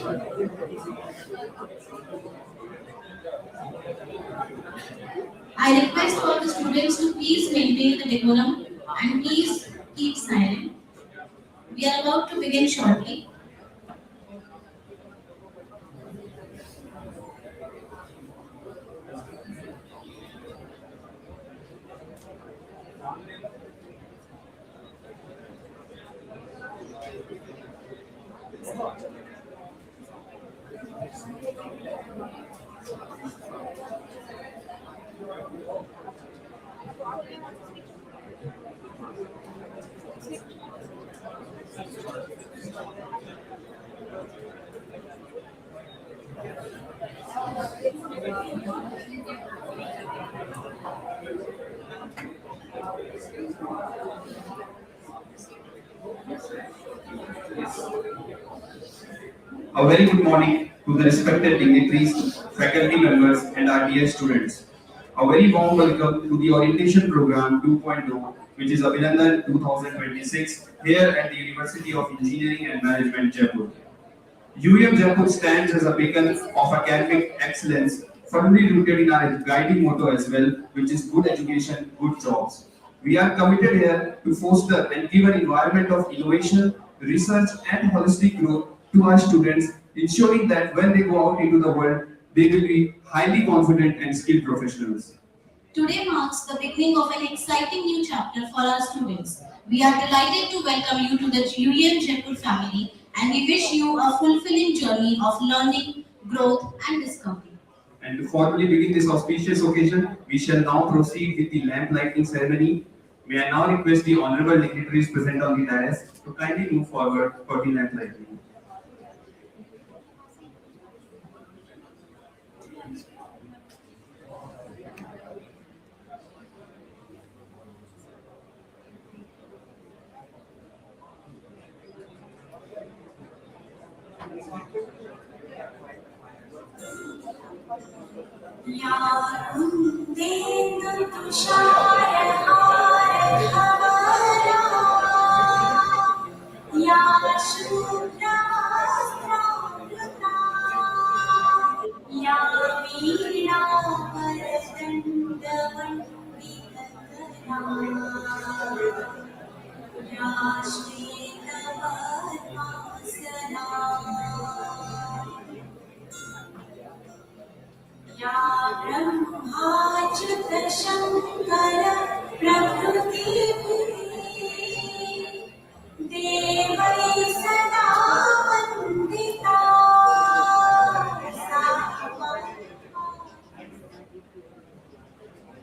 I request all the students to please maintain the decorum and please keep silent. We are about to begin shortly. A very good morning to the respected dignitaries, faculty members, and our dear students. A very warm welcome to the Orientation Program 2.0, which is Abhinandan 2026, here at the University of Engineering and Management, Jaipur. UEM Jaipur stands as a beacon of academic excellence, firmly rooted in our guiding motto as well, which is good education, good jobs. We are committed here to foster and give an environment of innovation, research, and holistic growth to our students, ensuring that when they go out into the world, they will be highly confident and skilled professionals. Today marks the beginning of an exciting new chapter for our students. We are delighted to welcome you to the UEM Jaipur family and we wish you a fulfilling journey of learning, growth and discovery. And to formally begin this auspicious occasion, we shall now proceed with the lamp lighting ceremony. May I now request the honorable dignitaries present on the dais to kindly move forward for the lamp lighting.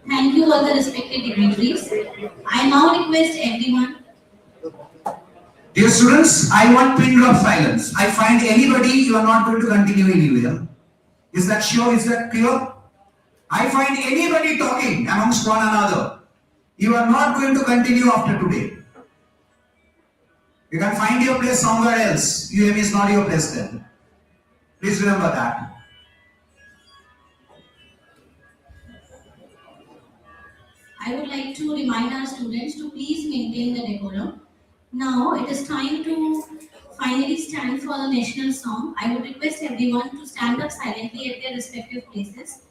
Thank you all the respected dignitaries. I now request everyone. Dear students, I want pin drop silence. I find anybody you are not going to continue anywhere. Is that sure? Is that clear? I find anybody talking amongst one another. You are not going to continue after today. You can find your place somewhere else. UM is not your place then. Please remember that. I would like to remind our students to please maintain the decorum. Now it is time to finally stand for the national song. I would request everyone to stand up silently at their respective places.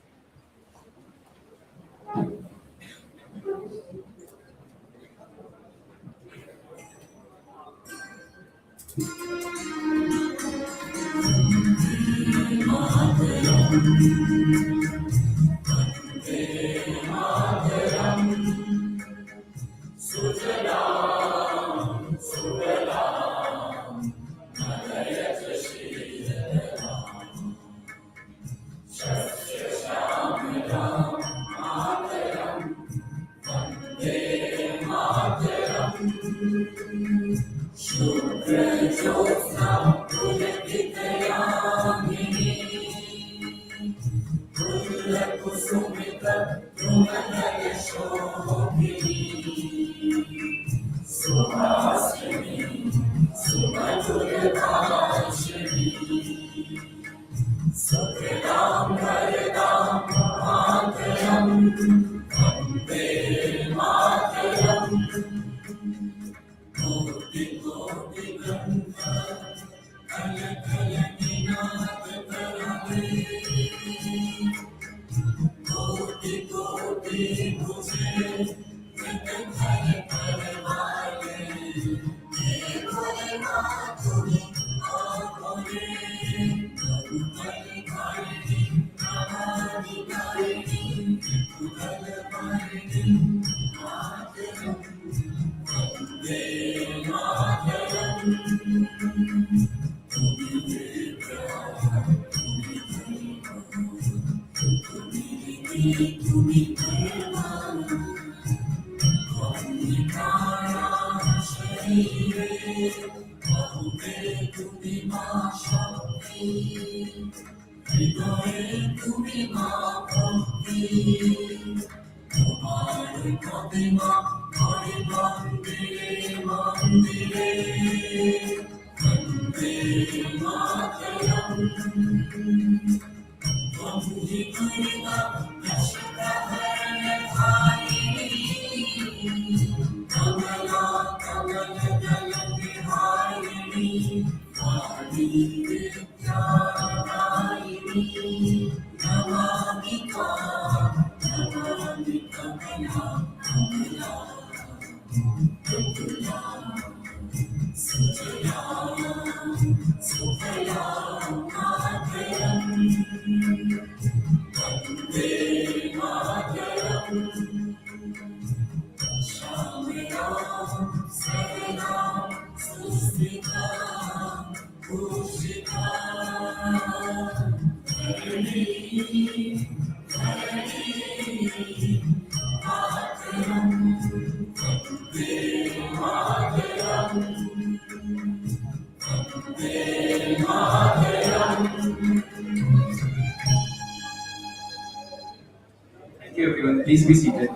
Thank you, everyone. Please be seated.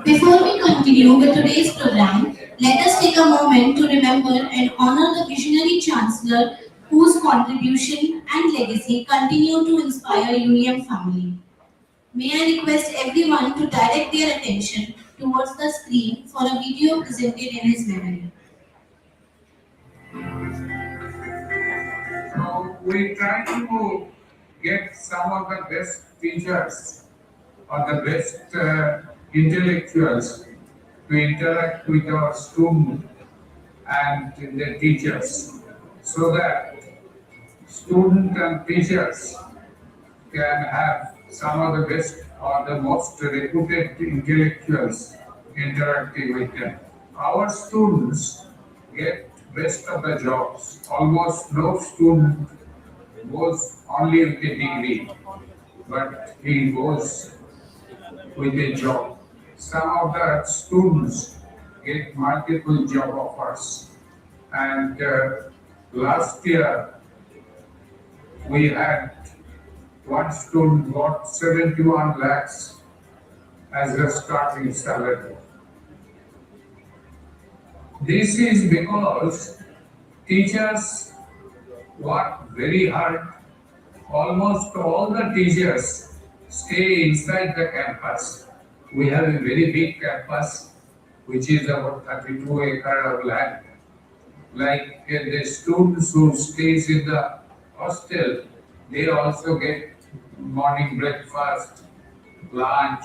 Before we continue with today's program, let us take a moment to remember and honor the visionary Chancellor whose contribution and legacy continue to inspire UEM family. May I request everyone to direct their attention towards the screen for a video presented in his memory. So we try to get some of the best teachers or the best intellectuals to interact with our students and the teachers so that students and teachers can have some of the best or the most reputed intellectuals interacting with them. Our students get best of the jobs. Almost no student goes only with a degree, but he goes with a job. Some of the students get multiple job offers. And last year, we had one student got 71 lakhs as a starting salary. This is because teachers work very hard. Almost all the teachers stay inside the campus. We have a very big campus, which is about 32 acres of land. Like the students who stays in the hostel, they also get morning breakfast, lunch,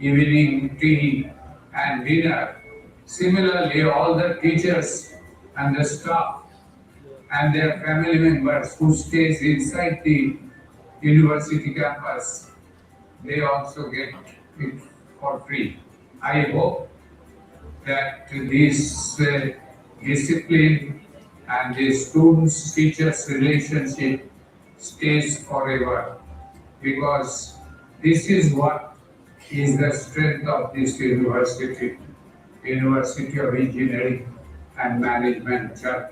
evening tea, and dinner. Similarly, all the teachers and the staff and their family members who stays inside the university campus, they also get it for free. I hope that this discipline and the students-teachers relationship stays forever, because this is what is the strength of this university, University of Engineering and Management, Jaipur.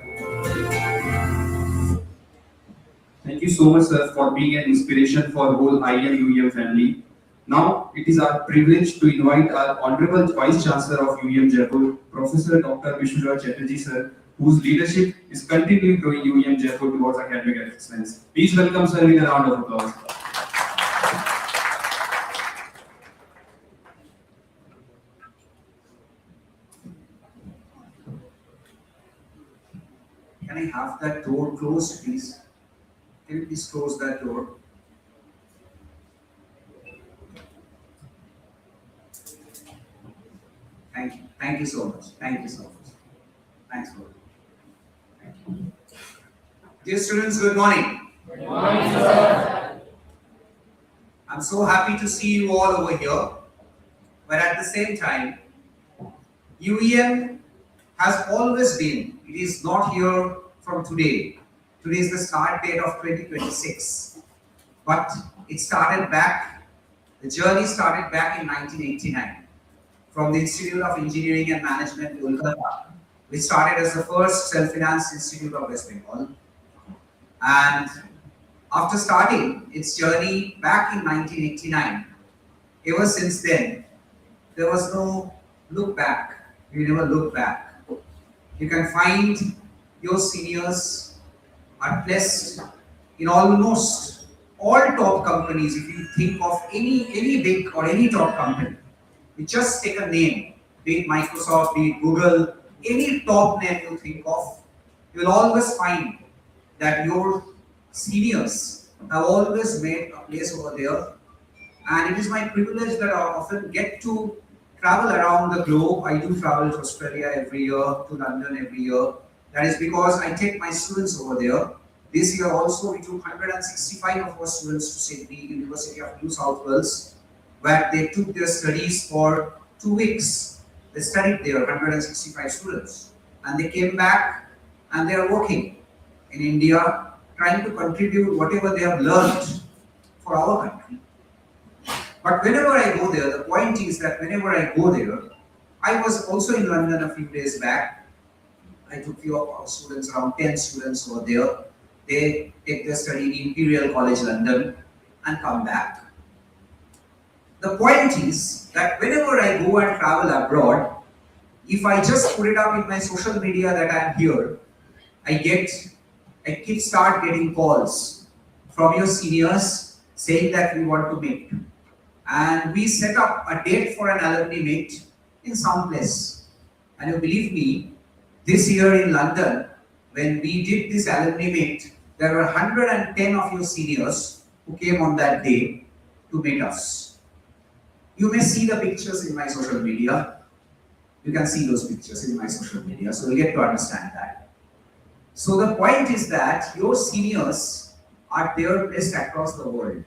Thank you so much, sir, for being an inspiration for whole IM family. Now, it is our privilege to invite our Honorable Vice Chancellor of UEM Jaipur, Professor Dr. Vishnu Chatterjee, sir, whose leadership is continuing growing UEM Jaipur towards academic excellence. Please welcome sir with a round of applause. Can I have that door closed, please? Can you please close that door? Thank you. Thank you so much. Thank you so much. Thanks for it. Thank you. Dear students, good morning. Good morning, sir. I'm so happy to see you all over here. But at the same time, UEM has always been, it is not here from today. Today is the start date of 2026. But it started back, the journey started back in 1989 from the Institute of Engineering and Management, Kolkata, which started as the first self-financed institute of West Bengal. And after starting its journey back in 1989, ever since then, there was no look back. We never look back. You can find your seniors are placed in almost all top companies. If you think of any big or any top company, you just take a name, be it Microsoft, be it Google, any top name you think of, you will always find that your seniors have always made a place over there. And it is my privilege that I often get to travel around the globe. I do travel to Australia every year, to London every year. That is because I take my students over there. This year also we took 165 of our students to Sydney, University of New South Wales, where they took their studies for 2 weeks. They studied there, 165 students. And they came back and they are working in India, trying to contribute whatever they have learned for our country. But whenever I go there, the point is that whenever I go there, I was also in London a few days back. I took few of our students, around 10 students over there. They take their study in Imperial College London and come back. The point is that whenever I go and travel abroad, if I just put it up in my social media that I am here, I start getting calls from your seniors saying that we want to meet. And we set up a date for an alumni meet in some place. And you believe me, this year in London, when we did this alumni meet, there were 110 of your seniors who came on that day to meet us. You may see the pictures in my social media. You can see those pictures in my social media, so you'll get to understand that. So the point is that your seniors are there placed across the world.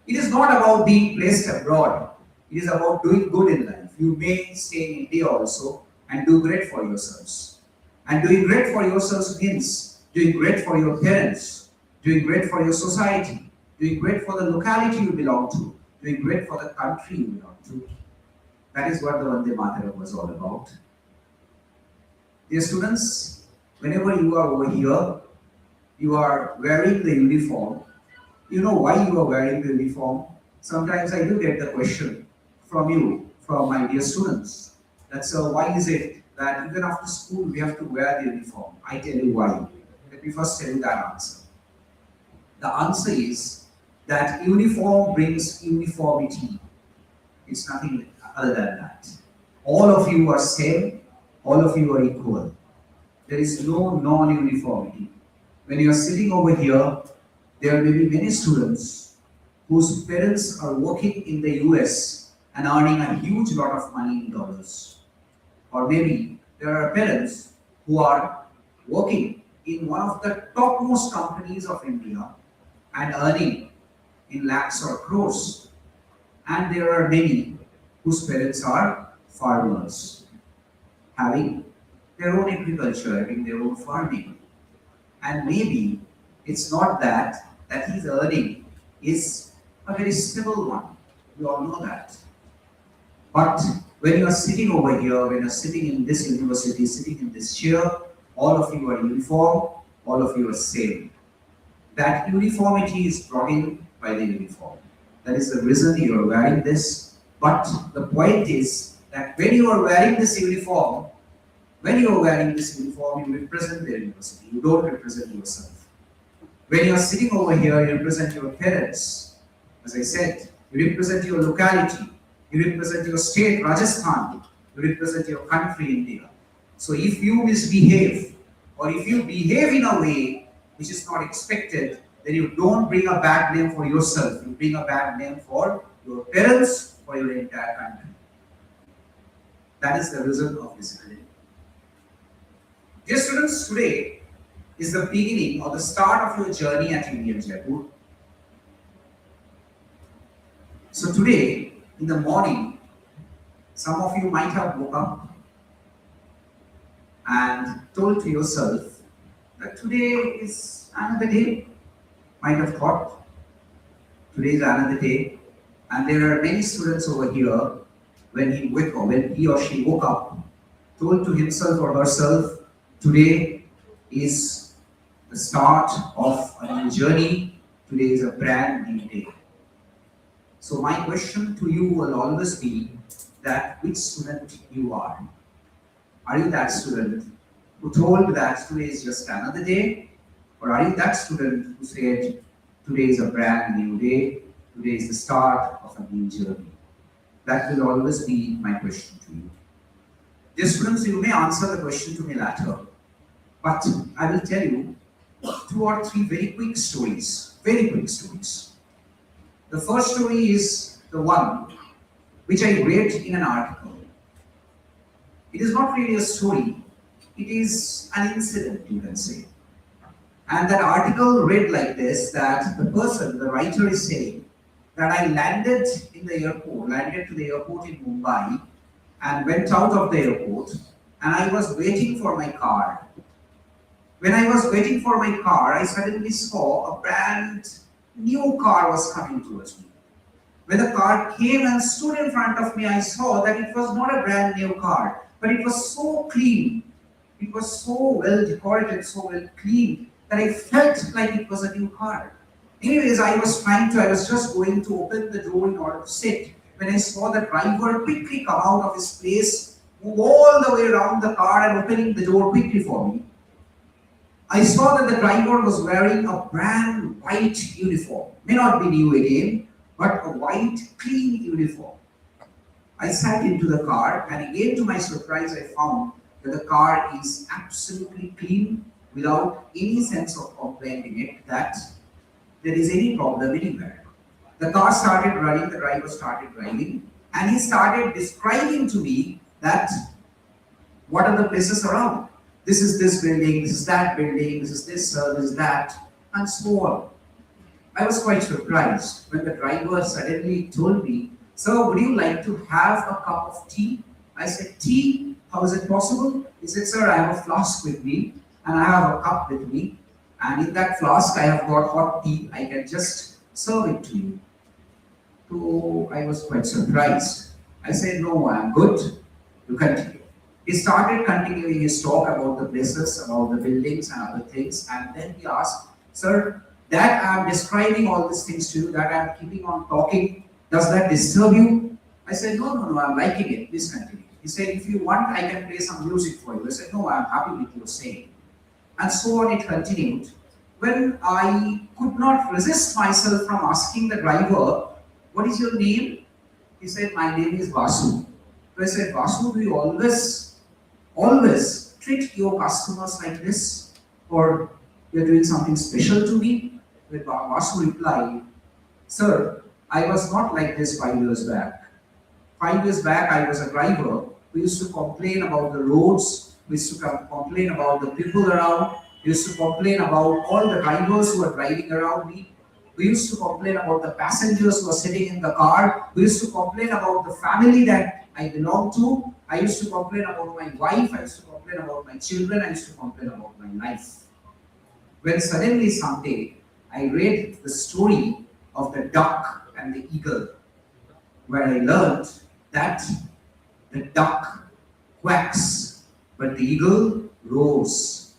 It is not about being placed abroad. It is about doing good in life. You may stay in India also and do great for yourselves. And doing great for yourselves means doing great for your parents, doing great for your society, doing great for the locality you belong to, doing great for the country you belong to. That is what the Vande Mataram was all about. Dear students, whenever you are over here, you are wearing the uniform. You know why you are wearing the uniform? Sometimes I do get the question from you, from my dear students, that sir, why is it that even after school we have to wear the uniform? I tell you why. Let me first tell you that answer. The answer is that uniform brings uniformity. It's nothing other than that. All of you are same, all of you are equal. There is no non-uniformity. When you are sitting over here, there may be many students whose parents are working in the US and earning a huge lot of money in dollars. Or maybe there are parents who are working in one of the topmost companies of India and earning in lakhs or crores. And there are many whose parents are farmers, having their own agriculture, having their own farming. And maybe it's not that he's earning is a very simple one. We all know that. But when you are sitting over here, when you are sitting in this university, sitting in this chair, all of you are uniform, all of you are same. That uniformity is brought in by the uniform. That is the reason you are wearing this. But the point is that when you are wearing this uniform, you represent the university. You don't represent yourself. When you are sitting over here, you represent your parents. As I said, you represent your locality. You represent your state, Rajasthan. You represent your country, India. So if you misbehave, or if you behave in a way which is not expected, then you don't bring a bad name for yourself. You bring a bad name for your parents, for your entire country. That is the result of discipline. Dear students, today is the beginning or the start of your journey at UEMJ. So today, in the morning, some of you might have woke up and told to yourself that today is another day. Might have thought today is another day, and there are many students over here when he or she woke up, told to himself or herself, today is the start of a new journey. Today is a brand new day. So my question to you will always be that which student you are. Are you that student who told that today is just another day? Or are you that student who said today is a brand new day, today is the start of a new journey? That will always be my question to you. Dear students, you may answer the question to me later, but I will tell you 2 or 3 very quick stories. The first story is the one which I read in an article. It is not really a story, it is an incident, you can say. And that article read like this, that the writer is saying that I landed to the airport in Mumbai and went out of the airport and I was waiting for my car. When I was waiting for my car, I suddenly saw a brand new car was coming towards me. When the car came and stood in front of me, I saw that it was not a brand new car, but it was so clean. It was so well decorated, so well clean, that I felt like it was a new car. Anyways, I was just going to open the door in order to sit, when I saw the driver quickly come out of his place, move all the way around the car and opening the door quickly for me. I saw that the driver was wearing a brand white uniform. May not be new again, but a white, clean uniform. I sat into the car, and again to my surprise, I found that the car is absolutely clean, without any sense of complaining it that there is any problem anywhere. The car started running, the driver started driving, and he started describing to me that what are the places around. This is this building, this is that building, this is this, this is that, and so on. I was quite surprised when the driver suddenly told me, "Sir, would you like to have a cup of tea?" I said, "Tea? How is it possible?" He said, "Sir, I have a flask with me and I have a cup with me, and in that flask I have got hot tea. I can just serve it to you." So I was quite surprised. I said, "No, I'm good. You continue." He started continuing his talk about the places, about the buildings and other things, and then he asked, "Sir, that I'm describing all these things to you, that I'm keeping on talking, does that disturb you?" I said, No, I'm liking it. Please continue." He said, "If you want, I can play some music for you." I said, "No, I'm happy with your saying." And so on it continued. When I could not resist myself from asking the driver, "What is your name?" He said, "My name is Vasu." So I said, "Vasu, do you always treat your customers like this? Or you're doing something special to me?" When Vasu replied, "Sir, I was not like this 5 years back. 5 years back, I was a driver. We used to complain about the roads. We used to complain about the people around. We used to complain about all the drivers who were driving around me. We used to complain about the passengers who were sitting in the car. We used to complain about the family that I belong to. I used to complain about my wife. I used to complain about my children. I used to complain about my life. When suddenly someday I read the story of the duck and the eagle, where I learned that the duck quacks, but the eagle roars.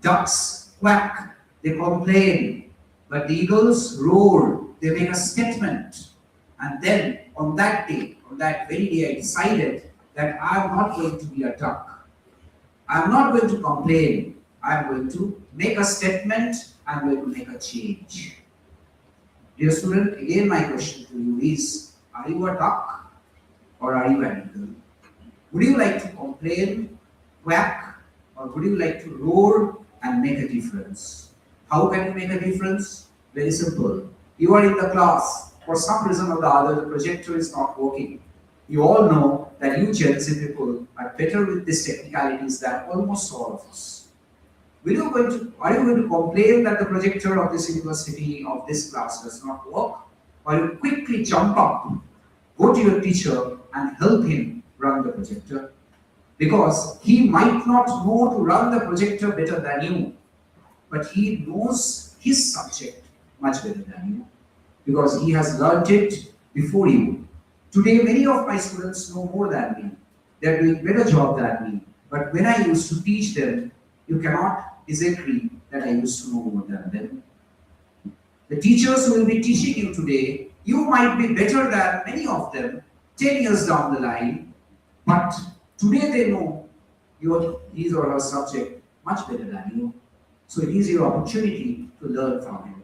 Ducks quack, they complain, but the eagles roar, they make a statement. And then on that very day, I decided that I'm not going to be a duck. I'm not going to complain. I'm going to make a statement. I'm going to make a change. Dear student, again my question to you is, are you a duck or are you an eagle? Would you like to complain, quack, or would you like to roar and make a difference? How can you make a difference? Very simple. You are in the class. For some reason or the other, the projector is not working. You all know that you Gen Z people are better with these technicalities than almost all of us. Are you going to complain that the projector of this university, of this class does not work? Or you quickly jump up, go to your teacher and help him run the projector? Because he might not know to run the projector better than you, but he knows his subject much better than you because he has learnt it before you. Today, many of my students know more than me. They are doing better job than me. But when I used to teach them, you cannot disagree that I used to know more than them. The teachers who will be teaching you today, you might be better than many of them 10 years down the line, but today they know his or her subject much better than you. So it is your opportunity to learn from him.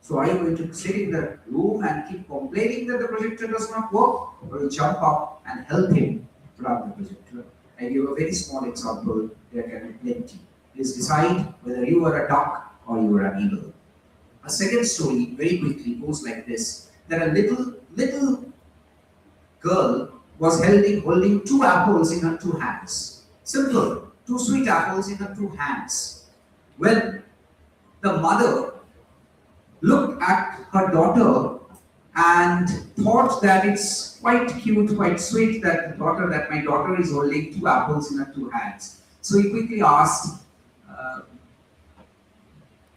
So are you going to sit in the room and keep complaining that the projector does not work, or you jump up and help him run the projector? I give a very small example, there can be plenty. Please decide whether you are a duck or you are an eagle. A second story, very quickly, goes like this: that a little girl was holding two apples in her two hands. Simple, two sweet apples in her two hands. Well, the mother looked at her daughter and thought that it's quite cute, quite sweet that my daughter is holding two apples in her two hands. So he quickly asked,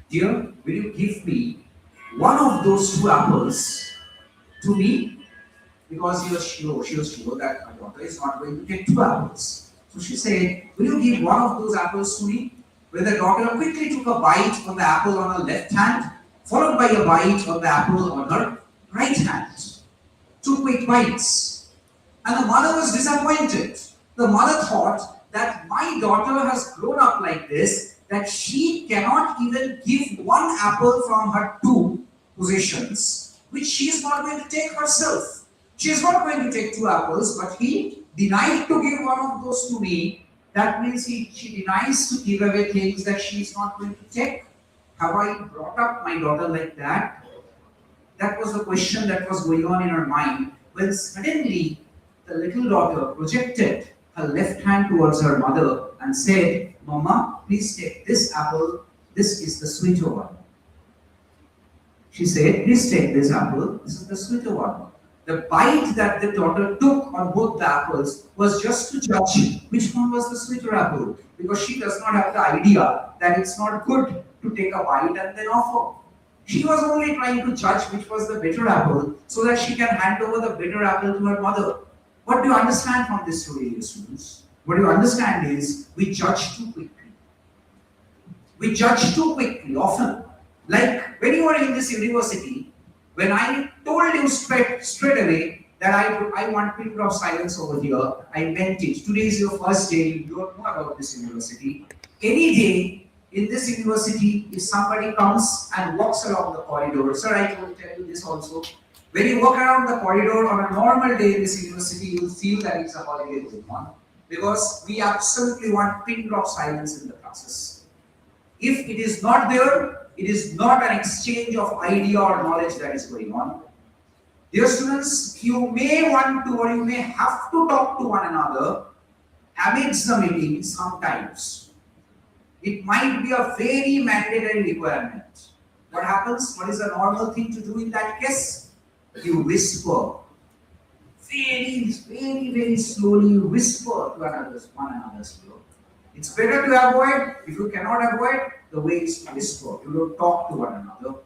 "Dear, will you give me one of those two apples to me?" Because she was sure that my daughter is not going to take two apples. So she said, "Will you give one of those apples to me?" When the daughter quickly took a bite on the apple on her left hand, followed by a bite on the apple on her right hand. Two quick bites. And the mother was disappointed. The mother thought that my daughter has grown up like this, that she cannot even give one apple from her two possessions, which she is not going to take herself. She is not going to take two apples, but he denied to give one of those to me. That means she denies to give away things that she is not going to take. Have I brought up my daughter like that? That was the question that was going on in her mind when suddenly the little daughter projected her left hand towards her mother and said, "Mama, please take this apple. This is the sweeter one." She said, "Please take this apple. This is the sweeter one." The bite that the daughter took on both the apples was just to judge which one was the sweeter apple, because she does not have the idea that it's not good to take a bite and then offer. She was only trying to judge which was the better apple so that she can hand over the better apple to her mother. What do you understand from this story, dear students? What you understand is we judge too quickly. We judge too quickly often. Like when you are in this university, when I told you straight away that I want period of silence over here, I meant it. Today is your first day, you don't know about this university. Any day in this university, if somebody comes and walks along the corridor, sir, I will tell you this also. When you walk around the corridor on a normal day in this university, you will feel that it's a holiday going on. Because we absolutely want pin drop silence in the classes. If it is not there, it is not an exchange of idea or knowledge that is going on. Dear students, you may want to or you may have to talk to one another amidst the meeting sometimes. It might be a very mandatory requirement. What happens? What is the normal thing to do in that case? You whisper. Very slowly you whisper to one another's ear. It's better to avoid. If you cannot avoid, the way is to whisper. You don't talk to one another.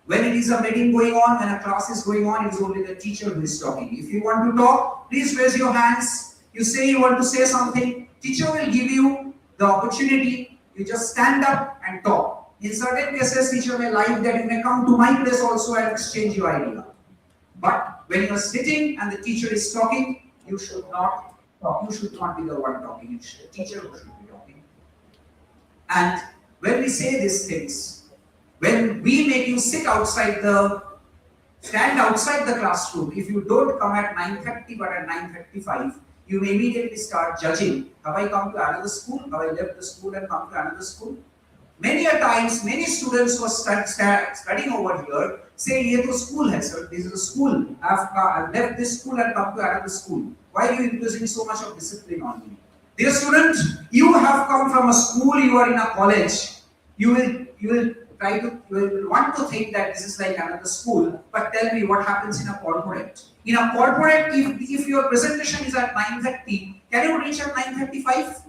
When it is a meeting going on, when a class is going on, it's only the teacher who is talking. If you want to talk, please raise your hands. You say you want to say something. Teacher will give you the opportunity. You just stand up and talk. In certain cases, teacher may like that you may come to my place also and exchange your idea. But when you are sitting and the teacher is talking, you should not talk. You should not be the one talking. It's the teacher who should be talking. And when we say these things, when we make you stand outside the classroom, if you don't come at 9:30 but at 9:35, you may immediately start judging. Have I come to another school? Have I left the school and come to another school? Many a times, many students who are studying over here say ये तो school है sir, this is a school. I've left this school and come to another school. Why are you imposing so much of discipline on me? Dear student, you have come from a school, you are in a college. You will want to think that this is like another school, but tell me what happens in a corporate. In a corporate, if your presentation is at 9:30, can you reach at 9:35?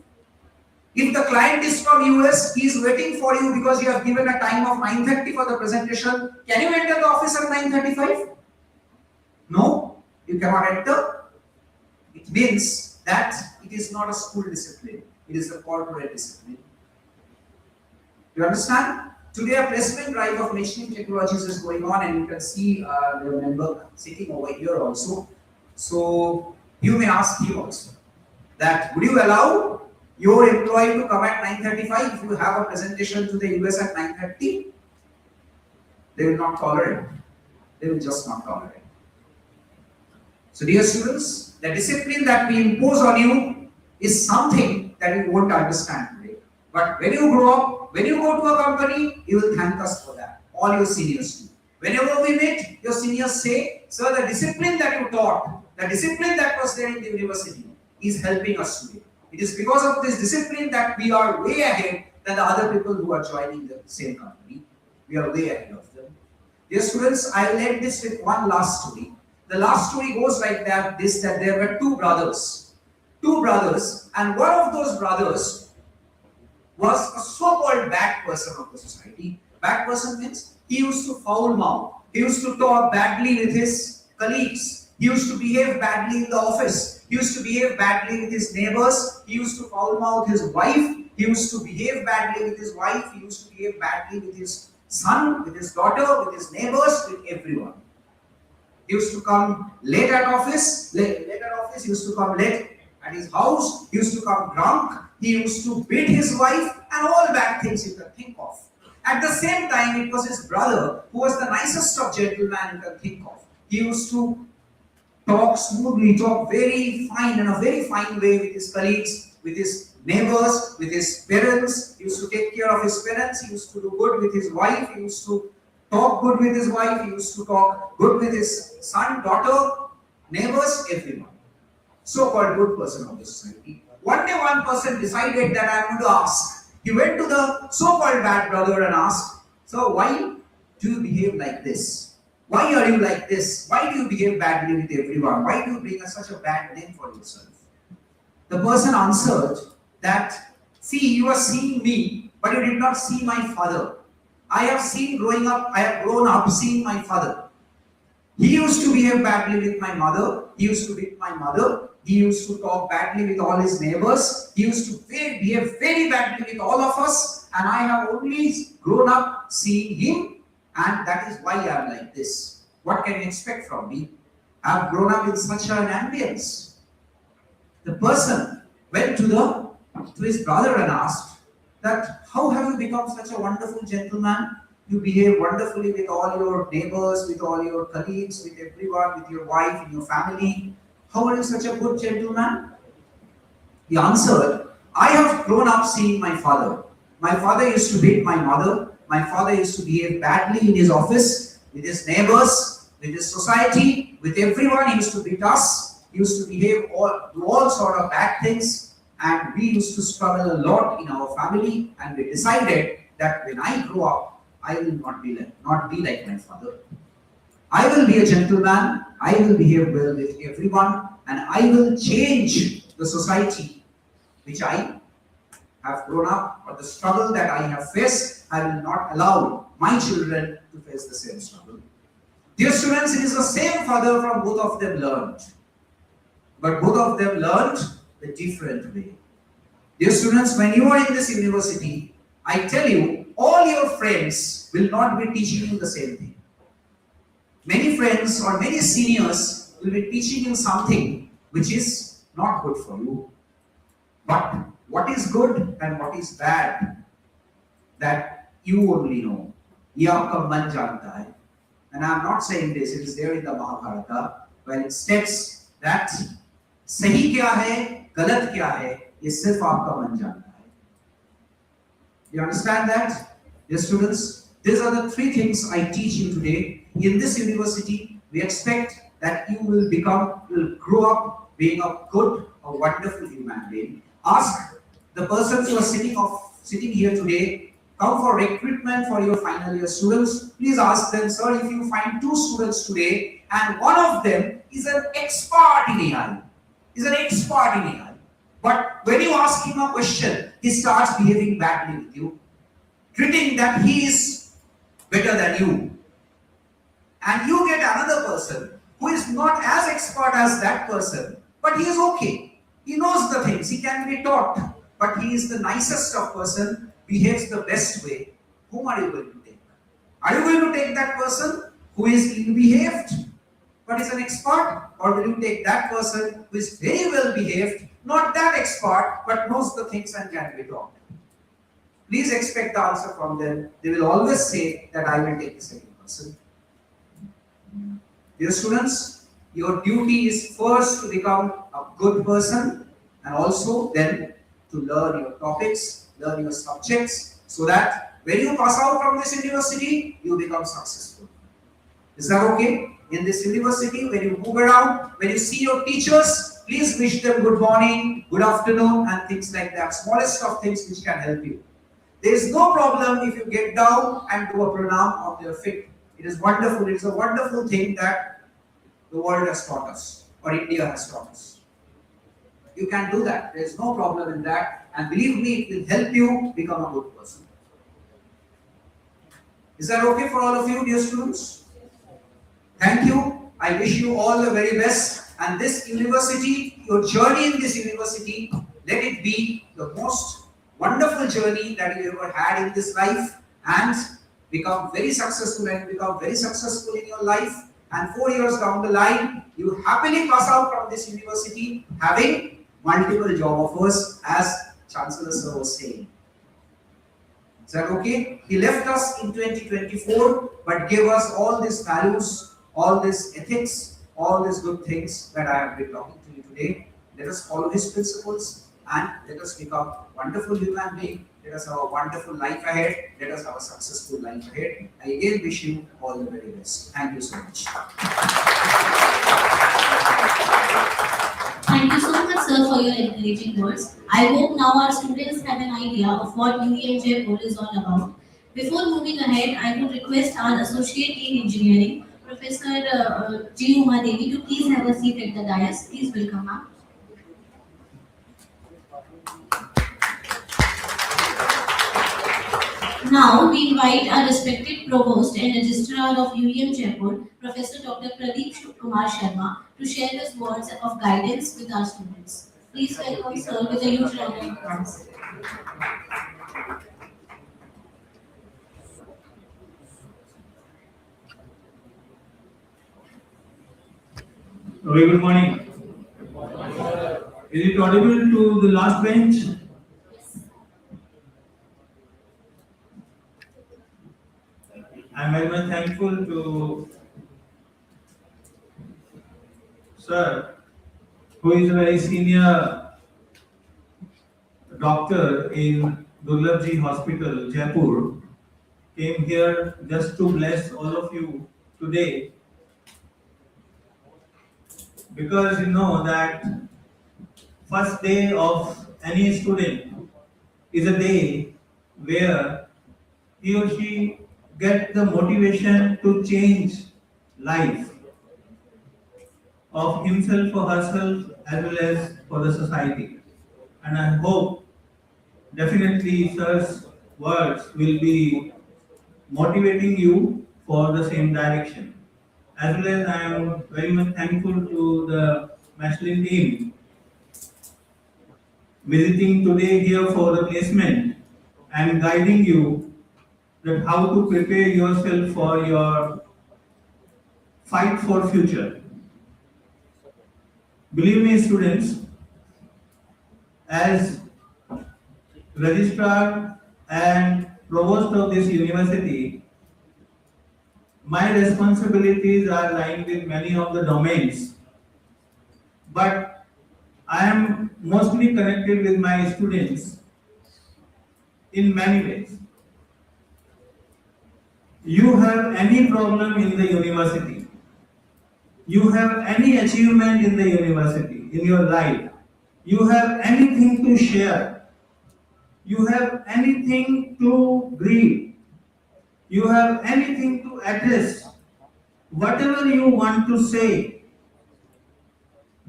If the client is from US, he is waiting for you because you have given a time of 9:30 for the presentation. Can you enter the office at 9:35? No, you cannot enter. It means that it is not a school discipline, it is a corporate discipline. You understand? Today a placement drive of machining technologies is going on, and you can see the member sitting over here also. So you may ask him also that would you allow your employee to come at 9:35 if you have a presentation to the US at 9:30? They will not tolerate. They will just not tolerate. So dear students, the discipline that we impose on you is something that you won't understand today. But when you grow up, when you go to a company, you will thank us for that. All your seniors do. Whenever we meet, your seniors say, sir, the discipline that you taught, the discipline that was there in the university is helping us today. It is because of this discipline that we are way ahead than the other people who are joining the same company. We are way ahead of them. Dear students, I will end this with one last story. The last story goes like that, that there were two brothers, and one of those brothers was a so-called bad person of the society. Bad person means he used to foul mouth. He used to talk badly with his colleagues. He used to behave badly in the office. He used to behave badly with his neighbors. He used to foul mouth his wife. He used to behave badly with his wife. He used to behave badly with his son, with his daughter, with his neighbors, with everyone. He used to come late at office. Late at office. He used to come late at his house. He used to come drunk. He used to beat his wife, and all bad things you can think of. At the same time, it was his brother who was the nicest of gentlemen you can think of. He used to talk smoothly, talk very fine, in a very fine way with his colleagues, with his neighbors, with his parents. He used to take care of his parents. He used to do good with his wife. He used to talk good with his wife. He used to talk good with his son, daughter, neighbors, everyone. So-called good person of the society. One day one person decided that I am going to ask. He went to the so-called bad brother and asked, so why do you behave like this? Why are you like this? Why do you behave badly with everyone? Why do you bring such a bad name for yourself? The person answered that, see, you are seeing me, but you did not see my father. I have grown up seeing my father. He used to behave badly with my mother. He used to beat my mother. He used to talk badly with all his neighbors. He used to behave very badly with all of us. And I have only grown up seeing him. And that is why I am like this. What can you expect from me? I have grown up in such an ambience. The person went to his brother and asked that, how have you become such a wonderful gentleman? You behave wonderfully with all your neighbors, with all your colleagues, with everyone, with your wife, and your family. How are you such a good gentleman? He answered, I have grown up seeing my father. My father used to beat my mother. My father used to behave badly in his office, with his neighbors, with his society, with everyone. He used to beat us. He used to behave do all sort of bad things. And we used to struggle a lot in our family. And we decided that when I grow up, I will not be like my father. I will be a gentleman. I will behave well with everyone, and I will change the society which I have grown up, or the struggle that I have faced. I will not allow my children to face the same struggle. Dear students, it is the same father from both of them learned, but both of them learned the different way. Dear students, when you are in this university, I tell you, all your friends will not be teaching you the same thing. Many friends or many seniors will be teaching you something which is not good for you. But what is good and what is bad, that you only know. ये आपका मन जानता है. And I am not saying this, it is there in the Mahabharata, where it states that सही क्या है, गलत क्या है, ये सिर्फ आपका मन जानता है. You understand that? Dear students, these are the three things I teach you today. in this university, we expect that you will grow up being a good, a wonderful human being. Ask the persons who are sitting here today, come for recruitment for your final year students. Please ask them, sir, if you find two students today and one of them is an expert in AI, but when you ask him a question, he starts behaving badly with you, treating that he is better than you. And you get another person who is not as expert as that person, but he is okay. He knows the things, he can be taught, but he is the nicest of person, behaves the best way. Whom are you going to take? Are you going to take that person who is ill-behaved but is an expert, or will you take that person who is very well behaved, not that expert, but knows the things and can be taught? Please expect the answer from them. They will always say that I will take the second person. Dear students, your duty is first to become a good person and also then to learn your topics, learn your subjects, so that when you pass out from this university, you become successful. Is that okay? In this university, when you move around, when you see your teachers, please wish them good morning, good afternoon, and things like that. Smallest of things which can help you. There is no problem if you get down and do a pranam on their feet. It is wonderful. It is a wonderful thing that the world has taught us, or India has taught us. You can do that. There is no problem in that. And believe me, it will help you become a good person. Is that okay for all of you, dear students? Thank you. I wish you all the very best. And this university, your journey in this university, let it be the most wonderful journey that you ever had in this life, and become very successful in your life. And 4 years down the line, you happily pass out from this university having multiple job offers, as Chancellor Sir was saying. Is that okay? He left us in 2024, but gave us all these values, all these ethics, all these good things that I have been talking to you today. Let us follow his principles and let us become wonderful human beings. Let us have a wonderful life ahead. Let us have a successful life ahead. I again wish you all the very best. Thank you so much. Thank you so much, sir, for your encouraging words. I hope now our students have an idea of what UEMJ board is all about. Before moving ahead, I would request our Associate Dean Engineering, Professor G. Uma Devi, to please have a seat at the dais. Please welcome her. Now we invite our respected Provost and Registrar of UEM Jaipur, Professor Dr. Pradeep Kumar Sharma, to share his words of guidance with our students. Please welcome sir with a huge round of applause. Very good morning. Is it audible to the last bench? I am very much thankful to Sir, who is a very senior doctor in Durlabji Hospital, Jaipur, came here just to bless all of you today, because you know that first day of any student is a day where he or she get the motivation to change life of himself or herself as well as for the society. And I hope definitely sir's words will be motivating you for the same direction. As well as I am very much thankful to the Michelin team visiting today here for the placement and guiding you that how to prepare yourself for your fight for future. Believe me, students, as registrar and provost of this university, my responsibilities are lying with many of the domains, but I am mostly connected with my students in many ways. you have any problem in the university, you have any achievement in the university, in your life, you have anything to share, you have anything to greet, you have anything to address, whatever you want to say,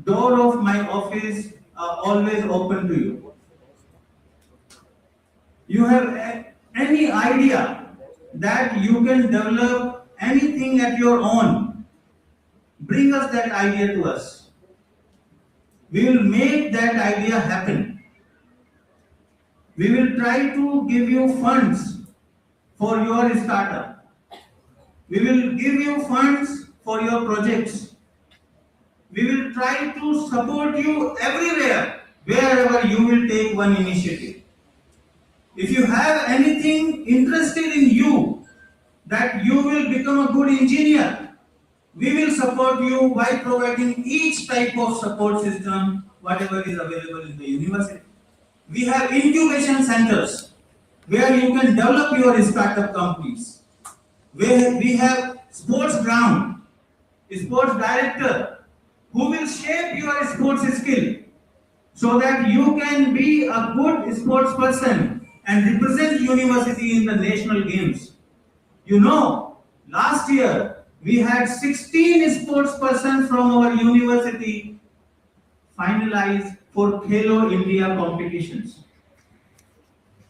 door of my office are always open to you. You have any idea that you can develop anything at your own, bring us that idea to us. We will make that idea happen. We will try to give you funds for your startup. We will give you funds for your projects. We will try to support you everywhere, wherever you will take one initiative. If you have anything interested in you, that you will become a good engineer, we will support you by providing each type of support system, whatever is available in the university. We have incubation centers where you can develop your startup companies. Where we have sports ground, sports director who will shape your sports skill so that you can be a good sports person and represent university in the national games. You know, last year we had 16 sports persons from our university finalized for Khelo India competitions.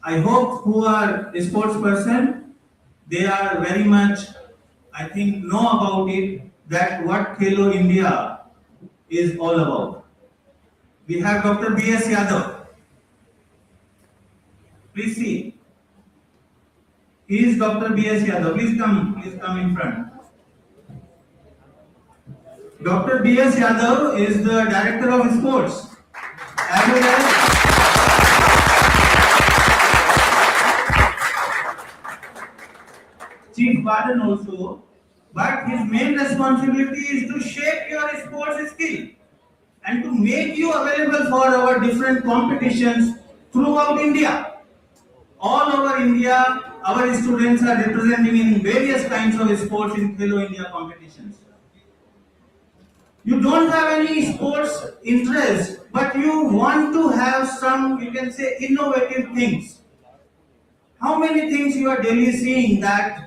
I hope who are sports person, they are very much, I think, know about it, that what Khelo India is all about. We have Dr. B.S. Yadav. Please see. He is Dr. B.S. Yadav. Please come in front. Dr. B.S. Yadav is the Director of Sports, as well as Chief Warden also, but his main responsibility is to shape your sports skill and to make you available for our different competitions throughout India. All over India, our students are representing in various kinds of sports in Khelo India competitions. You don't have any sports interest, but you want to have some, you can say, innovative things. How many things you are daily seeing that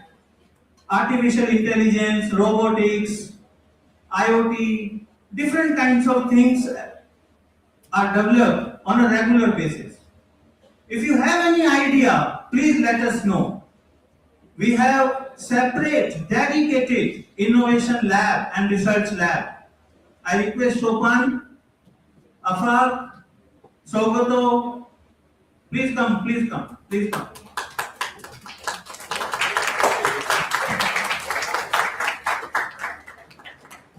artificial intelligence, robotics, IoT, different kinds of things are developed on a regular basis. If you have any idea, please let us know. We have separate, dedicated innovation lab and research lab. I request Chopin, Afar, Sogato, please come, please come, please come.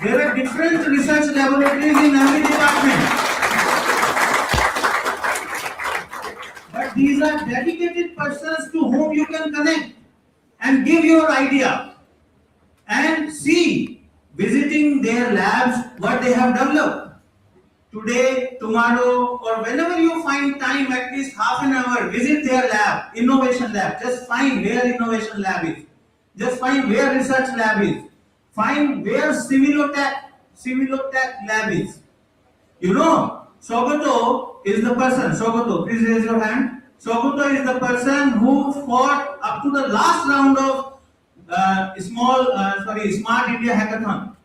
There are different research laboratories in every department. But these are dedicated persons to whom you can connect and give your idea and see, visiting their labs, what they have developed. Today, tomorrow, or whenever you find time, at least half an hour, visit their lab, innovation lab. Just find where innovation lab is. Just find where research lab is. Find where civilotech lab is. You know, Sogato is the person. Sogato, please raise your hand. Sogato is the person who fought up to the last round of Smart India Hackathon,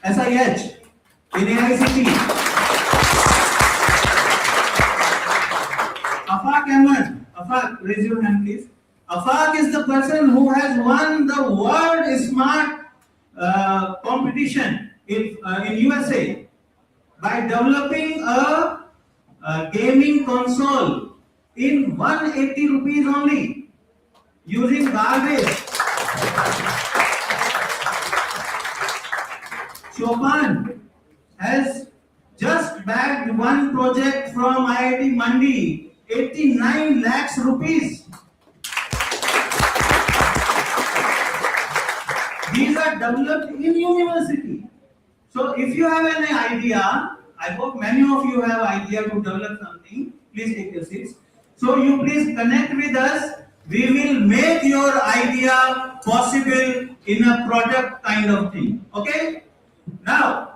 SIH, in AICT. Afaq Ahmed, Afaq, raise your hand please. Afaq is the person who has won the World Smart competition in USA by developing a gaming console in 180 rupees only using garbage. Chopin has just bagged one project from IIT Mandi, 89 lakhs rupees. These are developed in university. So if you have any idea, I hope many of you have idea to develop something, please take your seats. So you please connect with us We will make your idea possible in a product kind of thing. Okay? Now,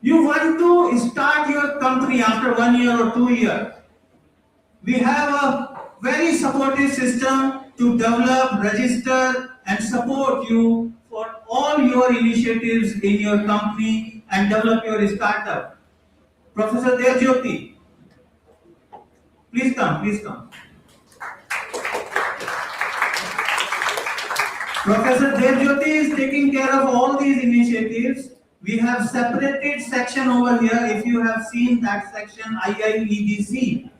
you want to start your company after 1 year or 2 years. We have a very supportive system to develop, register, and support you for all your initiatives in your company and develop your startup. Professor Devjyoti, please come, please come. Professor Devjyoti is taking care of all these initiatives. We have separated section over here. If you have seen that section, IIEDC.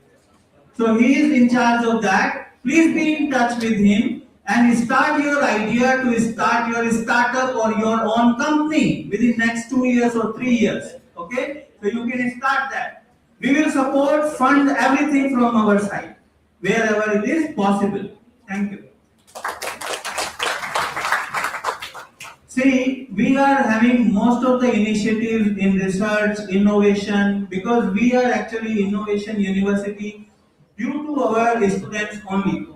So he is in charge of that. Please be in touch with him and start your idea to start your startup or your own company within next 2 years or 3 years. Okay? So you can start that. We will support, fund everything from our side, wherever it is possible. Thank you. See, we are having most of the initiatives in research, innovation, because we are actually innovation university due to our students only.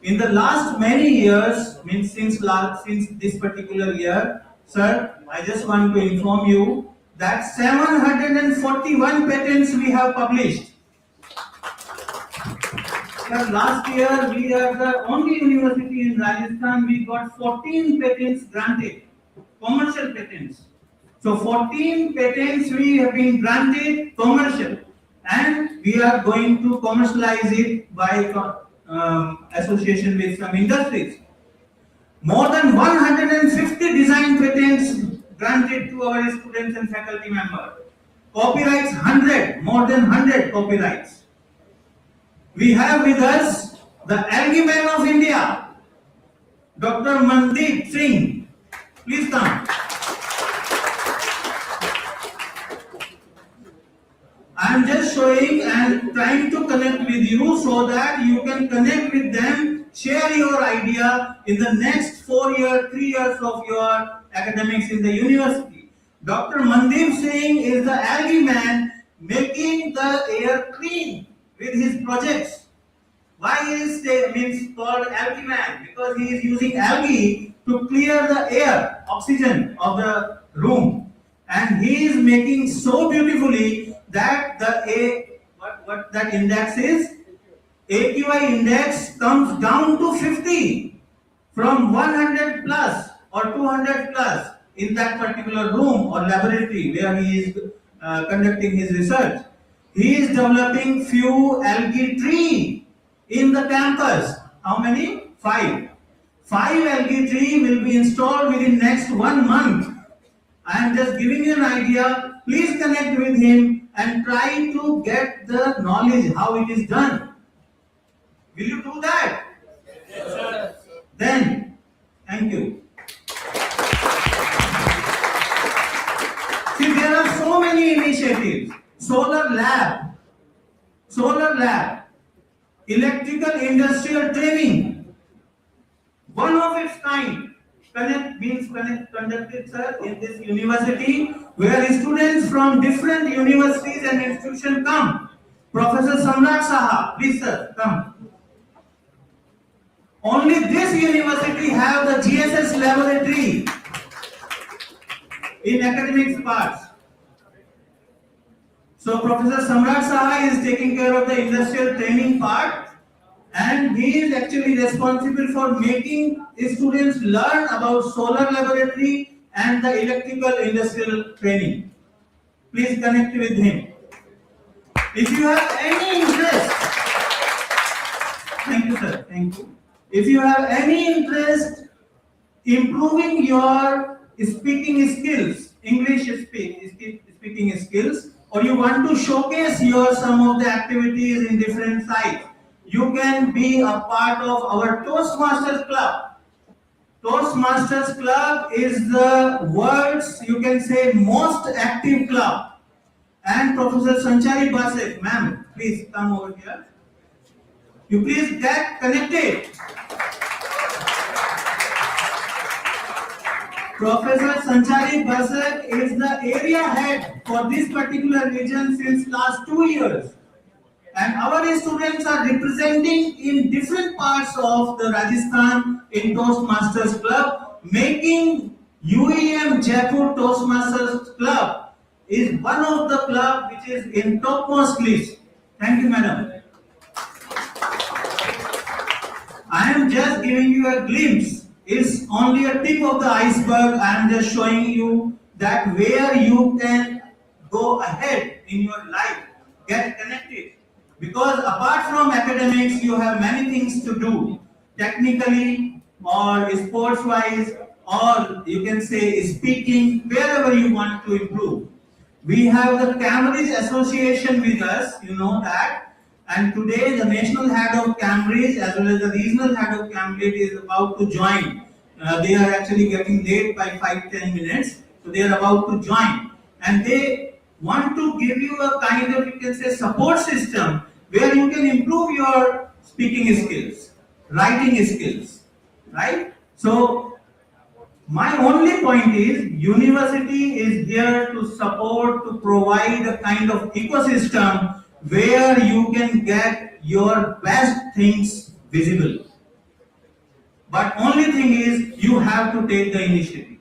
In the last many years, means since this particular year, sir, I just want to inform you that 741 patents we have published. Sir, last year we are the only university in Rajasthan we got 14 patents granted, commercial patents. So 14 patents we have been granted commercial, and we are going to commercialize it by association with some industries. More than 150 design patents granted to our students and faculty members. Copyrights 100, more than 100 copyrights. We have with us the Algae Man of India, Dr. Mandeep Singh. Please come. I am just showing and trying to connect with you so that you can connect with them, share your idea in the next 4 years, 3 years of your academics in the university. Dr. Mandeep Singh is the algae man making the air clean with his projects. Why is means called algae man? Because he is using algae to clear the air, oxygen of the room, and he is making so beautifully that the what that index is, AQI index comes down to 50 from 100 plus or 200 plus in that particular room or laboratory where he is conducting his research. He is developing few algae tree in the campus. How many? 5. 5 algae tree will be installed within next 1 month. I am just giving you an idea. Please connect with him and try to get the knowledge how it is done. Will you do that? Yes, sir. Then, thank you. See, there are so many initiatives. Solar lab, electrical industrial training, one of its kind. Conducted, sir, in this university where students from different universities and institutions come. Professor Samrat Saha, please sir, come. Only this university have the GSS laboratory in academics parts. So Professor Samrat Saha is taking care of the industrial training part, and he is actually responsible for making students learn about solar laboratory and the electrical industrial training. Please connect with him. If you have any interest, thank you sir, thank you. If you have any interest improving your speaking skills, English speaking skills, or you want to showcase your some of the activities in different sites, you can be a part of our Toastmasters Club. Toastmasters Club is the world's, you can say, most active club. And Professor Sanchari Basek, ma'am, please come over here. You please get connected. Professor Sanchari Basek is the area head for this particular region since last 2 years. and our students are representing in different parts of the Rajasthan in Toastmasters Club, making UEM Jaipur Toastmasters Club is one of the club which is in topmost list. Thank you, madam. I am just giving you a glimpse. It's only a tip of the iceberg. I am just showing you that where you can go ahead in your life, get connected. Because apart from academics, you have many things to do, technically or sports wise, or you can say speaking, wherever you want to improve. We have the Cambridge Association with us, you know that. And today the national head of Cambridge as well as the regional head of Cambridge is about to join. They are actually getting late by 5-10 minutes. So they are about to join. And they want to give you a kind of, you can say, support system where you can improve your speaking skills, writing skills, right? So my only point is university is here to support, to provide a kind of ecosystem where you can get your best things visible. But only thing is you have to take the initiative.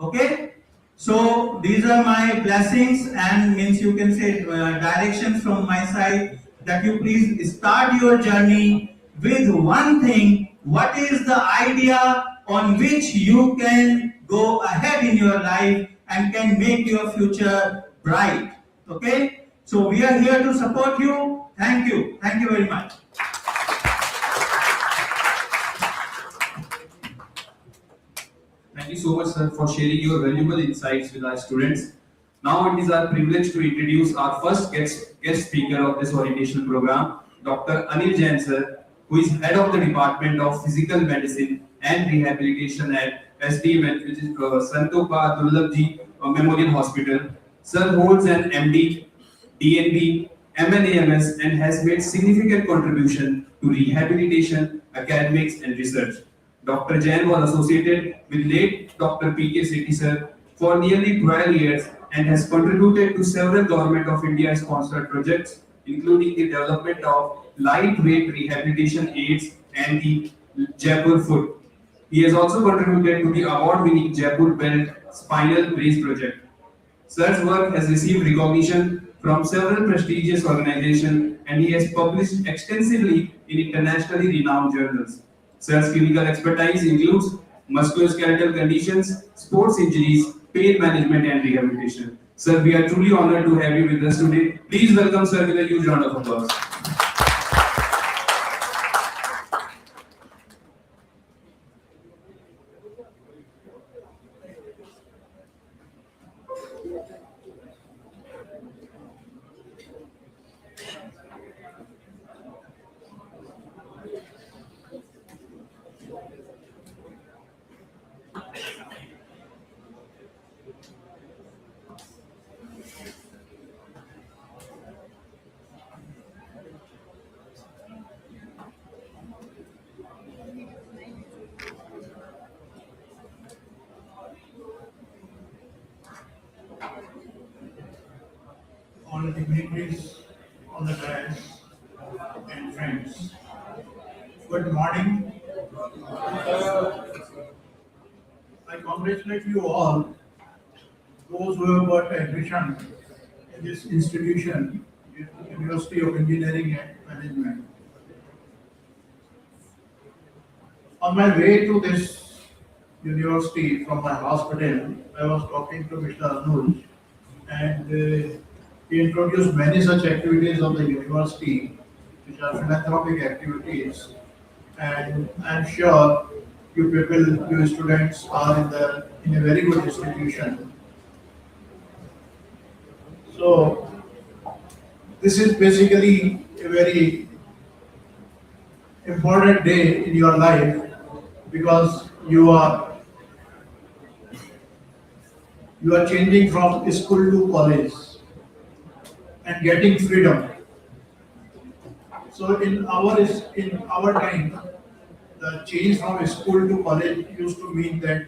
Okay? So these are my blessings and means you can say directions from my side that you please start your journey with one thing. What is the idea on which you can go ahead in your life and can make your future bright? Okay? So we are here to support you. Thank you. Thank you very much. Thank you so much, sir, for sharing your valuable insights with our students. Now it is our privilege to introduce our first guest speaker of this orientation program, Dr. Anil Jain, sir, who is head of the Department of Physical Medicine and Rehabilitation at SDM, which is Santopa Dullabji Memorial Hospital. Sir holds an MD, DNB, MNAMS, and has made significant contribution to rehabilitation, academics, and research. Dr. Jain was associated with late Dr. P.K. Sethi sir for nearly 12 years and has contributed to several Government of India sponsored projects, including the development of lightweight rehabilitation aids and the Jaipur Foot. He has also contributed to the award-winning Jaipur Belt Spinal Brace project. Sir's work has received recognition from several prestigious organizations and he has published extensively in internationally renowned journals. Sir's clinical expertise includes musculoskeletal conditions, sports injuries, pain management and rehabilitation. Sir, we are truly honored to have you with us today. Please welcome Sir with a huge round of applause. All the dignitaries on the dais and friends. Good morning. I congratulate you all, those who have got admission in this institution, University of Engineering and Management. On my way to this university from my hospital, I was talking to Mr. Anuj and he introduced many such activities of the university, which are philanthropic activities. And I'm sure you people, you students are in a very good institution. So this is basically a very important day in your life because you are changing from school to college and getting freedom. So in our time, the change from school to college used to mean that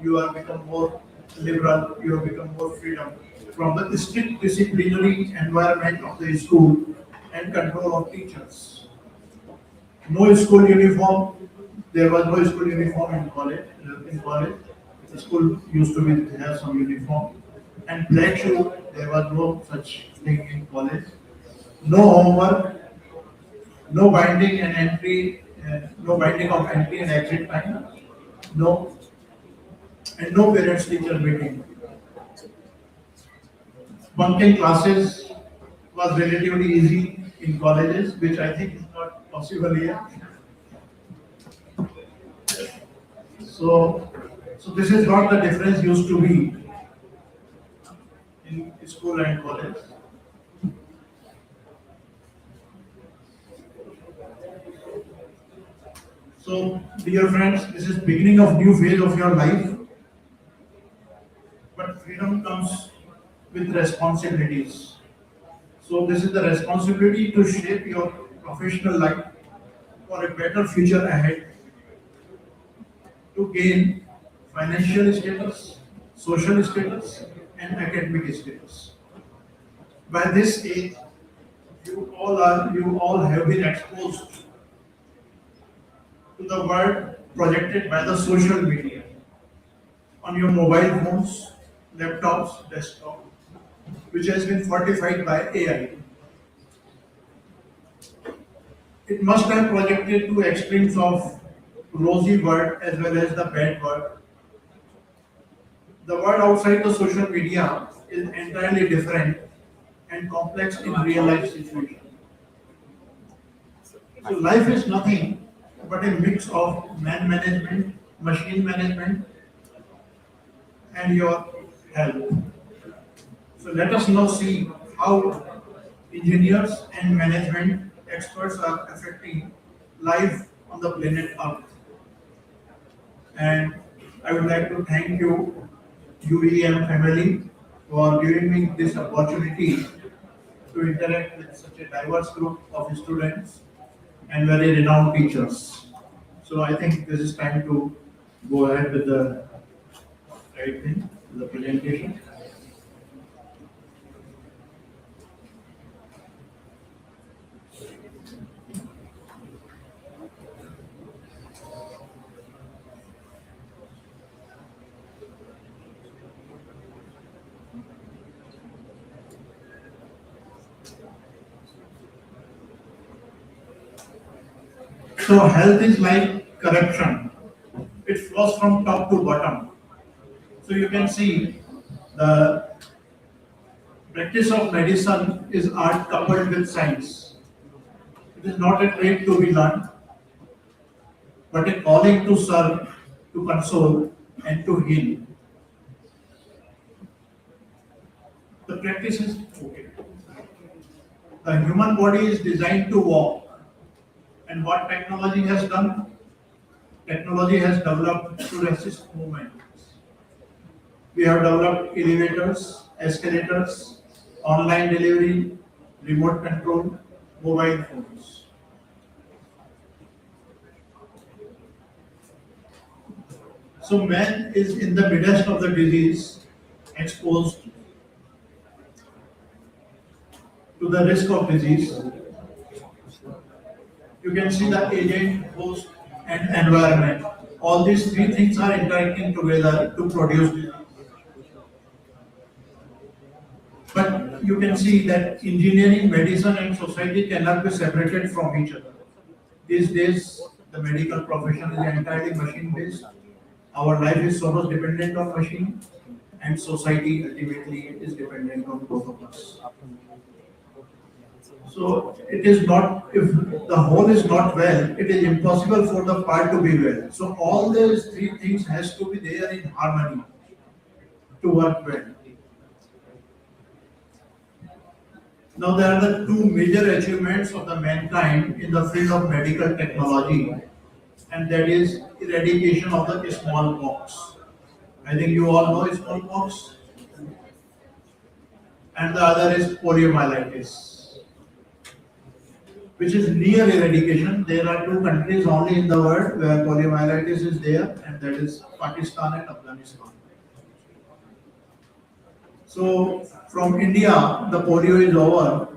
you are become more liberal, you have become more freedom from the strict disciplinary environment of the school and control of teachers. No school uniform. There was no school uniform in college. The school used to have some uniform. And black shoe, there was no such thing in college. No homework, no binding and entry, no binding of entry and exit time. No, and no parents teacher meeting. Bunking classes was relatively easy in colleges, which I think is not possible here. So this is what the difference used to be in school and college. So, dear friends, this is beginning of new phase of your life. But freedom comes with responsibilities. So this is the responsibility to shape your professional life for a better future ahead, to gain financial status, social status, and academic status. By this age, you all have been exposed to the world projected by the social media on your mobile phones, laptops, desktop, which has been fortified by AI. It must have projected to extremes of rosy world as well as the bad world. The world outside the social media is entirely different and complex in real life situation. So life is nothing but a mix of man management, machine management, and your health. So let us now see how engineers and management experts are affecting life on the planet Earth. And I would like to thank you, UEM family, for giving me this opportunity to interact with such a diverse group of students and very renowned teachers. So I think this is time to go ahead with the right thing, the presentation. So health is like corruption. It flows from top to bottom. So you can see the practice of medicine is art coupled with science. It is not a trade to be learned, but a calling to serve, to console, and to heal. The practice is okay. The human body is designed to walk. And what technology has done? Technology has developed to resist movement. We have developed elevators, escalators, online delivery, remote control, mobile phones. So man is in the midst of the disease, exposed to the risk of disease. You can see the agent, host, and environment. All these three things are interacting together to produce disease. But you can see that engineering, medicine, and society cannot be separated from each other. These days, the medical profession is entirely machine-based. Our life is so much dependent on machine, and society ultimately is dependent on both of us. So it is not, if the whole is not well, it is impossible for the part to be well. So all these three things has to be there in harmony to work well. Now there are the two major achievements of the mankind in the field of medical technology, and that is eradication of the smallpox. I think you all know smallpox, and the other is poliomyelitis, which is near eradication. There are two countries only in the world where poliomyelitis is there, and that is Pakistan and Afghanistan. So from India, the polio is over,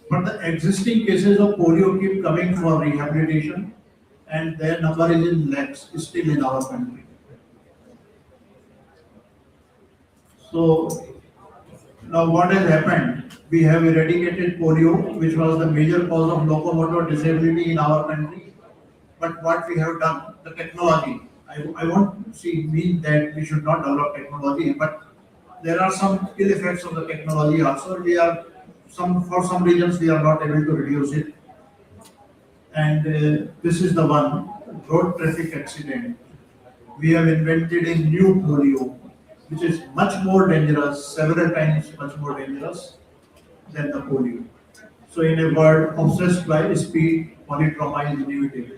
but the existing cases of polio keep coming for rehabilitation, and their number is in lakhs still in our country. So now what has happened? We have eradicated polio, which was the major cause of locomotor disability in our country. But what we have done, the technology, I won't mean that we should not develop technology, but there are some ill effects of the technology also. For some reasons we are not able to reduce it. And this is the one, road traffic accident. We have invented a new polio, which is much more dangerous, several times much more dangerous than the polio. So in a word, obsessed by speed, polytrauma is inevitable.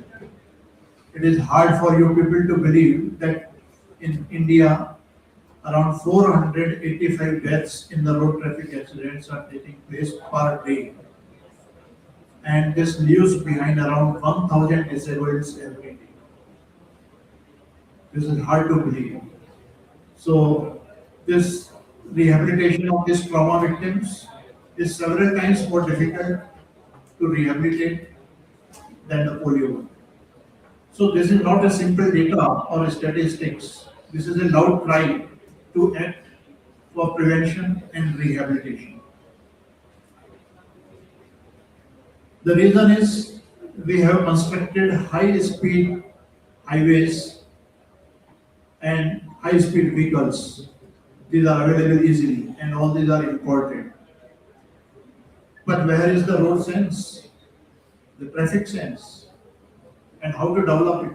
It is hard for you people to believe that in India, around 485 deaths in the road traffic accidents are taking place per day. And this leaves behind around 1,000 disabled every day. This is hard to believe. So this rehabilitation of these trauma victims is several times more difficult to rehabilitate than the polio one. So this is not a simple data or statistics. This is a loud cry to act for prevention and rehabilitation. The reason is we have constructed high-speed highways and high-speed vehicles. These are available easily, and all these are imported. But where is the road sense, the traffic sense, and how to develop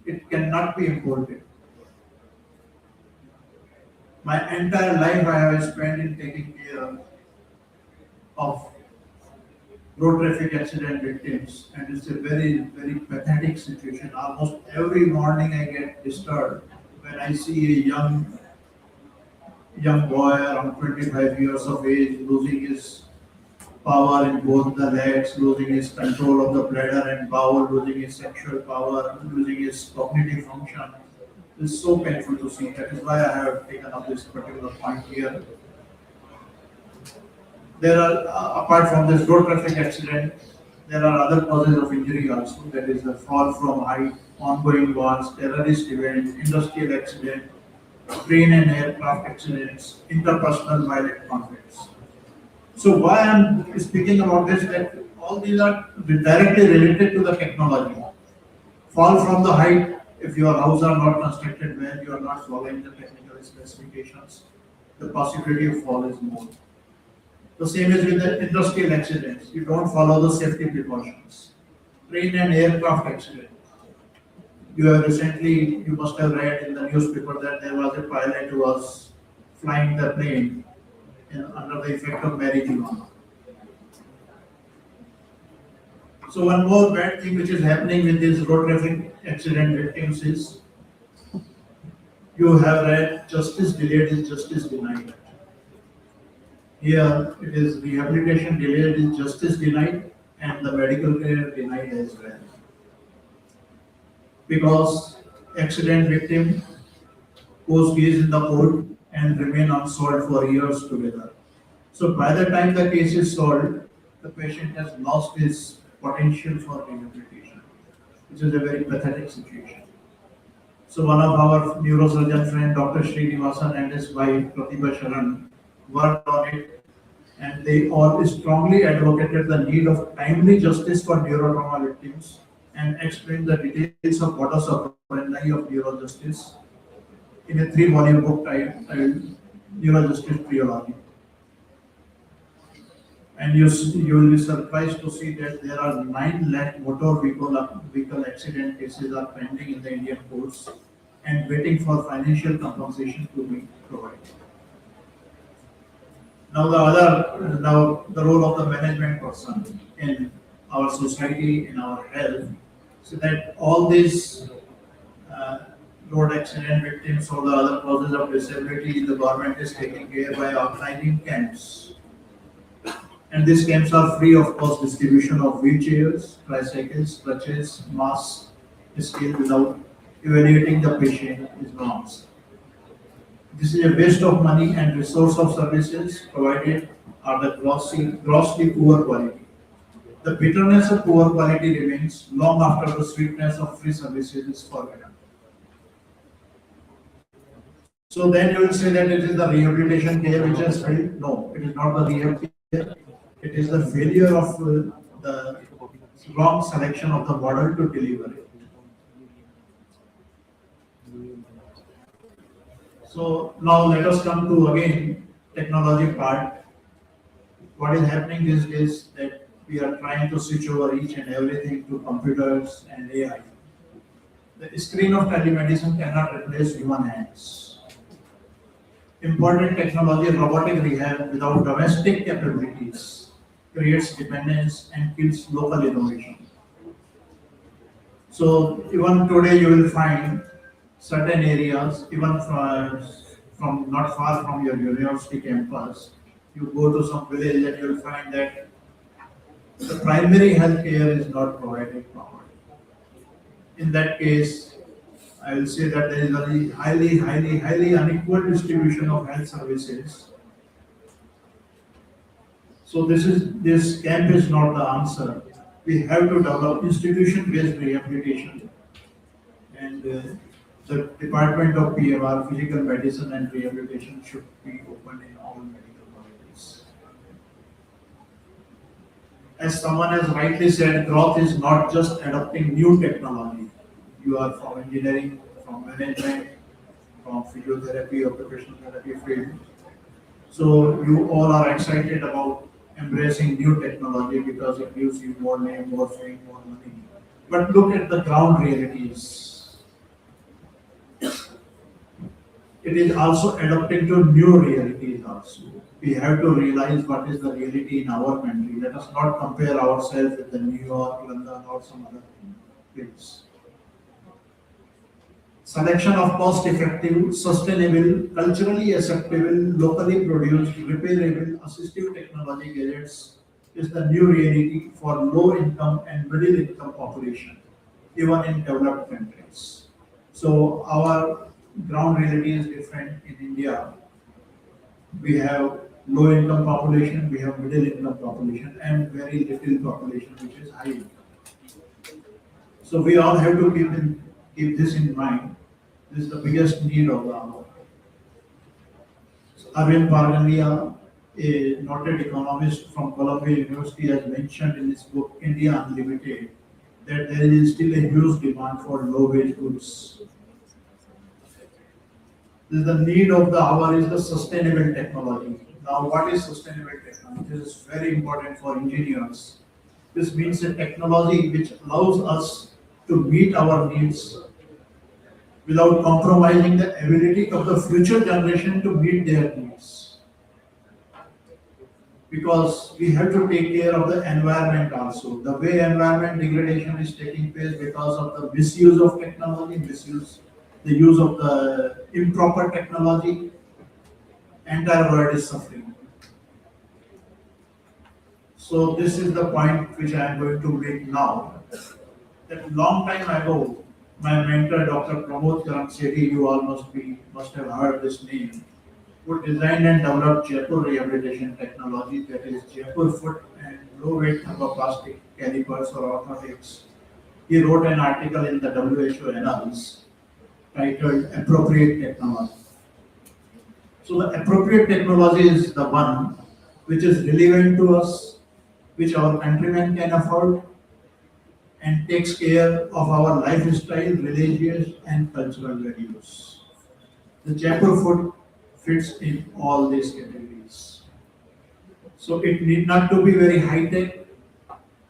it? It cannot be imported. My entire life I have spent in taking care of road traffic accident victims, and it's a very, very pathetic situation. Almost every morning I get disturbed when I see a young boy around 25 years of age losing his power in both the legs, losing his control of the bladder and bowel, losing his sexual power, losing his cognitive function. It's so painful to see. That is why I have taken up this particular point here. There are, apart from this road traffic accident, there are other causes of injury also. That is the fall from height, ongoing wars, terrorist event, industrial accident, train and aircraft accidents, interpersonal violent conflicts. So why I'm speaking about this, that all these are directly related to the technology. Fall from the height, if your house are not constructed well, you are not following the technical specifications, the possibility of fall is more. The same is with the industrial accidents. You don't follow the safety precautions. Train and aircraft accident. You must have read in the newspaper that there was a pilot who was flying the plane under the effect of marijuana. So one more bad thing which is happening with these road traffic accident victims is, you have read, justice delayed is justice denied. Here it is rehabilitation delayed is justice denied, and the medical care denied as well. Because accident victim goes case in the court and remain unsolved for years together. So by the time the case is solved, the patient has lost his potential for rehabilitation, which is a very pathetic situation. So one of our neurosurgeon friend, Dr. Srinivasan, and his wife, Pratibha Sharan, worked on it, and they all strongly advocated the need of timely justice for neurotrauma victims and explained the details of modus operandi of neurojustice in a 3-volume book titled Neurojustice Trilogy. And you will be surprised to see that there are 9 lakh motor vehicle accident cases are pending in the Indian courts and waiting for financial compensation to be provided. Now the role of the management person in our society, in our health, so that all these road accident victims or the other causes of disability, the government is taking care by organizing camps. And these camps are free of cost distribution of wheelchairs, tricycles, crutches, masks, still without evaluating the patient, his norms. This is a waste of money and resource of services provided are the grossly poor quality. The bitterness of poor quality remains long after the sweetness of free services is forgotten. So then you will say that it is the rehabilitation care which has failed. No, it is not the rehab care. It is the failure of the wrong selection of the model to deliver it. So now let us come to again technology part. What is happening these days that we are trying to switch over each and everything to computers and AI. The screen of telemedicine cannot replace human hands. Important technology, robotic rehab without domestic capabilities creates dependence and kills local innovation. So even today you will find certain areas, even from not far from your university campus, you go to some village and you will find that the primary health care is not provided properly. In that case, I will say that there is a highly unequal distribution of health services. So this camp is not the answer. We have to develop institution-based rehabilitation, and the Department of PMR, Physical Medicine and Rehabilitation, should be opened in all medical colleges. As someone has rightly said, growth is not just adopting new technology. You are from engineering, from management, from physiotherapy, occupational therapy field. So you all are excited about embracing new technology because it gives you more name, more fame, more money. But look at the ground realities. It is also adapting to new realities also. We have to realize what is the reality in our country. Let us not compare ourselves with the New York, London or some other place. Selection of cost-effective, sustainable, culturally acceptable, locally produced, repairable, assistive technology gadgets is the new reality for low-income and middle-income population, even in developed countries. So our ground reality is different in India. We have low-income population, we have middle-income population, and very little population which is high income. So we all have to keep this in mind. This is the biggest need of the hour. So Arvind Pargandia, a noted economist from Columbia University, has mentioned in his book India Unlimited that there is still a huge demand for low-wage goods. The need of the hour is the sustainable technology. Now, what is sustainable technology? This is very important for engineers. This means a technology which allows us to meet our needs without compromising the ability of the future generation to meet their needs. Because we have to take care of the environment also. The way environment degradation is taking place because of the misuse of technology, the use of the improper technology, entire world is suffering. So this is the point which I am going to make now. That long time ago, my mentor, Dr. Pramod Karan Sethi, you all must have heard this name, who designed and developed Jaipur rehabilitation technology, that is Jaipur foot and low weight plastic calipers or orthotics. He wrote an article in the WHO Annals titled Appropriate Technology. So the appropriate technology is the one which is relevant to us, which our countrymen can afford, and takes care of our lifestyle, religious and cultural values. The Jaipur food fits in all these categories. So it need not to be very high-tech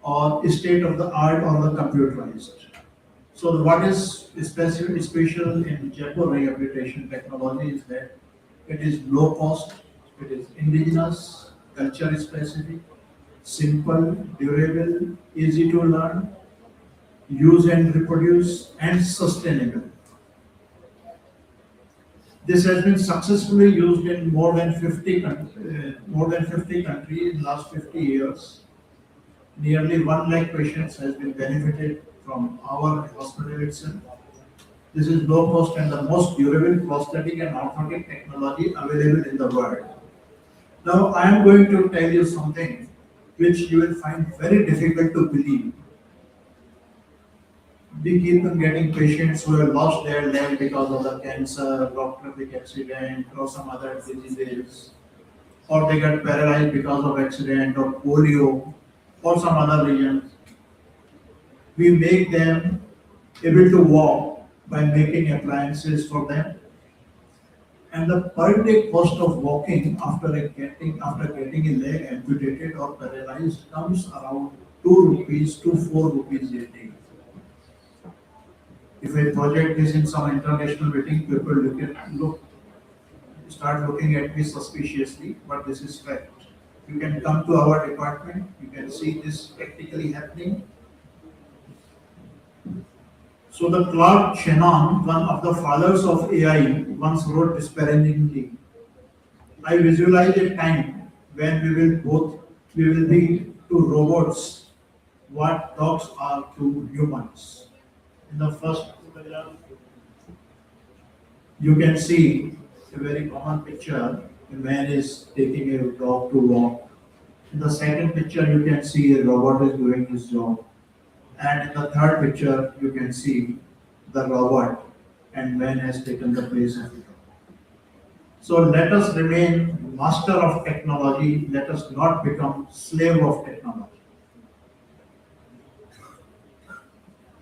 or state of the art or the computerized. So what is special in Jaipur rehabilitation technology is that it is low cost, it is indigenous, culture specific, simple, durable, easy to learn, use and reproduce, and sustainable. This has been successfully used in more than 50 countries in last 50 years. Nearly 1 lakh patients has been benefited from our hospital itself. This is low cost and the most durable prosthetic and orthotic technology available in the world. Now I am going to tell you something which you will find very difficult to believe. We keep on getting patients who have lost their leg because of the cancer, road traffic accident, or some other diseases, or they get paralyzed because of accident or polio, or some other reason. We make them able to walk by making appliances for them. And the per day cost of walking after getting a leg amputated or paralyzed comes around 2 rupees to 4 rupees a day. If a project is in some international meeting, people start looking at me suspiciously, but this is fact. You can come to our department, you can see this practically happening. So the Clark Shannon, one of the fathers of AI, once wrote disparagingly, I visualize a time when we will be to robots what dogs are to humans. In the first photograph, you can see a very common picture. A man is taking a dog to walk. In the second picture, you can see a robot is doing his job. And in the third picture, you can see the robot and man has taken the place of it. So let us remain master of technology. Let us not become slave of technology.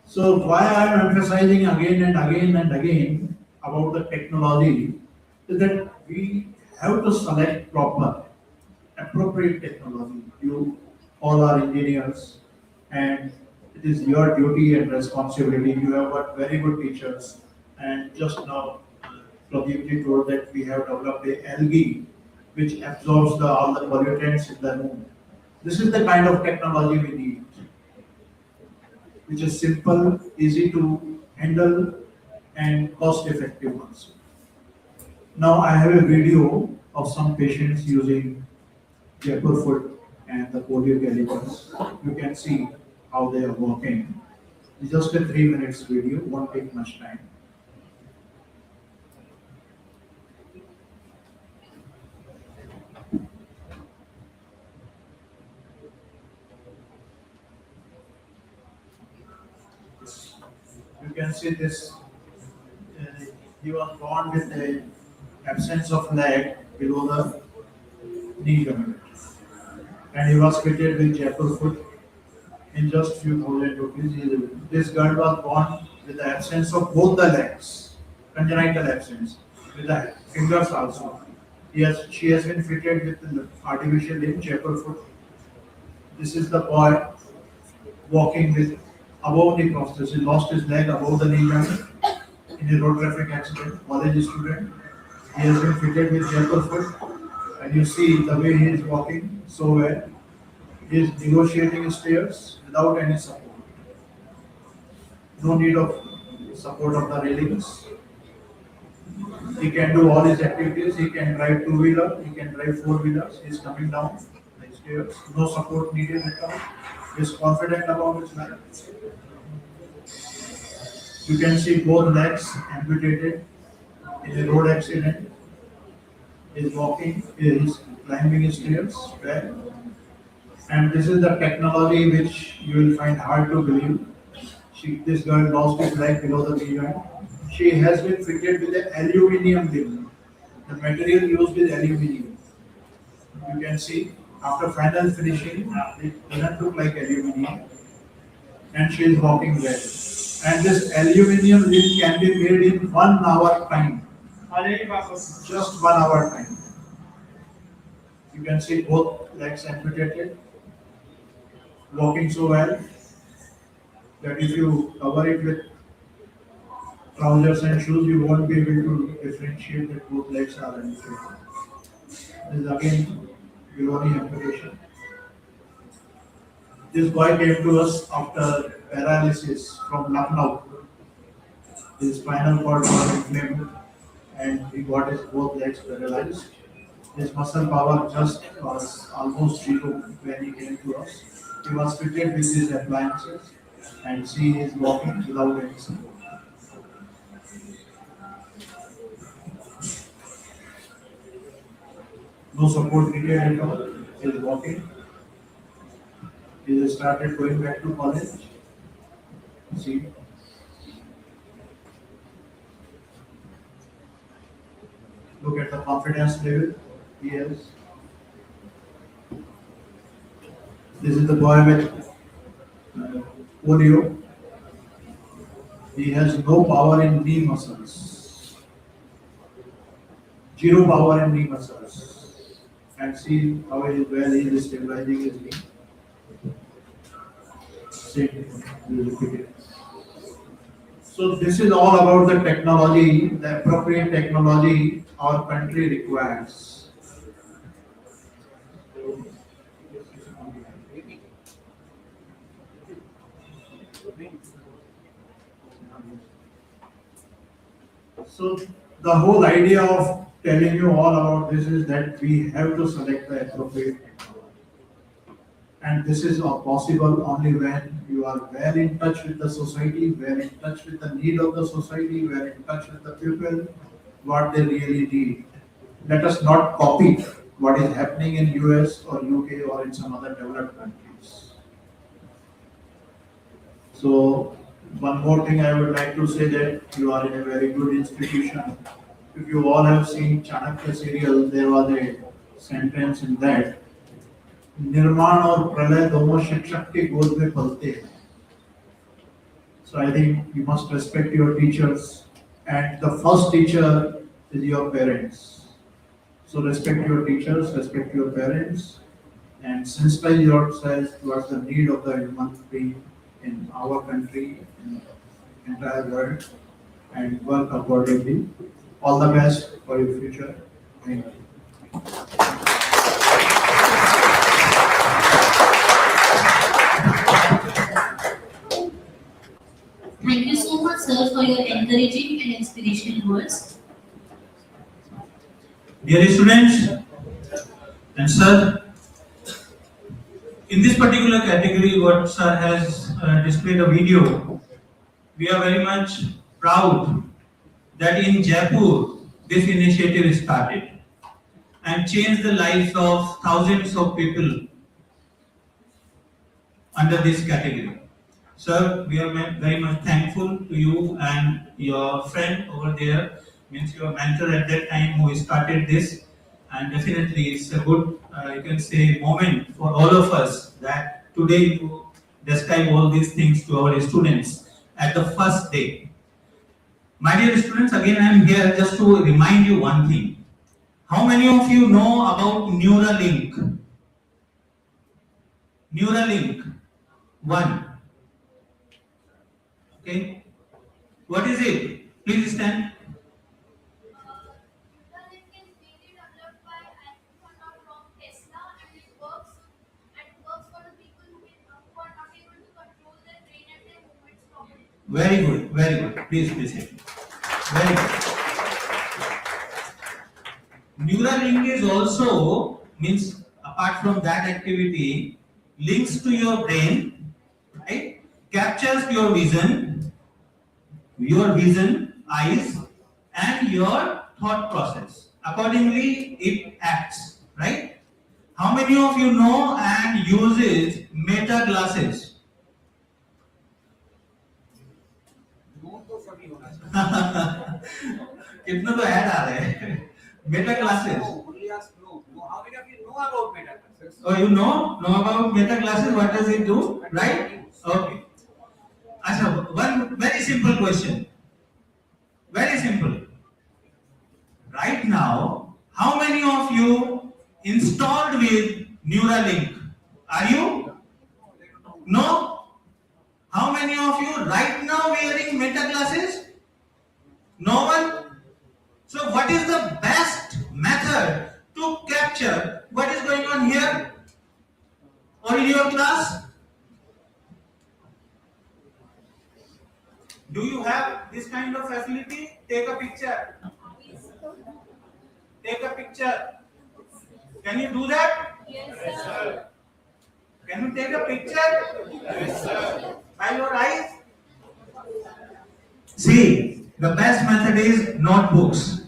So why I am emphasizing again and again and again about the technology is that we have to select proper, appropriate technology. You all are engineers and it is your duty and responsibility. You have got very good teachers and just now Pradeep told that we have developed a algae which absorbs all the pollutants in the room. This is the kind of technology we need, which is simple, easy to handle, and cost effective also. Now I have a video of some patients using Jaipur foot and the polio calipers. You can see how they are working. It's just a 3 minutes video, won't take much time. You can see this. He was born with a absence of leg below the knee joint, and he was fitted with Jaipur foot in just few thousand rupees. This girl was born with the absence of both the legs, congenital absence, with the fingers also. She has been fitted with the artificial limb, Jaipur foot. This is the boy walking with above the prosthesis. He lost his leg above the knee joint in a road traffic accident. College student. He has been fitted with Jaipur foot, and you see the way he is walking so well. He is negotiating stairs without any support. No need of support of the railings. He can do all his activities. He can drive two-wheeler. He can drive four-wheelers. He is coming down the stairs. No support needed at all. He is confident about his life. You can see both legs amputated in a road accident. He is walking. He is climbing stairs. Well, and this is the technology which you will find hard to believe. This girl lost his leg below the knee joint. She has been fitted with an aluminium limb. The material used is aluminium. You can see after final finishing, it doesn't look like aluminium. And she is walking well. And this aluminium limb can be made in 1 hour time. Just 1 hour time. You can see both legs amputated, walking so well that if you cover it with trousers and shoes, you won't be able to differentiate that both legs are amputated. This is again below-knee amputation. This boy came to us after paralysis from Lucknow. His spinal cord was inflamed and he got his both legs paralyzed. His muscle power just was almost zero when he came to us. He was fitted with his appliances and see he is walking without any support. No support needed at all. He is walking. He has started going back to college. See, look at the confidence level he has. This is the boy with polio. He has no power in knee muscles. Zero power in knee muscles. And see how he is stabilizing his knee. Same thing. We will repeat it. So this is all about the technology, the appropriate technology our country requires. So the whole idea of telling you all about this is that we have to select the appropriate technology. And this is possible only when you are well in touch with the society, well in touch with the need of the society, well in touch with the people, what they really need. Let us not copy what is happening in US or UK or in some other developed countries. So one more thing I would like to say that you are in a very good institution. If you all have seen Chanakya serial, there was a sentence in that निर्माण और प्रलय दोनों शिक्षक के गोद में पलते हैं. So I think you must respect your teachers, and the first teacher is your parents. So respect your teachers, respect your parents, and sensitize yourselves towards the need of the human being in our country, in the entire world, and work accordingly. All the best for your future. Thank you. Thank you so much, sir, for your encouraging and inspirational words. Dear students and sir, in this particular category, what sir has displayed a video, we are very much proud that in Jaipur this initiative started and changed the lives of thousands of people under this category. Sir, we are very much thankful to you and your friend over there, means your mentor at that time who started this, and definitely it's a good, you can say, moment for all of us that today you describe all these things to our students at the first day. My dear students, again I am here just to remind you one thing. How many of you know about Neuralink? Neuralink 1. Okay. What is it? Please stand. Neuralink is mainly developed by, if I'm not wrong, Tesla, and it works for the people who are not able to control their brain and their movements properly. Very good, very good. Please say. Very good. Neuralink is also, means apart from that activity, links to your brain, right? Captures your vision, eyes, and your thought process. Accordingly, it acts, right? How many of you know and uses meta glasses? कितना तो add आ रहे हैं Meta classes. How many of you know about meta classes? Oh, you know about meta classes? What does it do? Right? Okay. Asha, one very simple question. Very simple. Right now, how many of you installed with Neuralink? Are you? No? How many of you right now wearing meta glasses? No one? So what is the best method to capture what is going on here or in your class? Do you have this kind of facility? Take a picture. Take a picture. Can you do that? Yes, sir. Can you take a picture? Yes, sir. By your eyes? See, the best method is notebooks.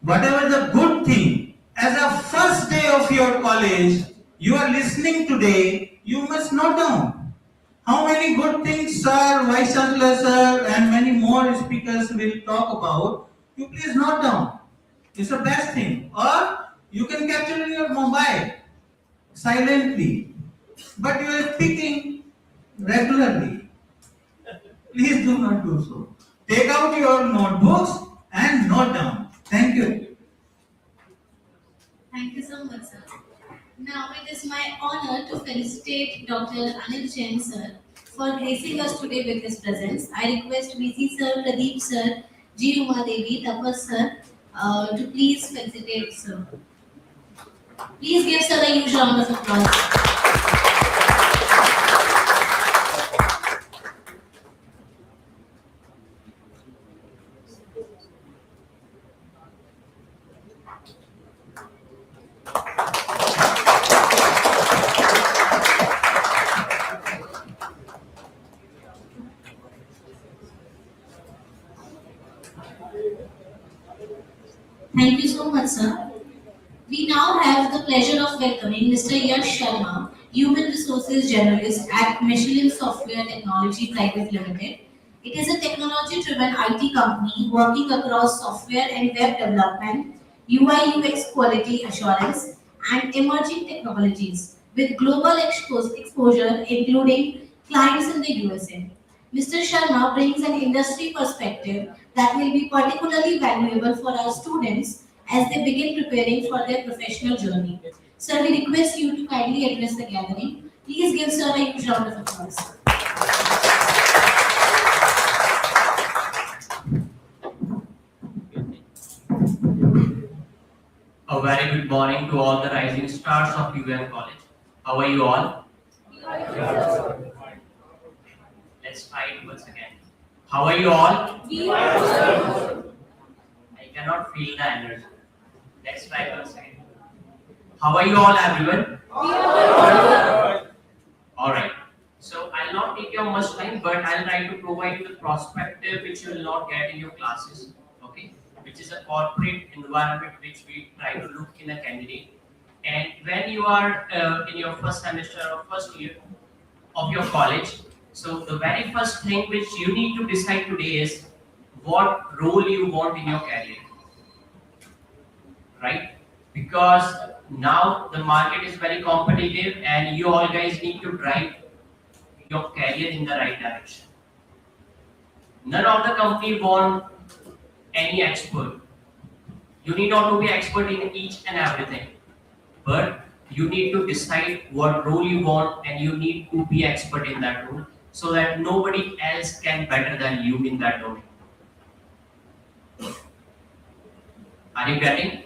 Whatever the good thing, as a of your college, you are listening today, you must note down. How many good things sir, vice chancellor sir, and many more speakers will talk about, you please note down. It's the best thing. Or you can capture in your mobile silently. But you are speaking regularly. Please do not do so. Take out your notebooks and note down. Thank you. Thank you so much, sir. Now it is my honor to felicitate Dr. Anil Jain, sir, for gracing us today with his presence. I request VC sir, Pradeep sir, G. Uma Devi, Tapas sir, to please felicitate sir. Please give sir a huge round of applause. Thank you so much, sir. We now have the pleasure of welcoming Mr. Yash Sharma, Human Resources Generalist at Michelin Software Technology Private Limited. It is a technology-driven IT company working across software and web development, UI/UX quality assurance, and emerging technologies with global exposure, including clients in the USA. Mr. Sharma brings an industry perspective that will be particularly valuable for our students as they begin preparing for their professional journey. Sir, we request you to kindly address the gathering. Please give Sir a huge round of applause. A very good morning to all the rising stars of UEM College. How are you all? Let's try it once again. How are you all? I cannot feel the energy. Let's try once again. How are you all, everyone? Alright. So I'll not take your much time, but I'll try to provide you the perspective which you will not get in your classes. Okay? Which is a corporate environment which we try to look in a candidate. And when you are in your first semester or first year of your college, so the very first thing which you need to decide today is what role you want in your career, right? Because now the market is very competitive and you all guys need to drive your career in the right direction. None of the company want any expert. You need not to be expert in each and everything, but you need to decide what role you want and you need to be expert in that role so that nobody else can better than you in that domain. Are you getting?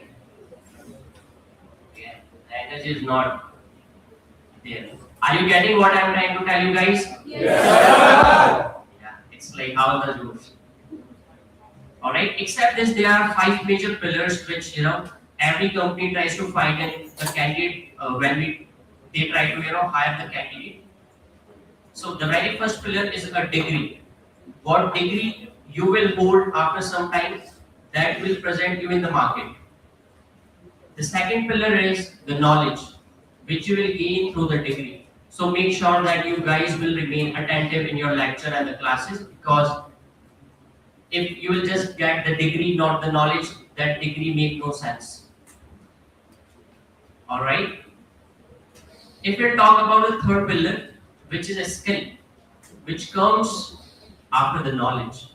Yeah, the energy is not there. Are you getting what I'm trying to tell you guys? Yeah, it's like how the rules. Alright, except this, there are 5 major pillars which every company tries to find in the candidate when they try to hire the candidate. So the very first pillar is a degree. What degree you will hold after some time that will present you in the market. The second pillar is the knowledge which you will gain through the degree. So make sure that you guys will remain attentive in your lecture and the classes, because if you will just get the degree, not the knowledge, that degree make no sense. Alright? If we talk about the third pillar, which is a skill, which comes after the knowledge.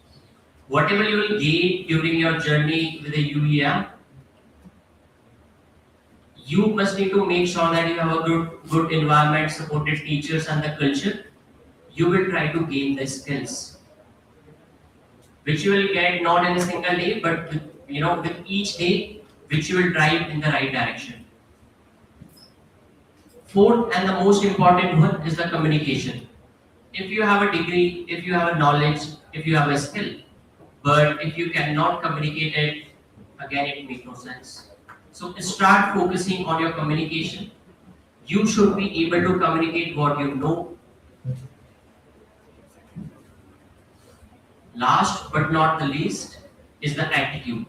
Whatever you will gain during your journey with the UEM, you must need to make sure that you have a good environment, supported teachers and the culture. You will try to gain the skills, which you will get not in a single day, but with each day, which you will drive in the right direction. Fourth and the most important one is the communication. If you have a degree, if you have a knowledge, if you have a skill, but if you cannot communicate it, again it makes no sense. So start focusing on your communication. You should be able to communicate what you know. Last but not the least is the attitude.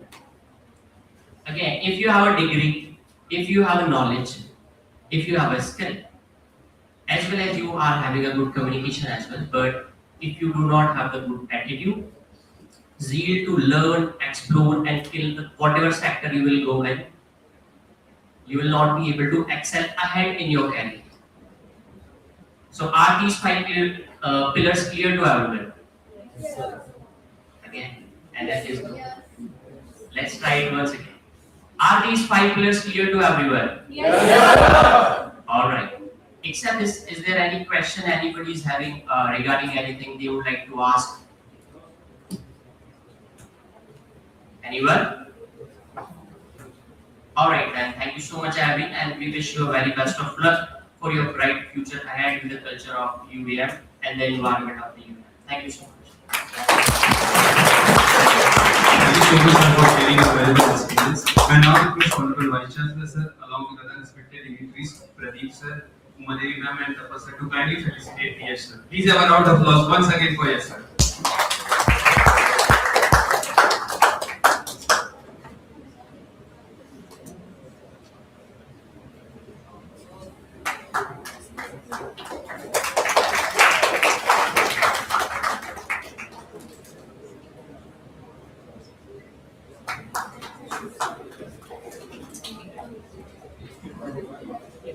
Again, if you have a degree, if you have a knowledge, if you have a skill, as well as you are having a good communication as well, but if you do not have the good attitude, zeal to learn, explore, and kill the, whatever sector you will go in, you will not be able to excel ahead in your career. So, are these five pillars clear to everyone? Again, and that is good. Let's try it once again. Are these five pillars clear to everyone? All right. Except this, is there any question anybody is having regarding anything they would like to ask? Anyone? All right, then. Thank you so much, Abby, and we wish you a very best of luck for your bright future ahead with the culture of UEM and the environment of the UEM. Thank you so much. Thank you so much sir, for sharing your valuable experience. I now request Honorable Vice Chancellor sir, along with other respected dignitaries, Pradeep sir, Umadevi ma'am, and Tapas sir, to kindly felicitate Yash sir. Please have a round of applause once again for Yash sir.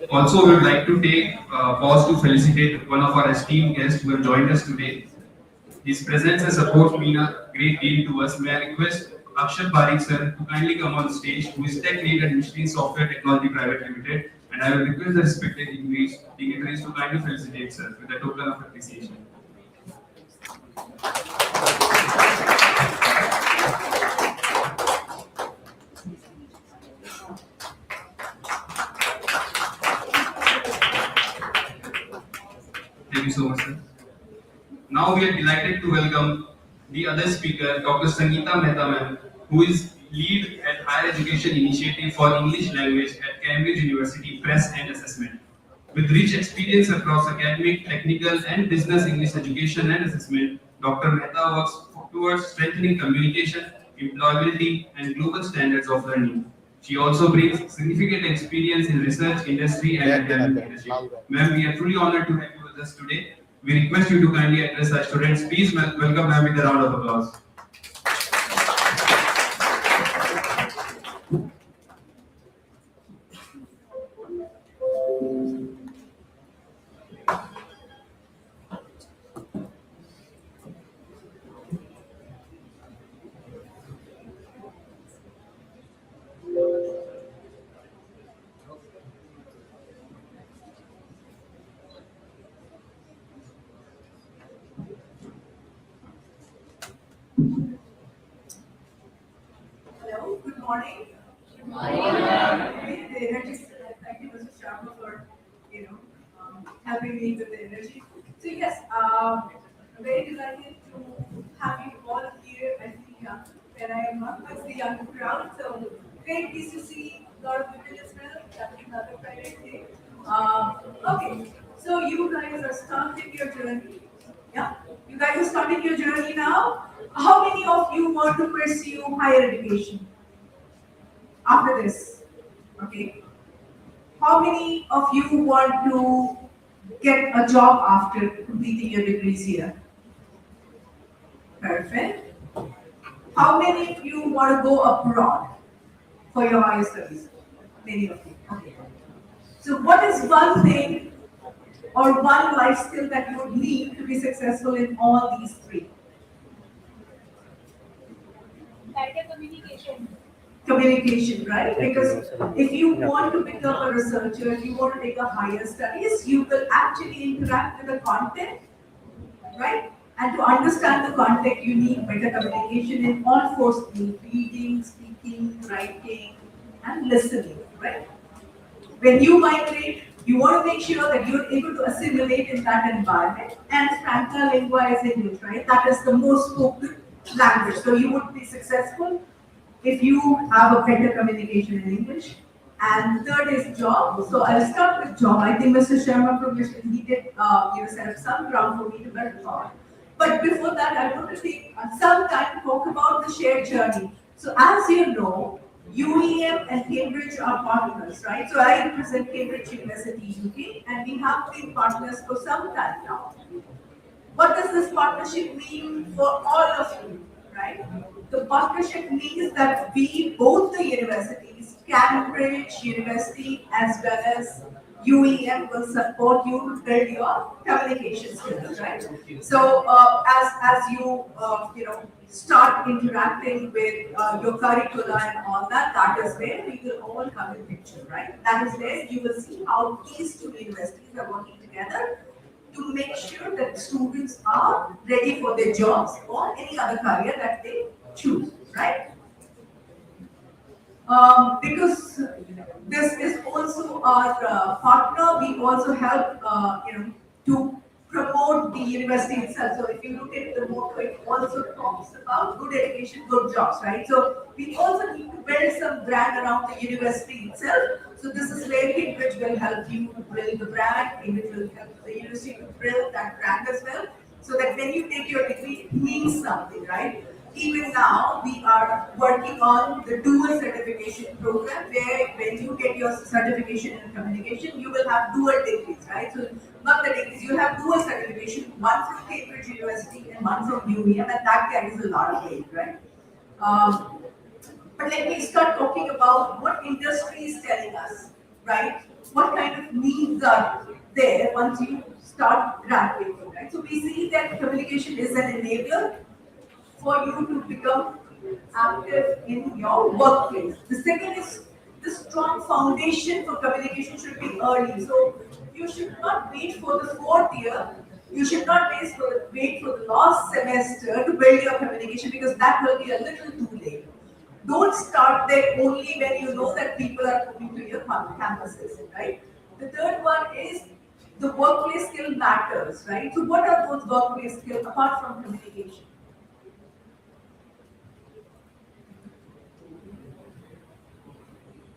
Also, we would like to take pause to felicitate one of our esteemed guests who have joined us today. His presence and support mean a great deal to us. May I request Akshat Parik sir to kindly come on stage, who is Tech Lead at Machine Software Technology Private Limited, and I will request the respected dignitaries to kindly felicitate sir with a token of appreciation. Thank you so much, sir. Now we are delighted to welcome the other speaker, Dr. Sangeeta Mehta ma'am, who is lead at Higher Education Initiative for English Language at Cambridge University Press and Assessment. With rich experience across academic, technical, and business English education and assessment, Dr. Mehta works towards strengthening communication, employability, and global standards of learning. She also brings significant experience in research, industry, and academic leadership. Ma'am, we are truly honored to have you with us today. We request you to kindly address our students. Please welcome ma'am with a round of applause. Hello, good morning. Good morning. The energy, thank you, Mr. Sharma, for helping me with the energy. So yes, I'm very delighted to have you all here. I see when I am not with the young crowd, so very pleased to see a lot of women as well. That's another Friday thing. Okay, so you guys are starting your journey. Yeah, you guys are starting your journey now. How many of you want to pursue higher education after this? Okay. How many of you want to get a job after completing your degrees here? Perfect. How many of you want to go abroad for your higher studies? Many of you. Okay. So what is one thing or one life skill that you would need to be successful in all these three? Better communication. Communication, right? Because if you want to become a researcher, if you want to take a higher studies, you will actually interact with the content, right? And to understand the content, you need better communication in all four skills: reading, speaking, writing, and listening, right? When you migrate, you want to make sure that you're able to assimilate in that environment. And franca lingua is English, right? That is the most spoken language. So you would be successful if you have a better communication in English. And third is job. So I'll start with job. I think Mr. Sharma from Mission, he did set up some ground for me to build upon. But before that, I want to take some time to talk about the shared journey. So as you know, UEM and Cambridge are partners, right? So I represent Cambridge University UK, and we have been partners for some time now. What does this partnership mean for all of you, right? The partnership means that we, both the universities, Cambridge University as well as UEM, will support you to build your communication skills, right? So as you start interacting with your curricula and all that, that is where we will all come in picture, right? That is where you will see how these two universities are working together to make sure that students are ready for their jobs or any other career that they choose, right? Because this is also our partner, we also help, to promote the university itself. So if you look at the motto, it also talks about good education, good jobs, right? So we also need to build some brand around the university itself. So this is where Cambridge will help you to build the brand, Cambridge will help the university to build that brand as well, so that when you take your degree, it means something, right? Even now, we are working on the dual certification program where when you get your certification in communication, you will have dual degrees, right? So not the degrees, you have dual certification, one from Cambridge University and one from UEM, and that carries a lot of weight, right? Um, but let me start talking about what industry is telling us, right? What kind of needs are there once you start graduating, right? So we see that communication is an enabler for you to become active in your workplace. The second is the strong foundation for communication should be early. So you should not wait for the fourth year. You should not wait for the last semester to build your communication, because that will be a little too late. Don't start there only when you know that people are coming to your campuses, right? The third one is the workplace skill matters, right? So what are those workplace skills apart from communication?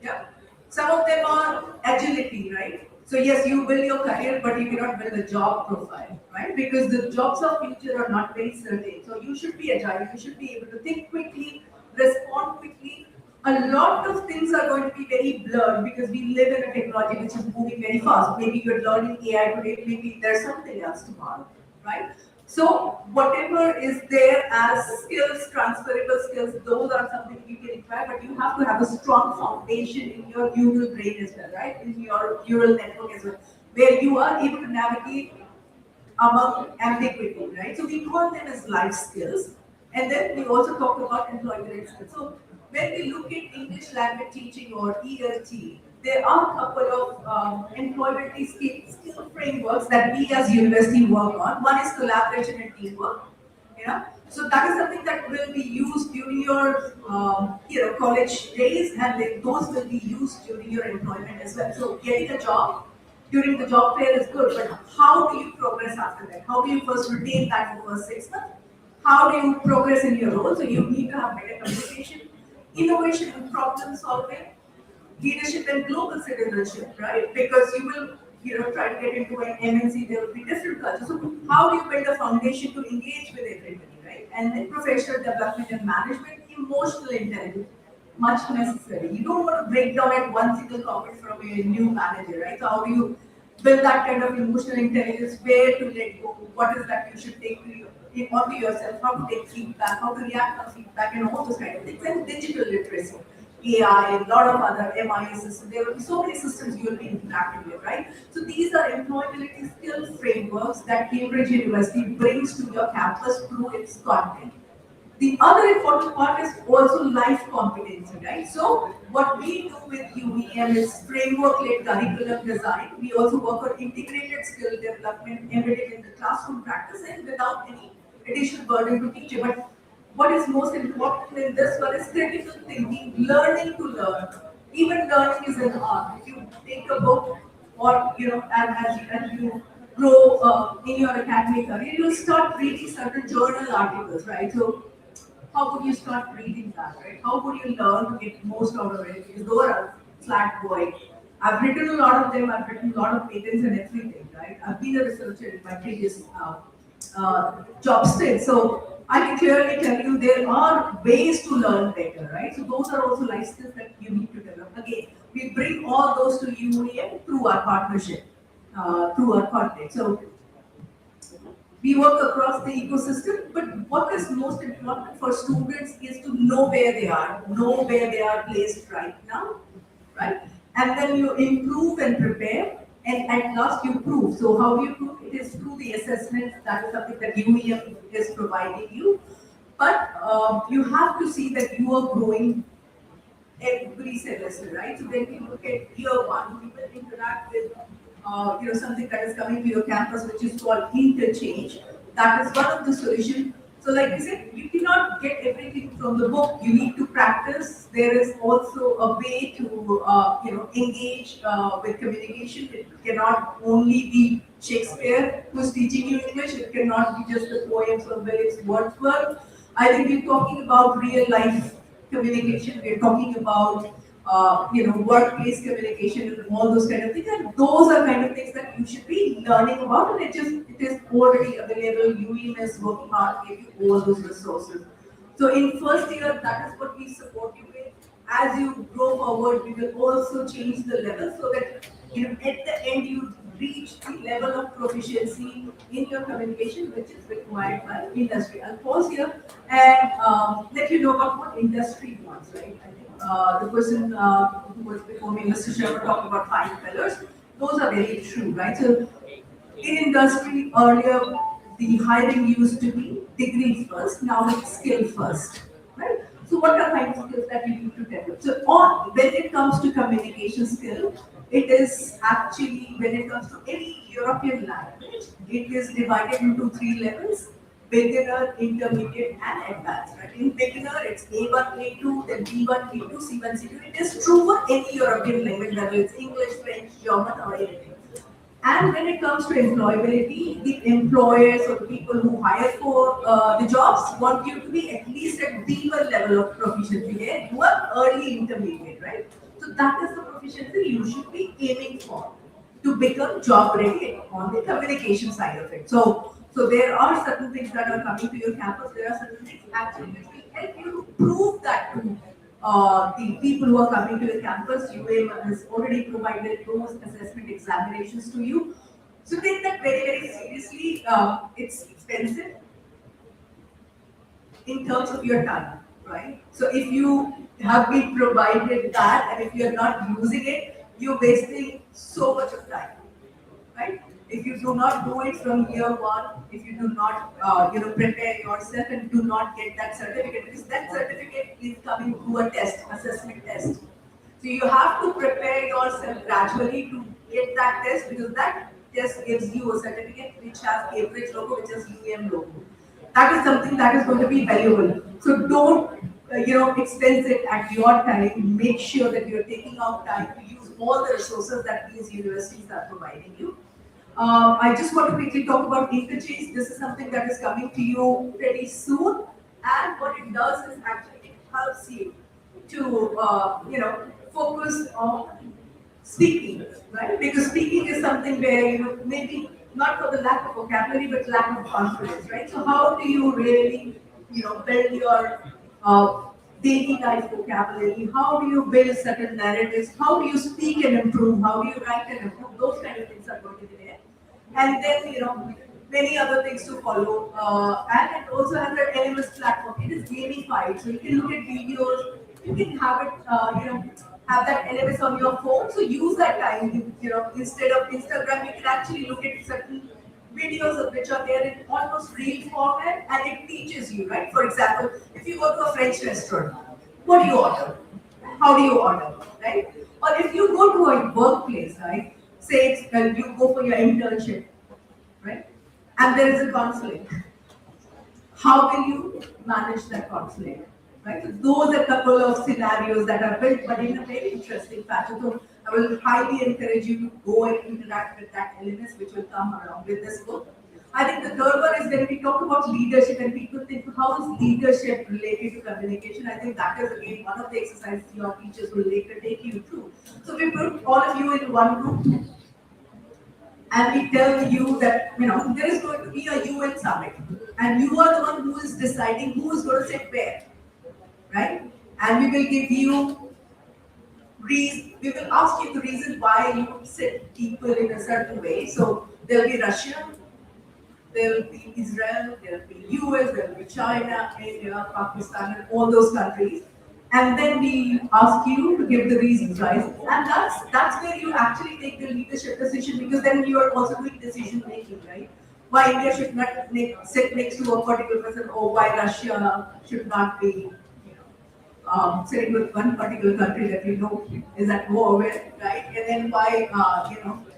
Yeah. Some of them are agility, right? So yes, you build your career, but you cannot build a job profile, right? Because the jobs of future are not very certain. So you should be agile. You should be able to think quickly, respond quickly. A lot of things are going to be very blurred because we live in a technology which is moving very fast. Maybe you're learning AI today, maybe there's something else tomorrow, right? So whatever is there as skills, transferable skills, those are something you can acquire, but you have to have a strong foundation in your neural brain as well, right? In your neural network as well, where you are able to navigate among ambiguity, right? So we call them as life skills. And then we also talk about employability skills. So when we look at English language teaching or ELT, there are a couple of employability skill frameworks that we as university work on. One is collaboration and teamwork. So that is something that will be used during your college days, and then those will be used during your employment as well. So getting a job during the job fair is good, but how do you progress after that? How do you first retain that for first 6 months? How do you progress in your role? So you need to have better communication, innovation and problem solving, leadership and global citizenship, right? Because you will, try to get into an MNC, there will be different cultures. So how do you build a foundation to engage with everybody, right? And then professional development and management, emotional intelligence, much necessary. You don't want to break down at one single comment from a new manager, right? So how do you build that kind of emotional intelligence, where to let go, what is that you should take to onto yourself, how to take feedback, how to react on feedback, and all those kind of things. And digital literacy, AI, a lot of other MIS systems. There will be so many systems you will be interacting with, right? So these are employability skill frameworks that Cambridge University brings to your campus through its content. The other important part is also life competency, right? So what we do with UEM is framework-led curriculum design. We also work on integrated skill development embedded in the classroom practice and without any additional burden to teacher. But what is most important in this one is critical thinking, learning to learn. Even learning is an art. If you take a book, or as you grow in your academic career, you'll start reading certain journal articles, right? So how would you start reading that, right? How would you learn to get most out of it? Because though I'm a flat boy, I've written a lot of them, I've written a lot of patents and everything, right? I've been a researcher in my previous job stint. So I can clearly tell you there are ways to learn better, right? So those are also life skills that you need to develop. Again, we bring all those to UEM through our partnership, through our content. So we work across the ecosystem, but what is most important for students is to know where they are placed right now, right? And then you improve and prepare, and at last you prove. So how do you prove? It is through the assessments. That is something that UEM is providing you. But you have to see that you are growing every semester, right? So when we look at year one, we will interact with something that is coming to your campus, which is called interchange. That is one of the solutions. So like I said, you cannot get everything from the book. You need to practice. There is also a way to engage with communication. It cannot only be Shakespeare who's teaching you English. It cannot be just the poems of William Wordsworth. I think we're talking about real life communication. We're talking about workplace communication and all those kind of things. And those are kind of things that you should be learning about. And it is already available. UEM is working hard to give you all those resources. So in first year, that is what we support you with. As you grow forward, we will also change the level so that at the end you reach the level of proficiency in your communication which is required by industry. I'll pause here and let you know about what industry wants, right? I think the person who was before me, Mr. Sharma, talked about 5 pillars. Those are very true, right? So in industry earlier, the hiring used to be degree first, now it's skill first, right? So what are kind of skills that you need to develop? So when it comes to communication skill, it is actually, when it comes to any European language, it is divided into 3 levels: beginner, intermediate, and advanced. Right? In beginner, it's A1, A2, then B1, B2, C1, C2. It is true for any European language, whether it's English, French, German, or anything. And when it comes to employability, the employers or the people who hire for the jobs want you to be at least at B1 level of proficiency. There, you are early intermediate, right? So that is the proficiency you should be aiming for to become job ready on the communication side of it. So there are certain things that are coming to your campus. There are certain things actually which will help you to prove that to the people who are coming to your campus. UAM has already provided those assessment examinations to you. So take that very, very seriously. It's expensive in terms of your time, right? So if you have been provided that and if you're not using it, you're wasting so much of time, right? If you do not do it from year one, if you do not, prepare yourself and do not get that certificate, because that certificate is coming through a test, assessment test. So you have to prepare yourself gradually to get that test, because that test gives you a certificate which has Cambridge logo, which has UEM logo. That is something that is going to be valuable. So don't, expense it at your time. Make sure that you're taking out time to use all the resources that these universities are providing you. I just want to quickly talk about interchange. This is something that is coming to you pretty soon. And what it does is actually it helps you to, focus on speaking, right? Because speaking is something where, maybe not for the lack of vocabulary, but lack of confidence, right? So how do you really, build your daily life vocabulary? How do you build certain narratives? How do you speak and improve? How do you write and improve? Those kind of things are going to be there. And then, many other things to follow. And it also has an LMS platform. It is gamified. So you can look at videos, you can have it, have that LMS on your phone. So use that time. Instead of Instagram, you can actually look at certain videos of which are there in almost reel format, and it teaches you, right? For example, if you go to a French restaurant, what do you order? How do you order, right? Or if you go to a workplace, right? Say you go for your internship, right? And there is a conflict. How will you manage that conflict? Right? So those are a couple of scenarios that are built, but in a very interesting fashion. So I will highly encourage you to go and interact with that LMS, which will come along with this book. I think the third one is when we talk about leadership and people think, how is leadership related to communication? I think that is again one of the exercises your teachers will later take you through. So we put all of you in one group and we tell you that, there is going to be a UN summit. and you are the one who is deciding who is going to sit where, right? And we will give you we will ask you the reason why you sit people in a certain way. So there will be Russia, there will be Israel, there will be US, there will be China, India, Pakistan, and all those countries. And then we ask you to give the reasons, right? And that's where you actually take the leadership decision, because then you are also doing decision making, right? Why India should not sit next to a particular person, or why Russia should not be sitting with one particular country that we know is at war with, right? And then why,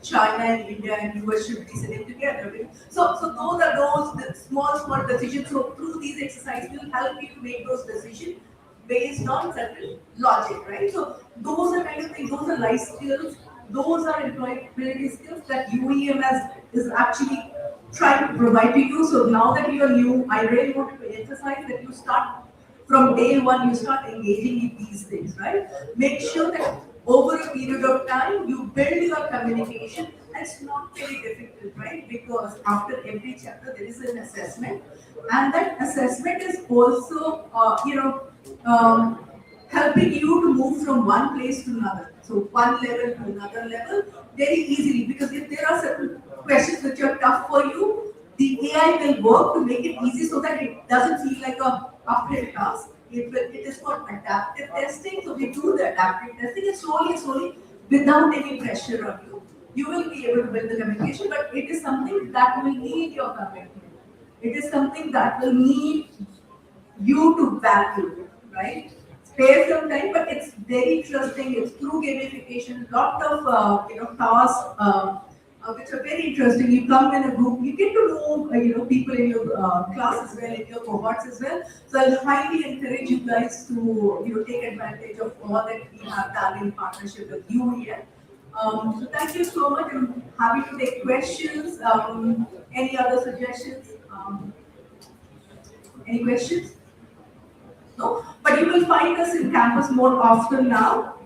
China and India and US should be sitting together. Right? So those are the small decisions. So through these exercises, will help you to make those decisions based on certain logic, right? So those are kind of things. Those are life skills. Those are employability skills that UEM is actually trying to provide to you. So now that you are new, I really want to emphasize that you start from day one, you start engaging in these things, right? Make sure that over a period of time, you build your communication. It's not very difficult, right? Because after every chapter, there is an assessment, and that assessment is also, helping you to move from one place to another. So one level to another level very easily, because if there are certain questions which are tough for you, the AI will work to make it easy so that it doesn't feel like a uphill task. It is called adaptive testing. So we do the adaptive testing, and slowly, without any pressure on you, you will be able to build the communication. But it is something that will need your commitment. It is something that will need you to value, right? Spare some time, but it's very interesting. It's through gamification, lot of tasks which are very interesting. You come in a group, you get to know people in your class as well, in your cohorts as well. So I highly encourage you guys to take advantage of all that we have done in partnership with UEM. So thank you so much. I'm happy to take questions. Any other suggestions? Any questions? No, but you will find us in campus more often now.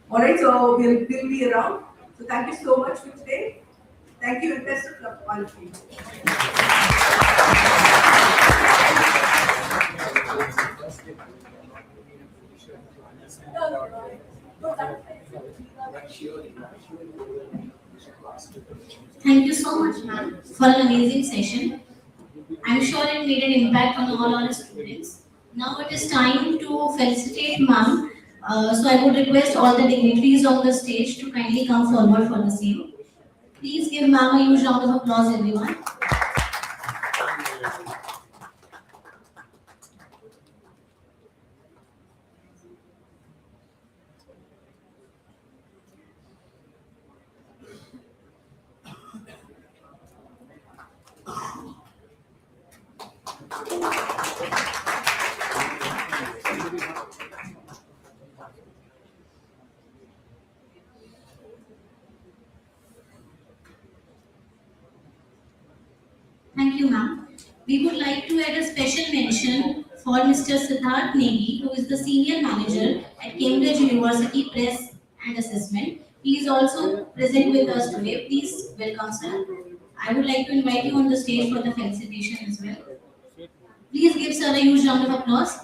All right, so we'll be around. So thank you so much for today. Thank you, and best of luck, all of you. Thank you so much, ma'am, for an amazing session. I'm sure it made an impact on all our students. Now it is time to felicitate ma'am. So I would request all the dignitaries on the stage to kindly come forward for the same. Please give ma'am a huge round of applause, everyone. Thank you, ma'am. We would like to add a special mention for Mr. Siddharth Negi, who is the Senior Manager at Cambridge University Press and Assessment. He is also present with us today. Please welcome, sir. I would like to invite you on the stage for the felicitation as well. Please give sir a huge round of applause.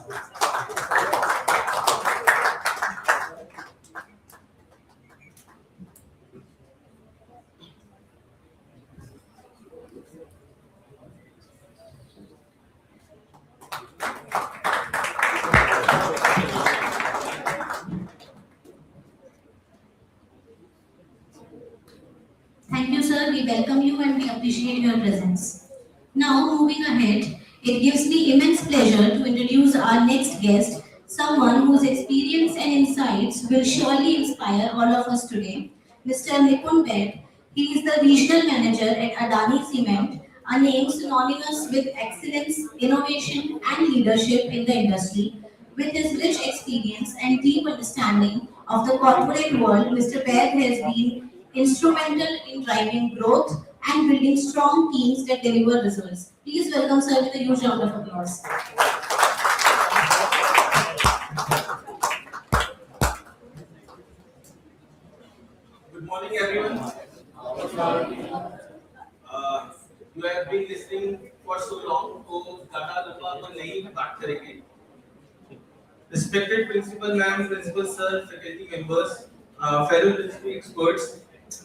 Thank you, sir. We welcome you and we appreciate your presence. Now, moving ahead, it gives me immense pleasure to introduce our next guest, someone whose experience and insights will surely inspire all of us today. Mr. Nipun Bed. He is the regional manager at Adani Cement, a name synonymous with excellence, innovation, and leadership in the industry. With his rich experience and deep understanding of the corporate world, Mr. Baird has been instrumental in driving growth and building strong teams that deliver results. Please welcome sir with a huge round of applause. Good morning, everyone. You have been listening for for so long, तो ज़्यादा लंबा अपन नहीं बात करेंगे. Respected principal ma'am, principal sir, faculty members, fellow industry experts,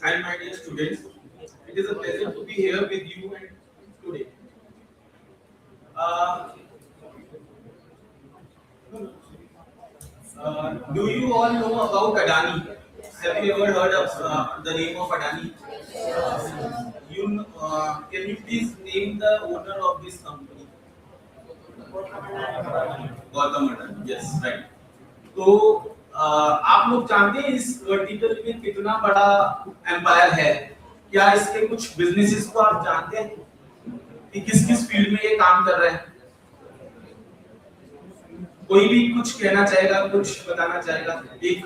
and my dear students, it is a pleasure to be here with you and today. Uh, do you all know about Adani? Have you ever heard of the name of Adani? Can you please name the owner of this company? Gautam Adani. Yes, right. तो आप लोग जानते हैं इस vertical में कितना बड़ा empire है? क्या इसके कुछ बिजनेसेस को आप जानते हैं कि किस किस फील्ड में ये काम कर रहे हैं? कोई भी कुछ कहना चाहेगा, कुछ बताना चाहेगा? एक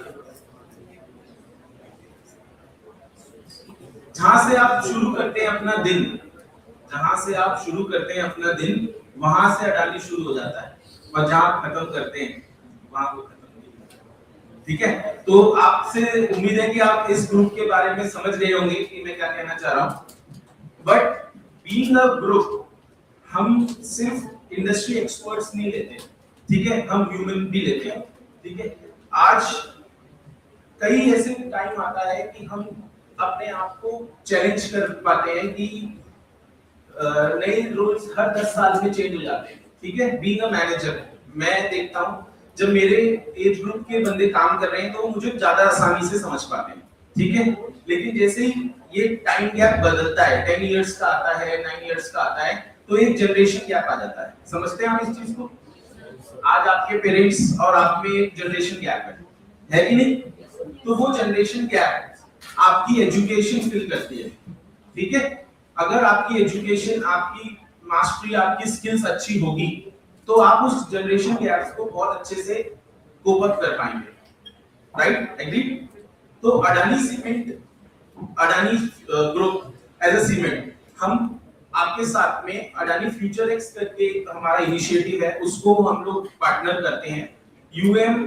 जहां से आप शुरू करते हैं अपना दिन, जहां से आप शुरू करते हैं अपना दिन, वहां से अडानी शुरू हो जाता है और जहां आप खत्म करते हैं वहां वो खत्म नहीं होता. ठीक है, तो आपसे उम्मीद है कि आप इस ग्रुप के बारे में समझ गए होंगे कि मैं क्या कहना चाह रहा हूं. बट बीइंग अ ग्रुप, हम सिर्फ इंडस्ट्री एक्सपर्ट्स नहीं लेते, ठीक है, हम ह्यूमन भी लेते हैं. ठीक है, आज कई ऐसे टाइम आता है कि हम अपने आप को चैलेंज कर पाते हैं कि नए रूल्स हर 10 साल में चेंज हो जाते हैं. ठीक है, बीइंग अ मैनेजर मैं देखता हूं जब मेरे एज ग्रुप के बंदे काम कर रहे हैं तो मुझे ज्यादा आसानी से समझ पाते हैं. ठीक है, लेकिन जैसे ही ये टाइम गैप बदलता है, 10 इयर्स का आता है, 9 इयर्स का आता है, तो एक जनरेशन गैप आ जाता है. समझते हैं आप इस चीज को? आज आपके पेरेंट्स और आप में एक जनरेशन गैप है कि नहीं? तो वो जनरेशन गैप आपकी एजुकेशन फिल करती है. ठीक है, अगर आपकी एजुकेशन, आपकी मास्टरी, आपकी स्किल्स अच्छी होगी तो आप उस जनरेशन गैप्स को बहुत अच्छे से कोप अप कर पाएंगे. राइट? एग्री? तो Adani cement, Adani group as a cement, हम आपके साथ में अडानी फ्यूचर एक्स करके हमारा इनिशिएटिव है, उसको हम लोग पार्टनर करते हैं. UM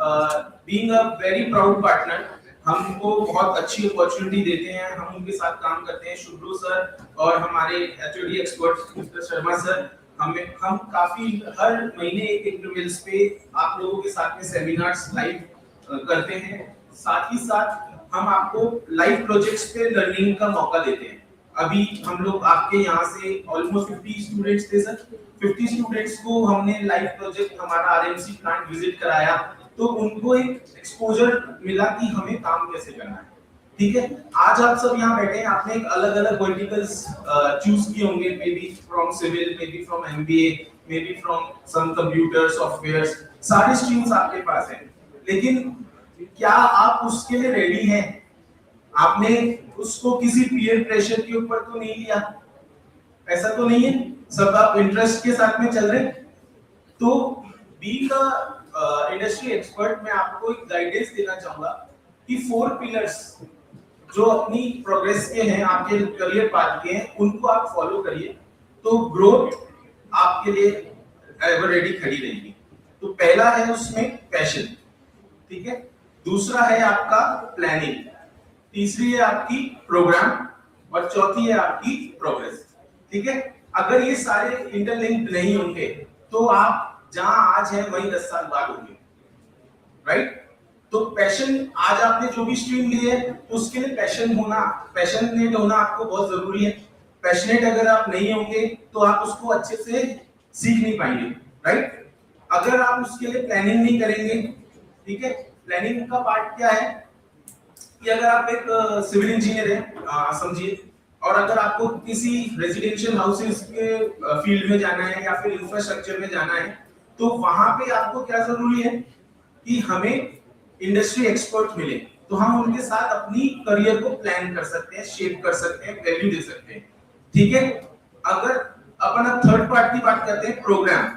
being a very proud partner, हमको बहुत अच्छी अपॉर्चुनिटी देते हैं, हम उनके साथ काम करते हैं. शुभ्रू सर और हमारे HOD expert mister Sharma sir, हम काफी हर महीने एक इंटरवल्स पे आप लोगों के साथ में सेमिनार्स लाइव करते हैं. साथ ही साथ हम आपको लाइव प्रोजेक्ट्स पे लर्निंग का मौका देते हैं. अभी हम लोग आपके यहाँ से ऑलमोस्ट 50 स्टूडेंट्स थे सर. 50 स्टूडेंट्स को हमने लाइव प्रोजेक्ट हमारा आरएमसी प्लांट विजिट कराया, तो उनको एक एक्सपोजर मिला कि हमें काम कैसे करना है. ठीक है, आज आप सब यहाँ बैठे हैं, आपने एक अलग अलग वर्टिकल्स चूज किए होंगे, maybe from civil, maybe from MBA, maybe from some computer softwares, सारे स्ट्रीम्स आपके पास हैं. लेकिन क्या आप उसके लिए रेडी हैं? आपने उसको किसी पीयर प्रेशर के ऊपर तो नहीं लिया, ऐसा तो नहीं है? सब आप इंटरेस्ट के साथ में चल रहे हैं. तो बीइंग अ इंडस्ट्री एक्सपर्ट, मैं आपको एक गाइडेंस देना चाहूंगा कि 4 पिलर्स जो अपनी प्रोग्रेस के हैं, आपके करियर पाथ के हैं, उनको आप फॉलो करिए, तो ग्रोथ आपके लिए एवर रेडी खड़ी रहेगी. तो पहला है उसमें पैशन. ठीक है, दूसरा है आपका प्लानिंग, तीसरी है आपकी प्रोग्राम, और चौथी है आपकी प्रोग्रेस. ठीक है, अगर ये सारे इंटरलिंक्ड नहीं होंगे तो आप जहां आज हैं वहीं 10 साल बाद होंगे. राइट? तो पैशन, आज आपने जो भी स्ट्रीम ली है उसके लिए पैशनेट होना आपको बहुत जरूरी है. पैशनेट अगर आप नहीं होंगे तो आप उसको अच्छे से सीख नहीं पाएंगे. राइट? अगर आप उसके लिए प्लानिंग नहीं करेंगे, ठीक है, प्लानिंग का पार्ट क्या है कि अगर आप एक सिविल इंजीनियर हैं समझिए, और अगर आपको किसी रेजिडेंशियल हाउसेस के फील्ड में जाना है या फिर इंफ्रास्ट्रक्चर में जाना है, तो वहां पे आपको क्या जरूरी है कि हमें इंडस्ट्री एक्सपर्ट मिले, तो हम उनके साथ अपनी करियर को प्लान कर सकते हैं, शेप कर सकते हैं, वैल्यू दे सकते हैं. ठीक है, अगर अपन अब थर्ड पार्ट की बात करते हैं, प्रोग्राम.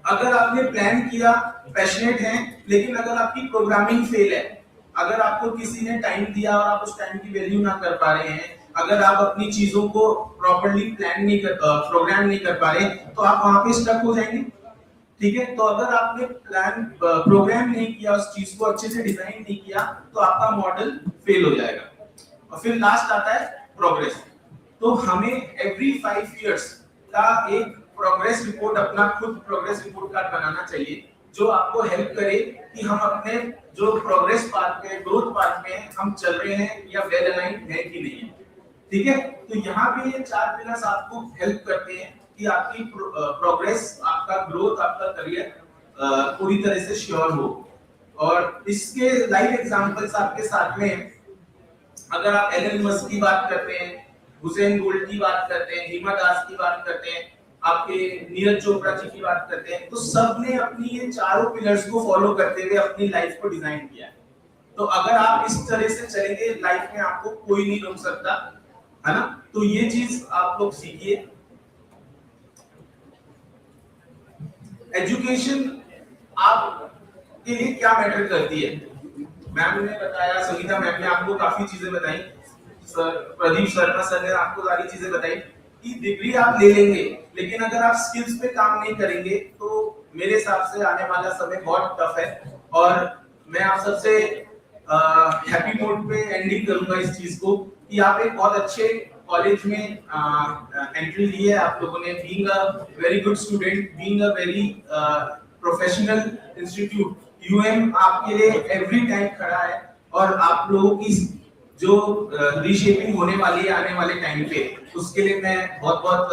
अगर आपने प्लान किया, पैशनेट हैं, लेकिन अगर आपकी प्रोग्रामिंग फेल है, अगर आपको किसी ने टाइम दिया और आप उस टाइम की वैल्यू ना कर पा रहे हैं, अगर आप अपनी चीजों को प्रॉपर्ली प्रोग्राम नहीं कर पा रहे, तो आप वहां पे स्टक हो जाएंगे. ठीक है, तो अगर आपने प्रोग्राम नहीं किया, उस चीज को अच्छे से डिजाइन नहीं किया, तो आपका मॉडल फेल हो जाएगा. और फिर लास्ट आता है प्रोग्रेस. तो हमें एवरी 5 इयर्स का एक प्रोग्रेस रिपोर्ट, अपना खुद प्रोग्रेस रिपोर्ट कार्ड बनाना चाहिए, जो आपको हेल्प करे कि हम अपने जो प्रोग्रेस पाथ पे, ग्रोथ पाथ पे हैं, हम चल रहे हैं या वेल अलाइंड है कि नहीं है। ठीक है, तो यहाँ पे ये 4 पिलर्स आपको हेल्प करते हैं कि आपकी प्रोग्रेस, आपका ग्रोथ, आपका करियर पूरी तरह से श्योर हो। और इसके लाइव एग्जांपल्स आपके साथ में, अगर आप एलन मस्क की बात करते हैं, हुसैन बोल्ट की बात करते हैं, हिमा दास की बात करते हैं, आपके नीरज चोपड़ा जी की बात करते हैं, तो सबने अपनी ये चारों पिलर्स को फॉलो करते हुए अपनी लाइफ को डिजाइन किया है। तो अगर आप इस तरह से चलेंगे लाइफ में, आपको कोई नहीं रोक सकता, है ना। तो ये चीज आप लोग सीखिए। एजुकेशन आपके लिए क्या मैटर करती है, मैम ने बताया, संगीता मैम ने आपको काफी चीजें बताई, सर प्रदीप शर्मा सर ने आपको सारी चीजें बताई कि डिग्री आप ले लेंगे, लेकिन अगर आप स्किल्स पे काम नहीं करेंगे तो मेरे हिसाब से आने वाला समय बहुत टफ है। और मैं आप सबसे हैप्पी नोट पे एंडिंग करूंगा इस चीज को कि आप एक बहुत अच्छे कॉलेज में एंट्री ली है आप लोगों ने, being a very good student, being a very professional institute, UM आपके लिए एवरी टाइम खड़ा है। और आप लोगों की जो रीशेपिंग होने वाली है आने वाले टाइम पे, उसके लिए मैं बहुत बहुत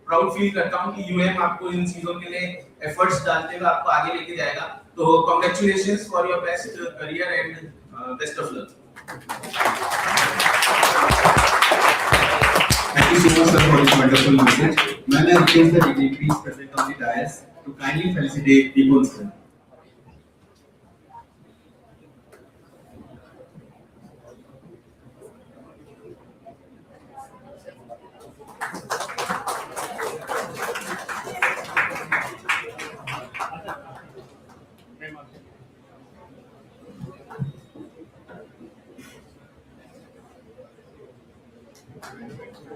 प्राउड फील करता हूं कि यूएम आपको इन चीजों के लिए एफर्ट्स डालते हुए आपको आगे लेके जाएगा। तो congratulations for your best career and best of luck. Thank you so much, sir, for this wonderful message. May I request the dignitaries present on the dais to kindly felicitate Deepan sir.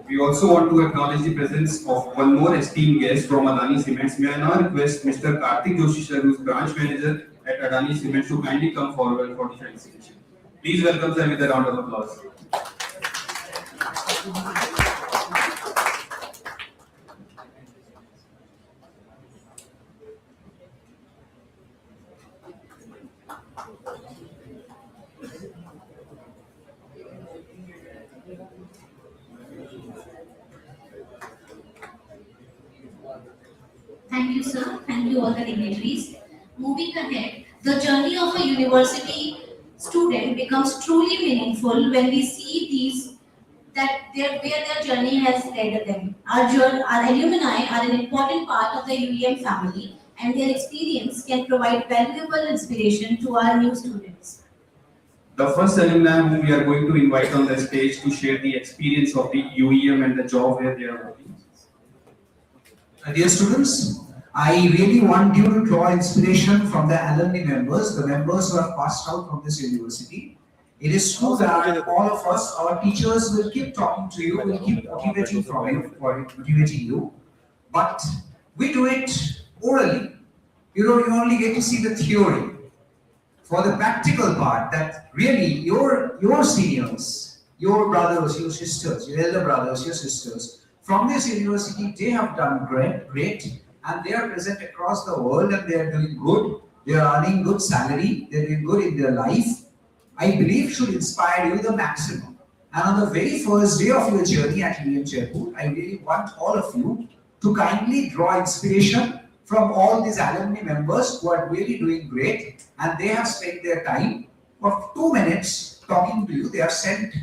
We also want to acknowledge the presence of one more esteemed guest from Adani Cements. May I now request Mr. Karthik Joshi sir, who is branch manager at Adani Cements, to kindly come forward for the felicitation. Please welcome sir with a round of applause. Thank you, sir. Thank you, all the dignitaries. Moving ahead, the journey of a university student becomes truly meaningful when we see these where their journey has led them. Our alumni are an important part of the UEM family, and their experience can provide valuable inspiration to our new students. The first alumni whom we are going to invite on the stage to share the experience of the UEM and the job where they are working. Dear students, I really want you to draw inspiration from the alumni members, the members who have passed out from this university. It is true that all of us, our teachers, will keep talking to you, will keep motivating you, but we do it orally. You only get to see the theory. For the practical part, that really your seniors, your brothers, your sisters, your elder brothers, your sisters, from this university, they have done great, and they are present across the world, and they are doing good. They are earning good salary. They are doing good in their life. I believe should inspire you the maximum. And on the very first day of your journey at UEMJ, I really want all of you to kindly draw inspiration from all these alumni members who are really doing great, and they have spent their time for 2 minutes talking to you. They have sent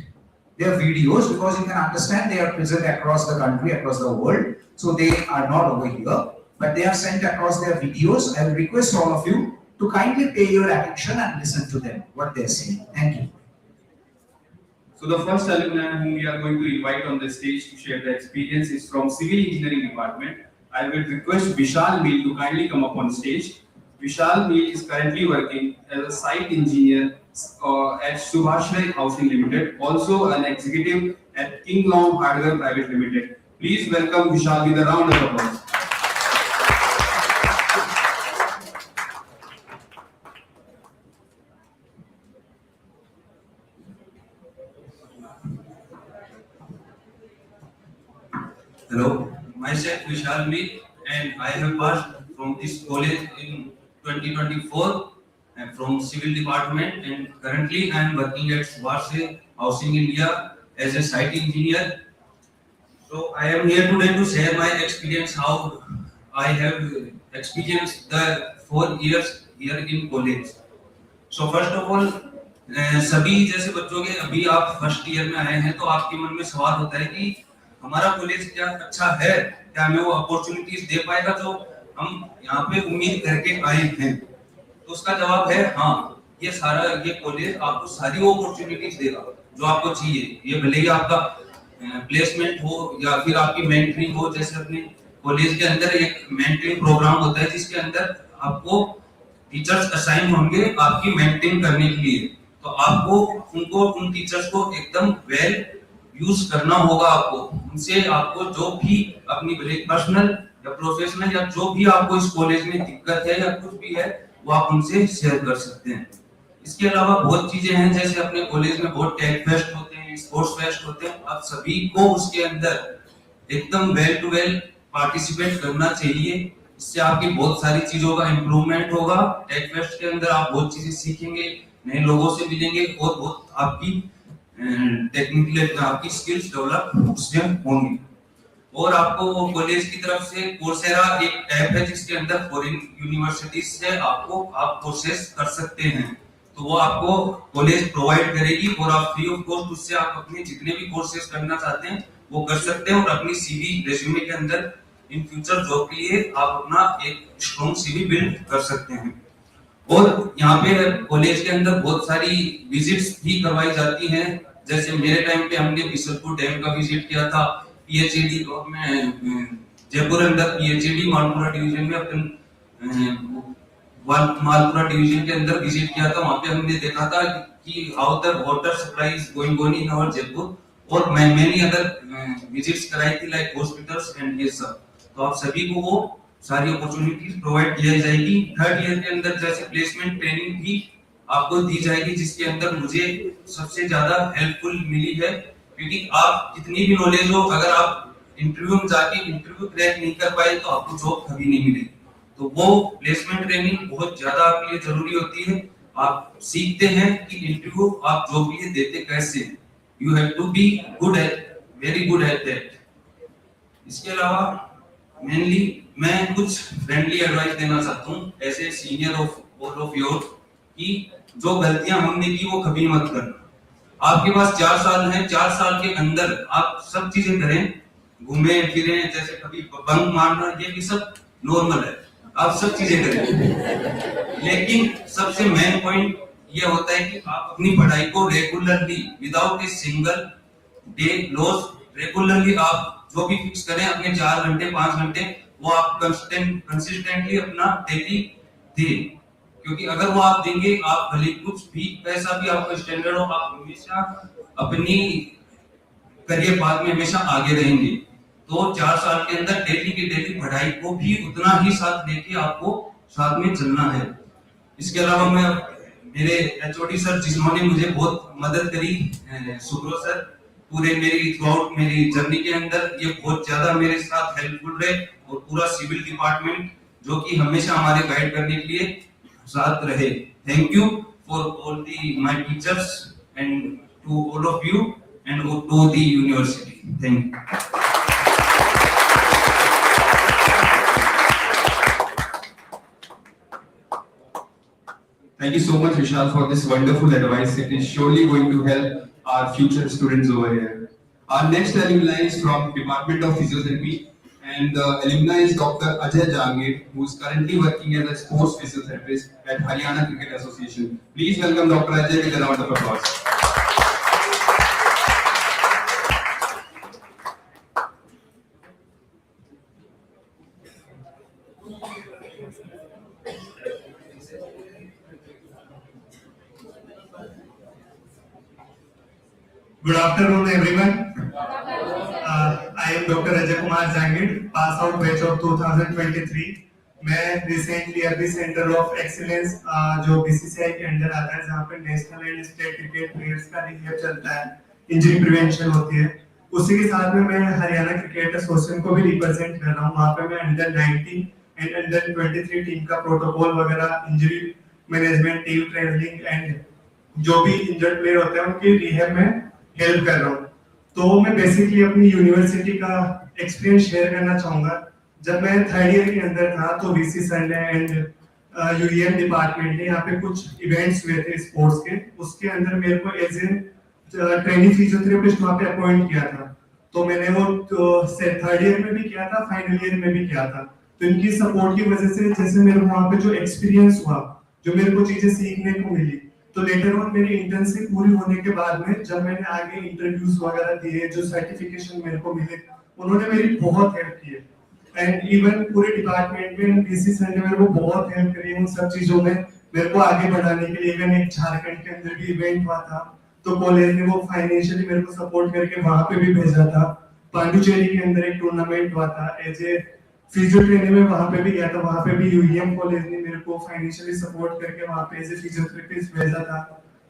their videos, because you can understand they are present across the country, across the world, so they are not over here, but they have sent across their videos. I will request all of you to kindly pay your attention and listen to them, what they are saying. Thank you. So the first alumni whom we are going to invite on the stage to share the experience is from Civil Engineering Department. I will request Vishal Meel to kindly come up on stage. Vishal Meel is currently working as a site engineer at Subhashray Housing Limited, also an executive at King Long Hardware Private Limited. Please welcome Vishal with a round of applause. Hello, my myself Vishal Meek, and I have passed from this college in 2024 and from civil department, and currently I am working at Varsay Housing India as a site engineer. So I am here today to share my experience how I have experienced the 4 years here in college. So first of all सभी जैसे बच्चों के अभी आप first year में आए हैं तो आपके मन में सवाल होता है कि हमारा कॉलेज क्या अच्छा है, क्या हमें वो अपॉर्चुनिटीज दे पाएगा जो हम यहाँ पे उम्मीद करके आए हैं। तो उसका जवाब है हाँ, ये सारा ये कॉलेज आपको सारी वो अपॉर्चुनिटीज देगा जो आपको चाहिए। ये भले ही आपका प्लेसमेंट हो या फिर आपकी मेंटरिंग हो, जैसे अपने कॉलेज के अंदर एक मेंटरिंग प्रोग्राम होता है जिसके अंदर आपको टीचर्स असाइन होंगे आपकी मेंटेन करने के लिए। तो आपको उनको उन टीचर्स को एकदम वेल यूज करना होगा। आपको उनसे आपको जो भी अपनी पर्सनल या प्रोफेशनल या जो भी आपको इस कॉलेज में दिक्कत है या कुछ भी है वो आप उनसे शेयर कर सकते हैं। इसके अलावा बहुत चीजें हैं, जैसे अपने कॉलेज में बहुत टेक फेस्ट होते हैं, स्पोर्ट्स फेस्ट होते हैं। आप सभी को उसके अंदर एकदम वेल टू वेल पार्टिसिपेट करना चाहिए। इससे आपकी बहुत सारी चीजों का इम्प्रूवमेंट होगा। टेक फेस्ट के अंदर आप बहुत चीजें सीखेंगे, नए लोगों से मिलेंगे और बहुत आपकी टेक्निकल आपकी स्किल्स डेवलप उसमें होंगी। और आपको कॉलेज की तरफ से कोर्सेरा एक ऐप है जिसके अंदर फॉरेन यूनिवर्सिटीज से आपको आप कोर्सेज कर सकते हैं। तो वो आपको कॉलेज प्रोवाइड करेगी और आप फ्री ऑफ कॉस्ट उससे आप अपने जितने भी कोर्सेज करना चाहते हैं वो कर सकते हैं और अपनी सीवी रेज्यूमे के अंदर इन फ्यूचर जॉब के लिए आप अपना एक स्ट्रॉन्ग सीवी बिल्ड कर सकते हैं। और यहाँ पे कॉलेज के अंदर बहुत सारी विजिट्स भी करवाई जाती हैं। जैसे मेरे टाइम पे हमने बिशनपुर डैम का विजिट किया था, पीएचईडी में जयपुर अंदर पीएचईडी मालपुरा डिवीजन में अपन मालपुरा डिवीजन के अंदर विजिट किया था। वहाँ पे हमने देखा था कि how the water supply is going on in our Jaipur, और मैनी अदर विजिट्स कराई थी लाइक हॉस्पिटल्स एंड ये सब। तो आप सभी को वो सारी अपॉर्चुनिटीज प्रोवाइड किया जाएगी। थर्ड ईयर के अंदर जैसे प्लेसमेंट ट्रेनिंग भी आपको दी जाएगी, जिसके अंदर मुझे सबसे ज्यादा हेल्पफुल मिली है। क्योंकि आप कितनी भी नॉलेज हो, अगर आप इंटरव्यू में जाके इंटरव्यू क्रैक नहीं कर पाए तो आपको जॉब कभी नहीं मिलेगी। तो वो प्लेसमेंट ट्रेनिंग बहुत ज्यादा आपके लिए जरूरी होती है। आप सीखते हैं कि इंटरव्यू आप जॉब के लिए देते कैसे। You have to be good at very good at that. इसके अलावा मेनली मैं कुछ फ्रेंडली एडवाइस देना चाहता हूँ ऐसे senior of all of your कि जो गलतियां हमने की वो कभी मत करना। आपके पास 4 साल हैं, 4 साल के अंदर आप सब चीजें करें, घूमे फिरे, जैसे कभी बंक मारना ये भी सब नॉर्मल है, आप सब चीजें करें। लेकिन सबसे मेन पॉइंट ये होता है कि आप अपनी पढ़ाई को regularly without a single day loss regularly आप जो भी फिक्स करें अपने 4 घंटे 5 घंटे वो आप कंसिस्टेंटली अपना डेली दें। क्योंकि अगर वो आप देंगे, आप भले कुछ भी पैसा भी आपका स्टैंडर्ड हो, आप हमेशा अपनी करियर पाथ में हमेशा आगे रहेंगे। तो 4 साल के अंदर डेली की डेली पढ़ाई को भी उतना ही साथ लेके आपको साथ में चलना है। इसके अलावा मैं मेरे एचओडी सर जिन्होंने मुझे बहुत मदद करी, सुब्रो सर, पूरे मेरी थ्रूआउट मेरी जर्नी के अंदर ये बहुत ज्यादा मेरे साथ हेल्पफुल रहे, और पूरा सिविल डिपार्टमेंट जो कि हमेशा हमारे गाइड करने के लिए साथ रहे। Thank you for all the my teachers and to all of you and to the university. Thank you. Thank you so much, Vishal, for this wonderful advice. It is surely going to help our future students over here. Our next alumni is from Department of Physiotherapy, and the alumni is Dr. Ajay Jangir, who is currently working as a sports physiotherapist at Haryana Cricket Association. Please welcome Dr. Ajay with a round of applause. Good afternoon, everyone. I am Dr. Ajay Kumar Jangir, pass out batch of 2023. मैं recently अभी centre of excellence जो BCCI के under आता है, जहाँ पे national and state cricket players का rehab चलता है, इंजरी प्रिवेंशन होती है, उसी के साथ में मैं हरियाणा क्रिकेट एसोसिएशन को भी रिप्रेजेंट कर रहा हूँ। वहाँ पे मैं अंडर 19 एंड अंडर 23 टीम का प्रोटोकॉल वगैरह, injury management, team training and जो भी इंजर्ड प्लेयर होते हैं उनकी रिहैब में हेल्प कर रहा हूँ। तो मैं बेसिकली अपनी यूनिवर्सिटी का एक्सपीरियंस शेयर करना चाहूंगा। जब मैं थर्ड ईयर के अंदर था तो VC Sunday and UEM department ने यहाँ पे कुछ इवेंट्स हुए थे स्पोर्ट्स के, उसके अंदर मेरे को एज ए ट्रेनिंग फिजियोथेरेपिस्ट वहाँ पे अपॉइंट किया था। तो मैंने वो थर्ड ईयर में भी किया था, फाइनल ईयर में भी किया था। तो इनकी सपोर्ट की वजह से जैसे मेरे वहाँ पे जो एक्सपीरियंस हुआ, जो मेरे को चीजें सीखने को मिली, तो लेटर ऑन मेरी इंटर्नशिप पूरी होने के बाद में जब मैंने आगे इंटरव्यूज वगैरह दिए, जो सर्टिफिकेशन मेरे को मिले, उन्होंने मेरी बहुत हेल्प की है। एंड इवन पूरे डिपार्टमेंट में बीसी सर ने मेरे को बहुत हेल्प करी उन सब चीजों में मेरे को आगे बढ़ाने के लिए। इवन एक झारखंड के अंदर भी इवेंट हुआ था तो कॉलेज ने वो फाइनेंशियली मेरे को सपोर्ट करके वहां पे भी भेजा था। पांडुचेरी के अंदर एक टूर्नामेंट हुआ था, एज ए फिजियो ट्रेनिंग में वहां पे भी गया था। वहां पे भी यूईएम कॉलेज ने मेरे को फाइनेंशियली सपोर्ट करके वहां पे एज ए फिजियोथेरेपिस्ट भेजा था।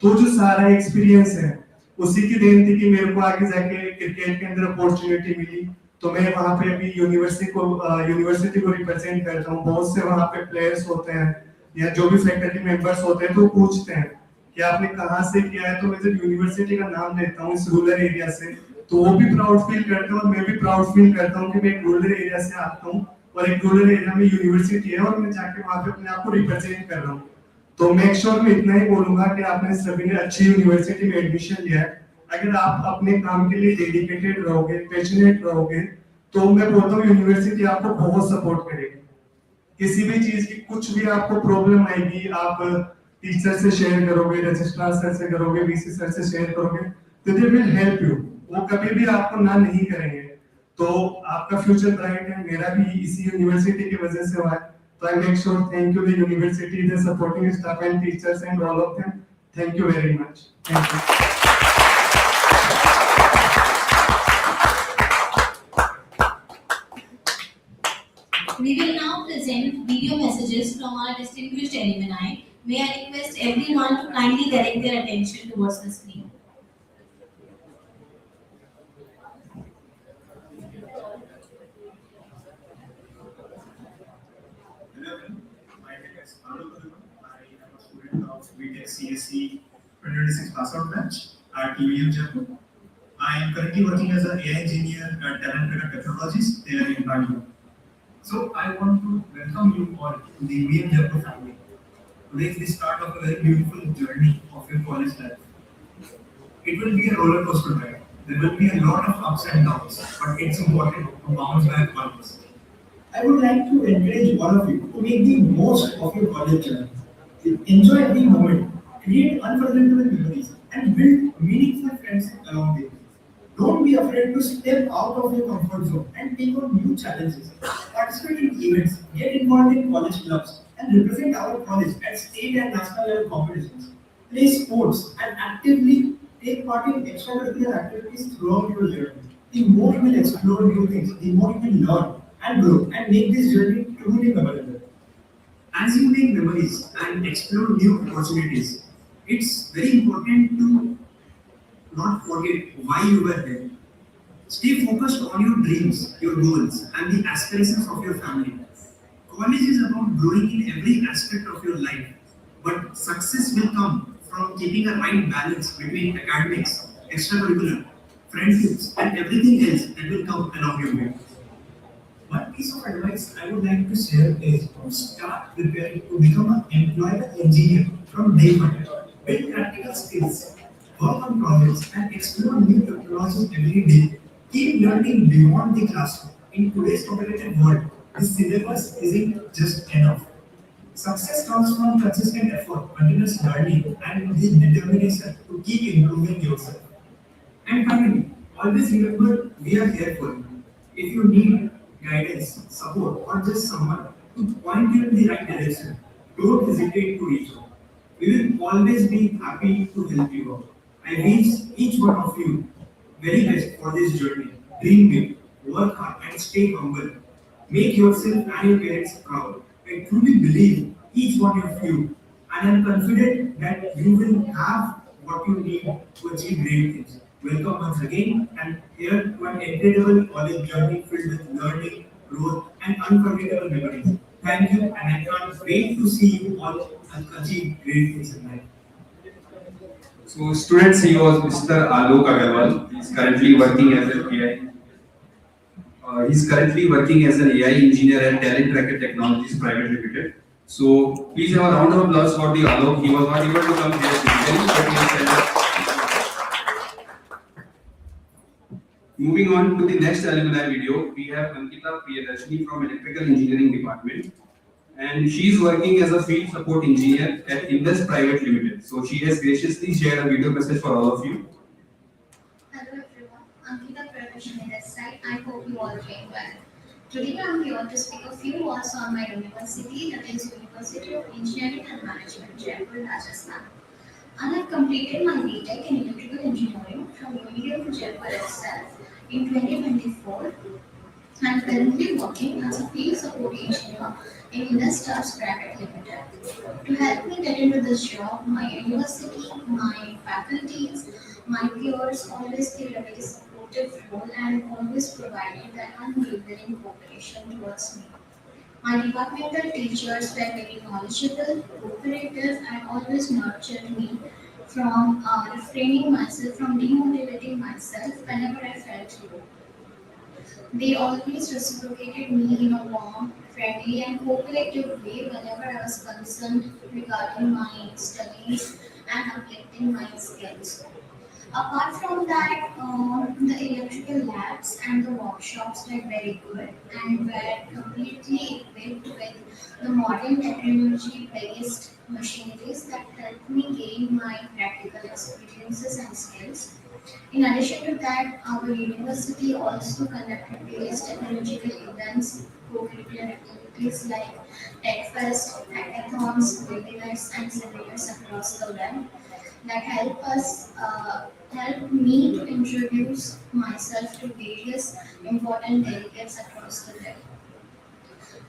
तो जो सारा एक्सपीरियंस है उसी की देन थी कि मेरे को आगे जाके क्रिकेट के अंदर अपॉर्चुनिटी मिली। तो मैं वहां पे अभी यूनिवर्सिटी को रिप्रेजेंट करता हूँ। बहुत से वहां पे प्लेयर्स होते हैं या जो भी फैकल्टी मेंबर्स होते हैं तो पूछते हैं कि आपने कहाँ से किया है, तो मैं जब यूनिवर्सिटी का नाम लेता हूँ इस रूरल एरिया से, तो वो भी प्राउड फील करते हैं और मैं भी प्राउड फील करता हूँ कि मैं एक रूरल एरिया से आता हूँ और एक रूरल एरिया में यूनिवर्सिटी है और मैं जाके वहां पे अपने आप को रिप्रेजेंट कर रहा हूँ। तो मेक श्योर मैं इतना ही बोलूंगा कि आपने सभी ने अच्छी यूनिवर्सिटी में एडमिशन लिया है। अगर आप अपने काम के लिए डेडिकेटेड रहोगे, पैशनेट रहोगे, तो मैं बोलता हूँ यूनिवर्सिटी आपको बहुत सपोर्ट करेगी। किसी भी चीज की कुछ भी आपको प्रॉब्लम आएगी, आप टीचर से शेयर करोगे, रजिस्ट्रार सर से करोगे, वीसी सर से शेयर करोगे, तो दे विल हेल्प यू। वो कभी भी आपको ना नहीं करेंगे। तो आपका फ्यूचर ब्राइट है, मेरा भी इसी यूनिवर्सिटी की वजह से हुआ है। तो I make sure thank you the university, the supporting staff and teachers and all of them. Thank you very much. Thank you. We will now present video messages from our distinguished alumni. May I request everyone to kindly direct their attention towards the screen. My name is Anup. I am a student of BTech CSE 2026 pass out batch at UEMJ. I am currently working as an AI engineer at Talent Technologies there in Bangalore. So I want to welcome you all to the UEMJ family. Today is the start of a very beautiful journey of your college life. It will be a roller coaster ride. There will be a lot of ups and downs, but it's important to bounce back always. I would like to encourage all of you to make the most of your college journey. Enjoy every moment, create unforgettable memories, and build meaningful friendships along the way. Don't be afraid to step out of your comfort zone and take on new challenges. Participate in events, get involved in college clubs, and represent our college at state and national level competitions. Play sports and actively take part in extracurricular activities throughout your journey. The more you will explore new things, the more you will learn and grow and make this journey truly memorable. As you make memories and explore new opportunities, it's very important to not forget why you were there. Stay focused on your dreams, your goals, and the aspirations of your family. College is about growing in every aspect of your life, but success will come from keeping a right balance between academics, extracurricular, friendships, and everything else that will come along your way. One piece of advice I would like to share is to start preparing to become an employable engineer from day one. Build practical skills, work on projects, and explore new technologies every day. Keep learning beyond the classroom. In today's competitive world, this syllabus isn't just enough. Success comes from consistent effort, continuous learning, and the determination to keep improving yourself. And finally, always remember we are here for you. If you need guidance, support, or just someone to point you in the right direction, don't hesitate to reach out. We will always be happy to help you out. I wish each one of you very best for this journey. Dream big, work hard, and stay humble. Make yourself and your parents proud. I truly believe each one of you, and I am confident that you will have what you need to achieve great things. welcome once again and here to an incredible college journey filled with learning, growth, and unforgettable memories. Thank you, and I can't wait to see you all achieve great things in life. So students, he was Mr. Alok Agarwal. He's currently working as an AI engineer at Talent Tracker Technologies Private Limited. So please have a round of applause for the Alok. He was not able to come here physically, but he has sent us. Moving on to the next alumni video, we have Ankita Priyadashini from Electrical Engineering Department, and she is working as a field support engineer at Indus Private Limited. So she has graciously shared a video message for all of you. Hello everyone, Ankita Priyadashini this side. I hope you all doing well. Today I am here to speak a few words on my university, that is University of Engineering and Management, Jaipur, Rajasthan. I have completed my BTech in Electrical Engineering from UEMJ Jaipur itself in 2024. I am currently working as a field support engineer in Industries Private Limited. To help me get into this job, my university, my faculties, my peers always played a very supportive role and always provided that unwavering cooperation towards me. My departmental teachers were very knowledgeable, cooperative, and always nurtured me from refraining myself from demotivating myself whenever I felt low. They always reciprocated me in a warm, friendly, and cooperative way whenever I was concerned regarding my studies and uplifting my skills. Apart from that, the electrical labs and the workshops were very good and were completely equipped with the modern technology based machineries that helped me gain my practical experiences and skills. In addition to that, our university also conducted various technological events, co-curricular activities like TechFest, hackathons, webinars, and seminars across the web that help me to introduce myself to various important delegates across the web.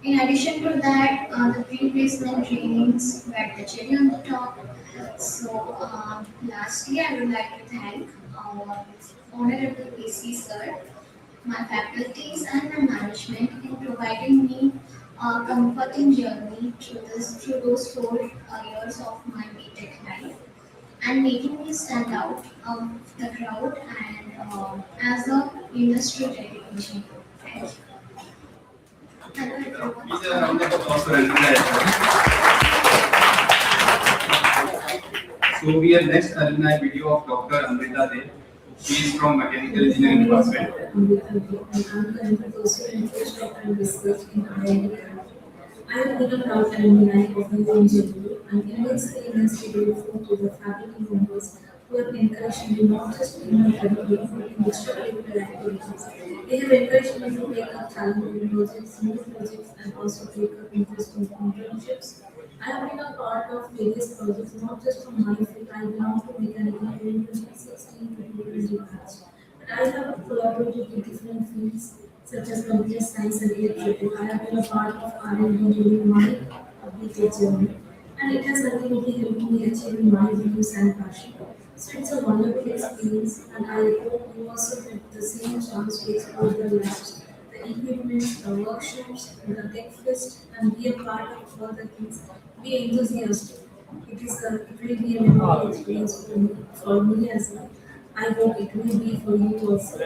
In addition to that, the pre-placement trainings were the cherry on the top. So, lastly, I would like to thank Honorable PC Sir, my faculties, and my management in providing me a comforting journey through those 4 years of my BTech life and making me stand out of the crowd and as a industry dedication. Thank you. Hello everyone. Please have a round of applause for Ankita. So we have next alumni video of Dr. Amrita De. She is from Mechanical Engineering Department. I am given proud alumni of UEMJ and immensely grateful to the faculty members who have encouraged me not just in my academic but in extracurricular activities. They have encouraged me to take up challenging projects, new projects, and also take up interesting internships. I have been a part of various projects, not just from my field. I belong to mechanical engineering 2016 to 2020 batch. But I have collaborated with different fields such as computer science and electrical. I have been a part of R&D during my BTech journey, and it has ultimately helped me achieve my dreams and passion. So it's a wonderful experience, and I hope you also get the same chance to explore the labs, the equipment, the workshops, the tech fest, and be a part of all the things. Be enthusiastic. It will be a memorable experience for me as well. I hope it will be for you also. I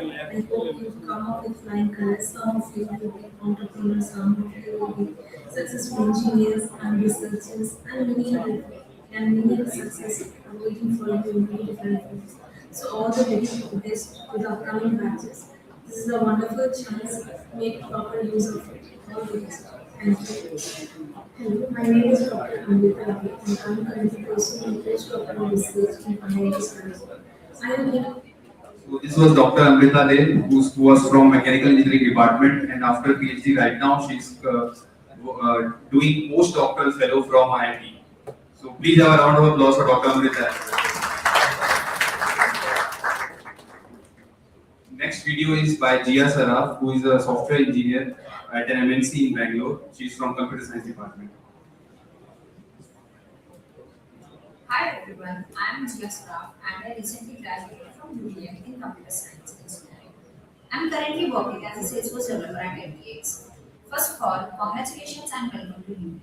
hope you come up with flying colors. Some of you will be entrepreneurs, some of you will be successful engineers and researchers, and many other success are waiting for you in many different fields. So all the very best to the upcoming batches. This is a wonderful chance. Make proper use of it. All the best. Thank you. Hello, my name is Dr. Amrita Ravi, and I am currently pursuing postdoctoral research in IIT Singapore. I am here. So this was Dr. Amrita De, who was from Mechanical Engineering Department, and after PhD right now she's doing postdoctoral fellow from IIT. So please have a round of applause for Dr. Amrita. Next video is by Jia Saraf, who is a software engineer at an MNC in Bangalore. She's from Computer Science Department. Hi everyone, I am Jasra and I recently graduated from UEM in Computer Science Engineering. I am currently working as a Salesforce developer at MBX. First of all, congratulations and welcome to UEM.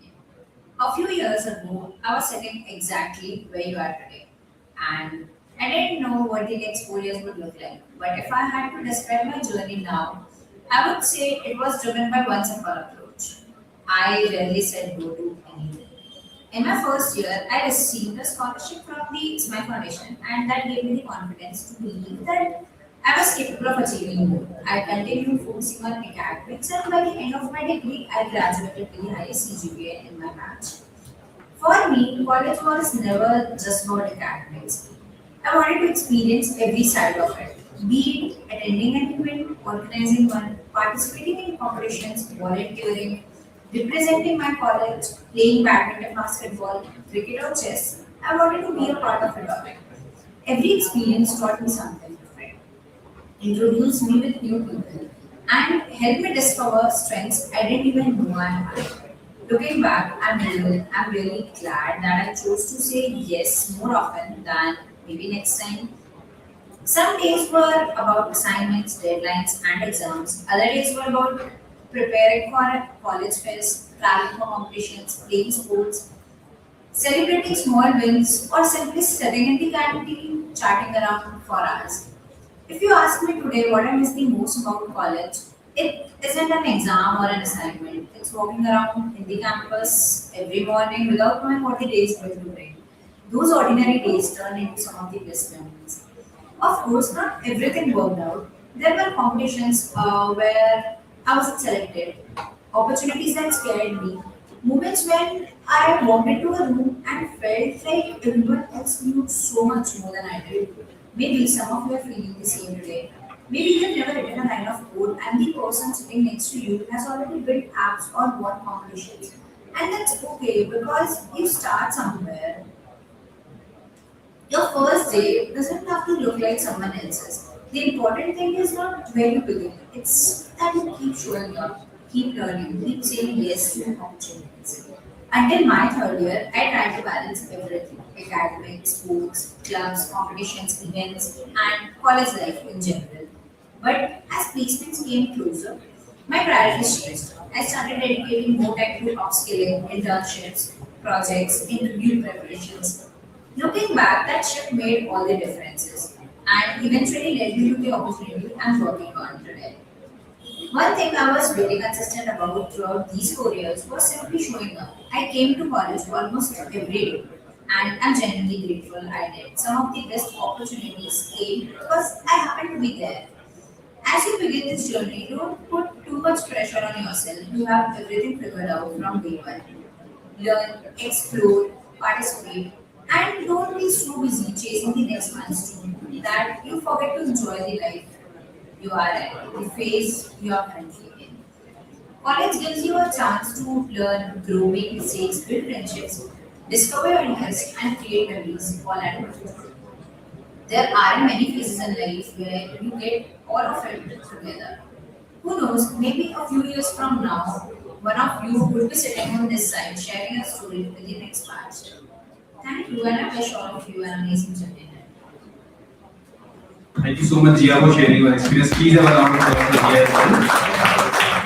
A few years ago, I was sitting exactly where you are today. And I didn't know what the next 4 years would look like. But if I had to describe my journey now, I would say it was driven by one simple approach. I rarely said no to anything. In my first year, I received a scholarship from the SMI Foundation, and that gave me the confidence to believe that I was capable of achieving more. I continued focusing on academics, and by the end of my degree, I graduated with the highest CGPA in my batch. For me, college was never just about academics. I wanted to experience every side of it, be it attending an event, organizing one, participating in competitions, volunteering, representing my college, playing badminton, basketball, cricket, or chess. I wanted to be a part of it all. Every experience taught me something different, introduced me with new people, and helped me discover strengths I didn't even know I had. Looking back, I'm really glad that I chose to say yes more often than maybe next time. Some days were about assignments, deadlines, and exams. Other days were about preparing for a college fest, traveling for competitions, playing sports, celebrating small wins, or simply sitting in the canteen chatting around for hours. If you ask me today what I miss the most about college, it isn't an exam or an assignment. It's walking around in the campus every morning without knowing what the day is going to bring. Those ordinary days turn into some of the best memories. Of course, not everything worked out. There were competitions where I wasn't selected, opportunities that scared me, moments when I walked into a room and felt like everyone else knew so much more than I did. Maybe some of you are feeling the same today. Maybe you've never written a line of code and the person sitting next to you has already built apps or won competitions. And that's okay because you start somewhere. Your first day doesn't have to look like someone else's. The important thing is not where you begin, it's that you keep showing up, keep learning, keep saying yes to opportunities. Until my third year, I tried to balance everything academics, sports, clubs, competitions, events, and college life in general. But as placements came closer, my priorities changed. I started dedicating more time to upskilling, internships, projects, interview preparations. Looking back, that shift made all the differences and eventually led me to the opportunity I'm working on today. One thing I was really consistent about throughout these 4 years was simply showing up. I came to college almost every day, and I'm genuinely grateful I did. Some of the best opportunities came because I happened to be there. As you begin this journey, don't put too much pressure on yourself. You have everything figured out from day one. Learn, explore, participate, and don't be so busy chasing the next milestone that you forget to enjoy the life you are at, the phase you are currently in. College gives you a chance to learn, grow, make mistakes, build friendships, discover your interests, and create memories all at once. There aren't many phases in life where you get all of it together. Who knows, maybe a few years from now, one of you would be sitting on this side sharing a story with the next batch. Thank you, and I wish all of you an amazing journey. Thank you so much, Jia, for sharing your experience. Please have a round of applause for Jia as well.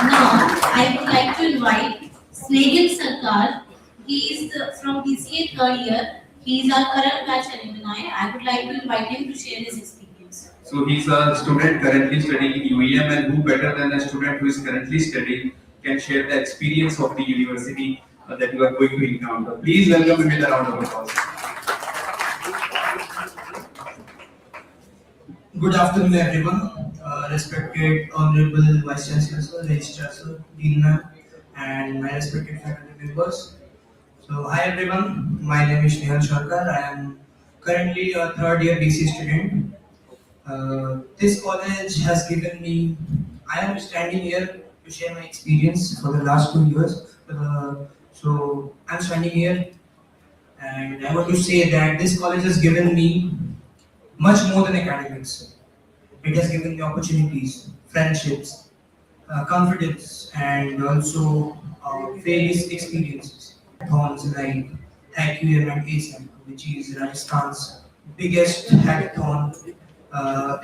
Now, I would like to invite Snehil Sarkar. He is from BCA third year. He is our current batch alumni. I would like to invite him to share his experience. So he's a student currently studying in UEM, and who better than a student who is currently studying can share the experience of the university that you are going to encounter. Please welcome him with a round of applause. Good afternoon, everyone. Respected Honorable Vice Chancellor, Sir, Registrar, Sir, Dean Ma'am, and my respected faculty members. So, hi everyone. My name is Nehal Sharkar. I am currently a third year BC student. This college has given me. I am standing here to share my experience for the last 2 years. So, I'm standing here, and I want to say that this college has given me much more than academics. It has given me opportunities, friendships, confidence, and also various experiences. Thorns like at UEMJ, which is Rajasthan's biggest hackathon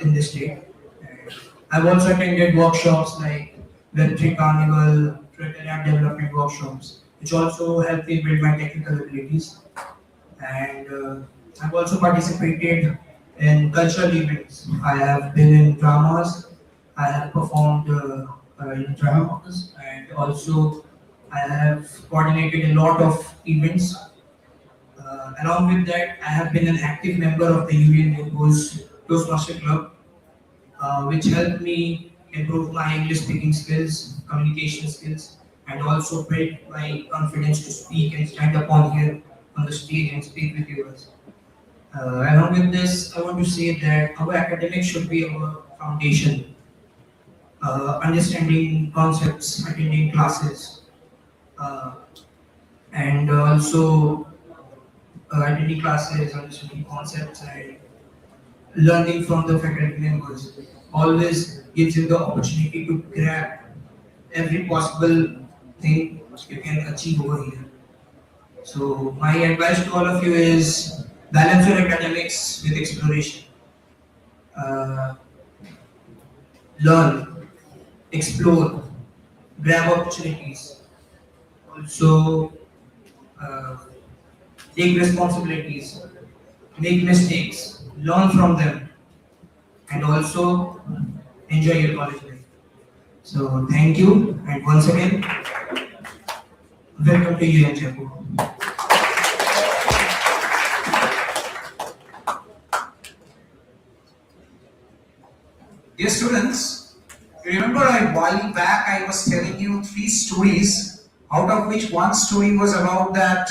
in the state. And I've also attended workshops like Web3 Carnival, Twitter app development workshops, which also helped me build my technical abilities. And I've also participated in cultural events. I have been in dramas, I have performed in dramas, and also I have coordinated a lot of events. Along with that, I have been an active member of the UEMJ Toastmaster Club, which helped me improve my English speaking skills, communication skills, and also build my confidence to speak and stand up on here on the stage and speak with you guys. Along with this, I want to say that our academics should be our foundation. Understanding concepts, attending classes, uh, and also attending classes, understanding concepts, and learning from the faculty members always gives you the opportunity to grab every possible thing you can achieve over here. So my advice to all of you is balance your academics with exploration. Uh, Learn, explore, grab opportunities. Also, uh, take responsibilities, make mistakes, learn from them, and also enjoy your college life. So thank you, and once again, welcome to UEMJ. Dear students, remember a while back I was telling you 3 stories, out of which one story was about that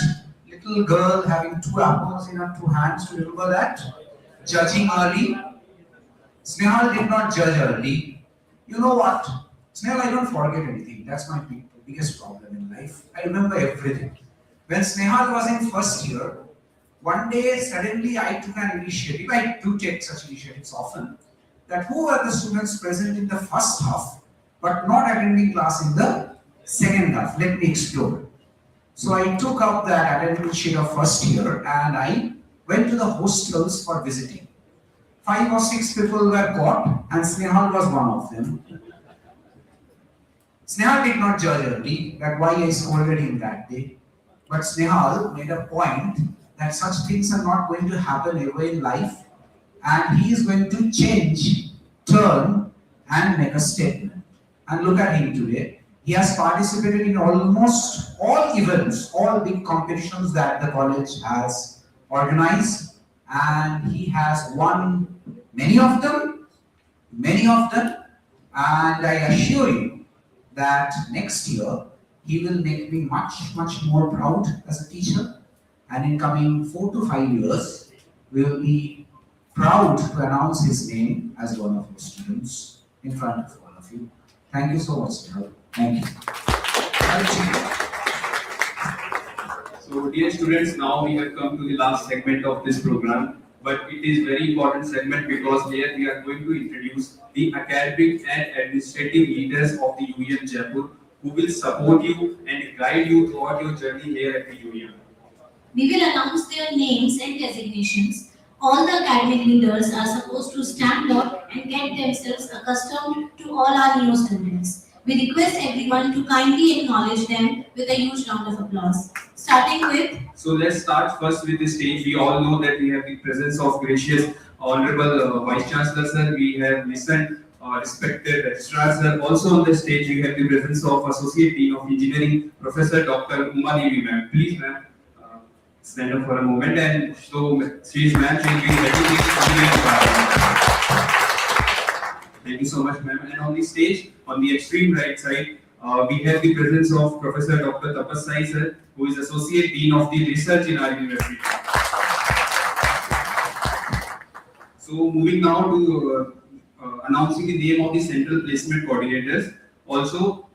little girl having 2 apples in her 2 hands. Do you remember that? Judging early. Snehal did not judge early. You know what? Snehal, I don't forget anything. That's my biggest problem in life. I remember everything. When Snehal was in first year, one day suddenly I took an initiative. I do take such initiatives often. That who are the students present in the first half but not attending class in the second half? Let me explore. So I took up that attendance sheet of first year and I went to the hostels for visiting. 5 or 6 people were caught and Snehal was one of them. Snehal did not judge early that why I scolded him that day. But Snehal made a point that such things are not going to happen ever in life and he is going to change, turn and make a statement. And look at him today. He has participated in almost all events, all big competitions that the college has organized and he has won many of them, and I assure you that next year he will make me much more proud as a teacher and in coming 4 to 5 years we will be proud to announce his name as one of our students in front of all of you. Thank you so much, sir. Thank you. So dear students, now we have come to the last segment of this program, but it is very important segment because here we are going to introduce the academic and administrative leaders of the UEM Jaipur who will support you and guide you throughout your journey here at the UEM. We will announce their names and designations. All the academic leaders are supposed to stand up and get themselves accustomed to all our new students. We request everyone to kindly acknowledge them with a huge round of applause. Starting with... So let's start first with the stage. We all know that we have the presence of gracious Honorable Vice Chancellor sir. We have listened respected Registrar sir. Also on the stage we have the presence of Associate Dean of Engineering Professor Dr. Uma Devi ma'am. Please ma'am. Stand up for a moment and so she is ma'am, she will be ready to Thank you so much ma'am. And on the stage, on the extreme right side, we have the presence of Professor Dr. Tapas Sai sir, who is Associate Dean of the Research in our university. So moving now to announcing the name of the Central Placement Coordinators. Also,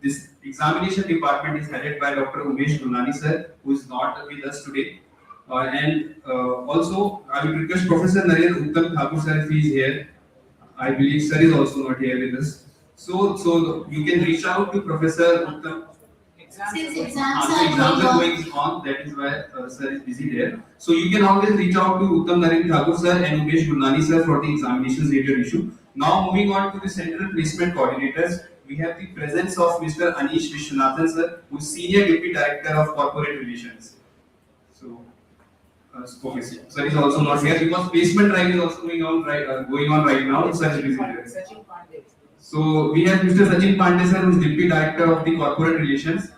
this examination department is headed by Dr. Umesh Gunani sir, who is not with us today. Also, I will request Professor Narendra Uttam Thakur sir if he is here. I believe sir is also not here with us. So you can reach out to Professor Uttam. Since exams So are exams going are on, going on, that is why sir is busy there. So you can always reach out to Uttam Narendra Thakur sir and Umesh Gurnani sir for the examinations related issue. Now moving on to the central placement coordinators, we have the presence of Mr. Anish Vishwanathan sir, who is Senior Deputy Director of Corporate Relations. So, okay, sir is also not here because placement drive is also going on right now. Sir is busy there. So we have Mr. Sachin Pandey sir, who is Deputy Director of the Corporate Relations.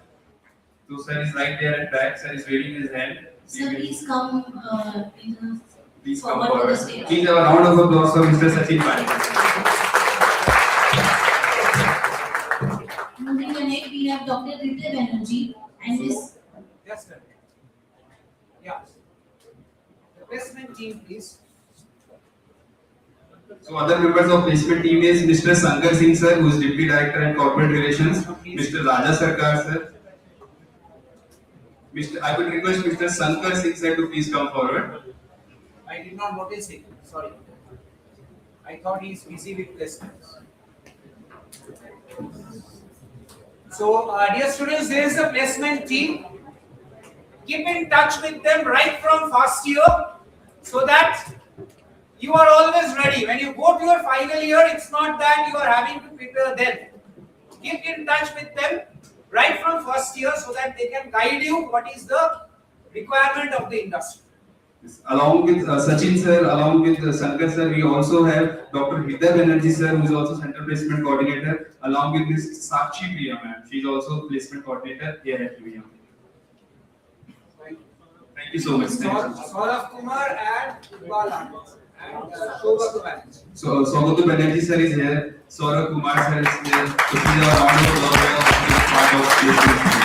So sir is right there at back. Sir is waving his hand. sir, please come Please come forward to the forward. stage. Please have a round of applause for Mr. Sachin Pandey. Moving ahead, we have Dr. Ridhya Banerjee and Miss. Just a minute. Yeah. The placement team, please. So other members of placement team is Mr. Sankar Singh sir, who is Deputy Director and Corporate Relations. Mr. Raja Sarkar sir. I would request Mr. Sankar Singh sir to please come forward. I did not notice it. Sorry. I thought he is busy with placements. So, dear students, there is a placement team. Keep in touch with them right from first year so that you are always ready. When you go to your final year, it's not that you are having to prepare then. Keep in touch with them right from first year so that they can guide you what is the requirement of the industry. Along with Sachin sir, along with Sankar sir, we also have Dr. Ridhya Banerjee sir, who is also Central Placement Coordinator, along with Ms. Sakshi Priya ma'am. She is also Placement Coordinator here at UEMJ. Thank you so much. Saurabh Kumar and Bala and Shobha Banerjee. So Saurabh Banerjee sir is here. Saurabh Kumar sir is here. So please have a round of applause for being part of placement.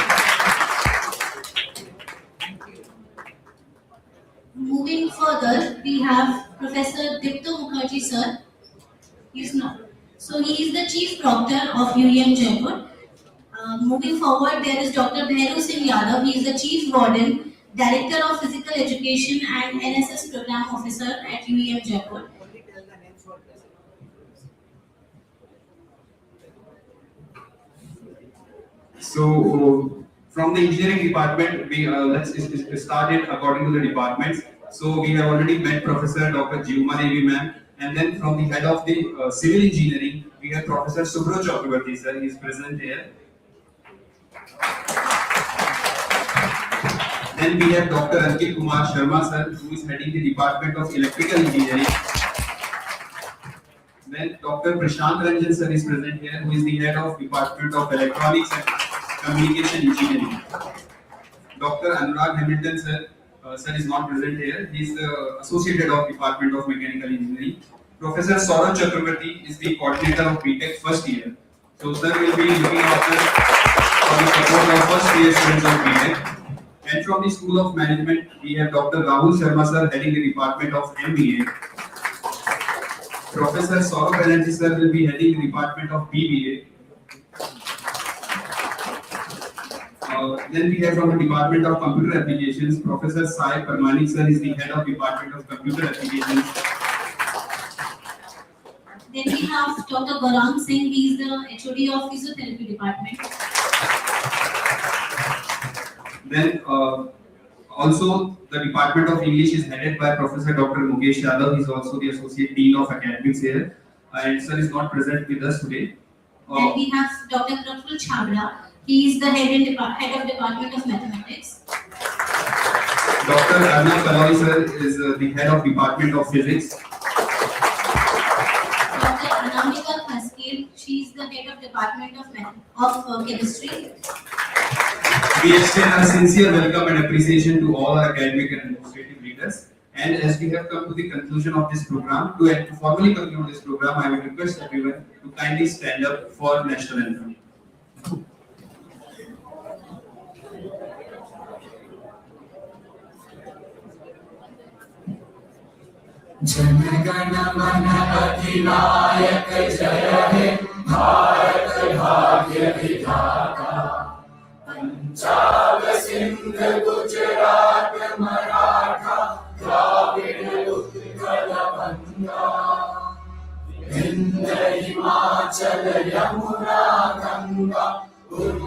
Moving further, we have Professor Dipto Mukherjee sir. He's not. So he is the Chief Proctor of UEM Jaipur. Moving forward, there is Dr. Bhairu Singh Yadav. He is the Chief Warden, Director of Physical Education and NSS Program Officer at UEM Jaipur. So from the engineering department, we let's start it according to the departments. So we have already met Professor Dr. Jiyuma Devi ma'am, and then from the head of the civil engineering, we have Professor Subro Chakravarti sir. He is present here. Then we have Dr. Ankit Kumar Sharma sir, who is heading the Department of Electrical Engineering. Then Dr. Prashant Ranjan sir is present here, who is the head of Department of Electronics and Communication Engineering. Dr. Anurag Hamilton sir, sir is not present here. He is the Associate Head of Department of Mechanical Engineering. Professor Saurabh Chakravarti is the coordinator of BTech first year. So sir will be looking after for the support of first year students of BTech. And from the School of Management, we have Dr. Rahul Sharma sir heading the Department of MBA. Professor Saurabh Banerjee sir will be heading the Department of BBA. Then we have from the Department of Computer Applications, Professor Sai Parmanik sir is the head of Department of Computer Applications. Then we have Dr. Gaurang Singh. He is the HOD of Physiotherapy Department. Then also the Department of English is headed by Professor Dr. Mukesh Yadav. He is also the Associate Dean of Academics here. And sir is not present with us today. Then we have Dr. Praful Chabra. He is the head of Department of Mathematics. Dr. Arnav Kaloi sir is the head of Department of Physics. Dr. Anamika Khaskel, she is the head of Department of Chemistry. We extend our sincere welcome and appreciation to all our academic and administrative leaders. And as we have come to the conclusion of this program, to formally conclude this program, I will request everyone to kindly stand up for national anthem. जनगण मन अधिनायक जय हे भारत भाग्य विधाता पंजाब सिंध गुजरात मराठा द्राविड़ उत्कल बंगा विंध्य हिमाचल यमुना गंगा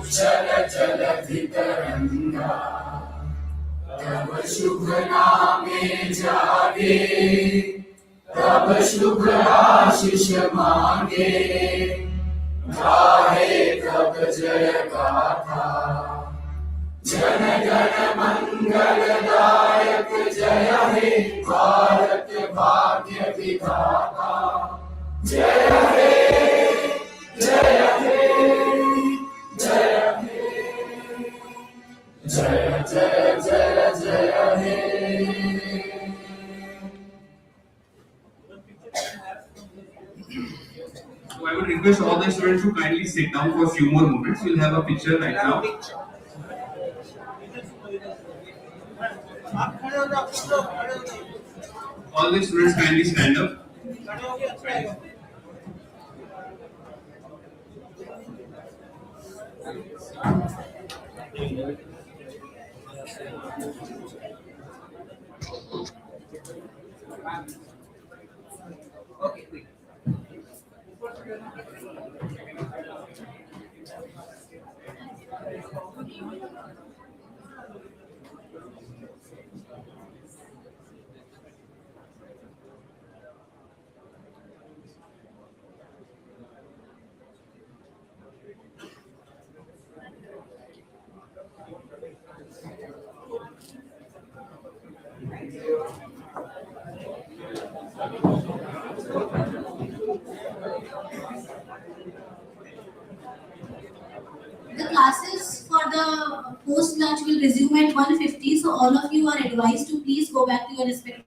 उच्चल जलधितरंगा तब शुभ नामे जागे तब शुभ आशीष मांगे गाहे तब जय गाथा जन गण मंगलदायक जय हे भारत भाग्य विधाता जय हे जय हे जय हे जय जय जय जय हे So I would request all the students to kindly sit down for a few more moments. We'll have a picture right now. All the students kindly stand up. Okay, quick. The classes for the post lunch will resume at 1:50. So all of you are advised to please go back to your respective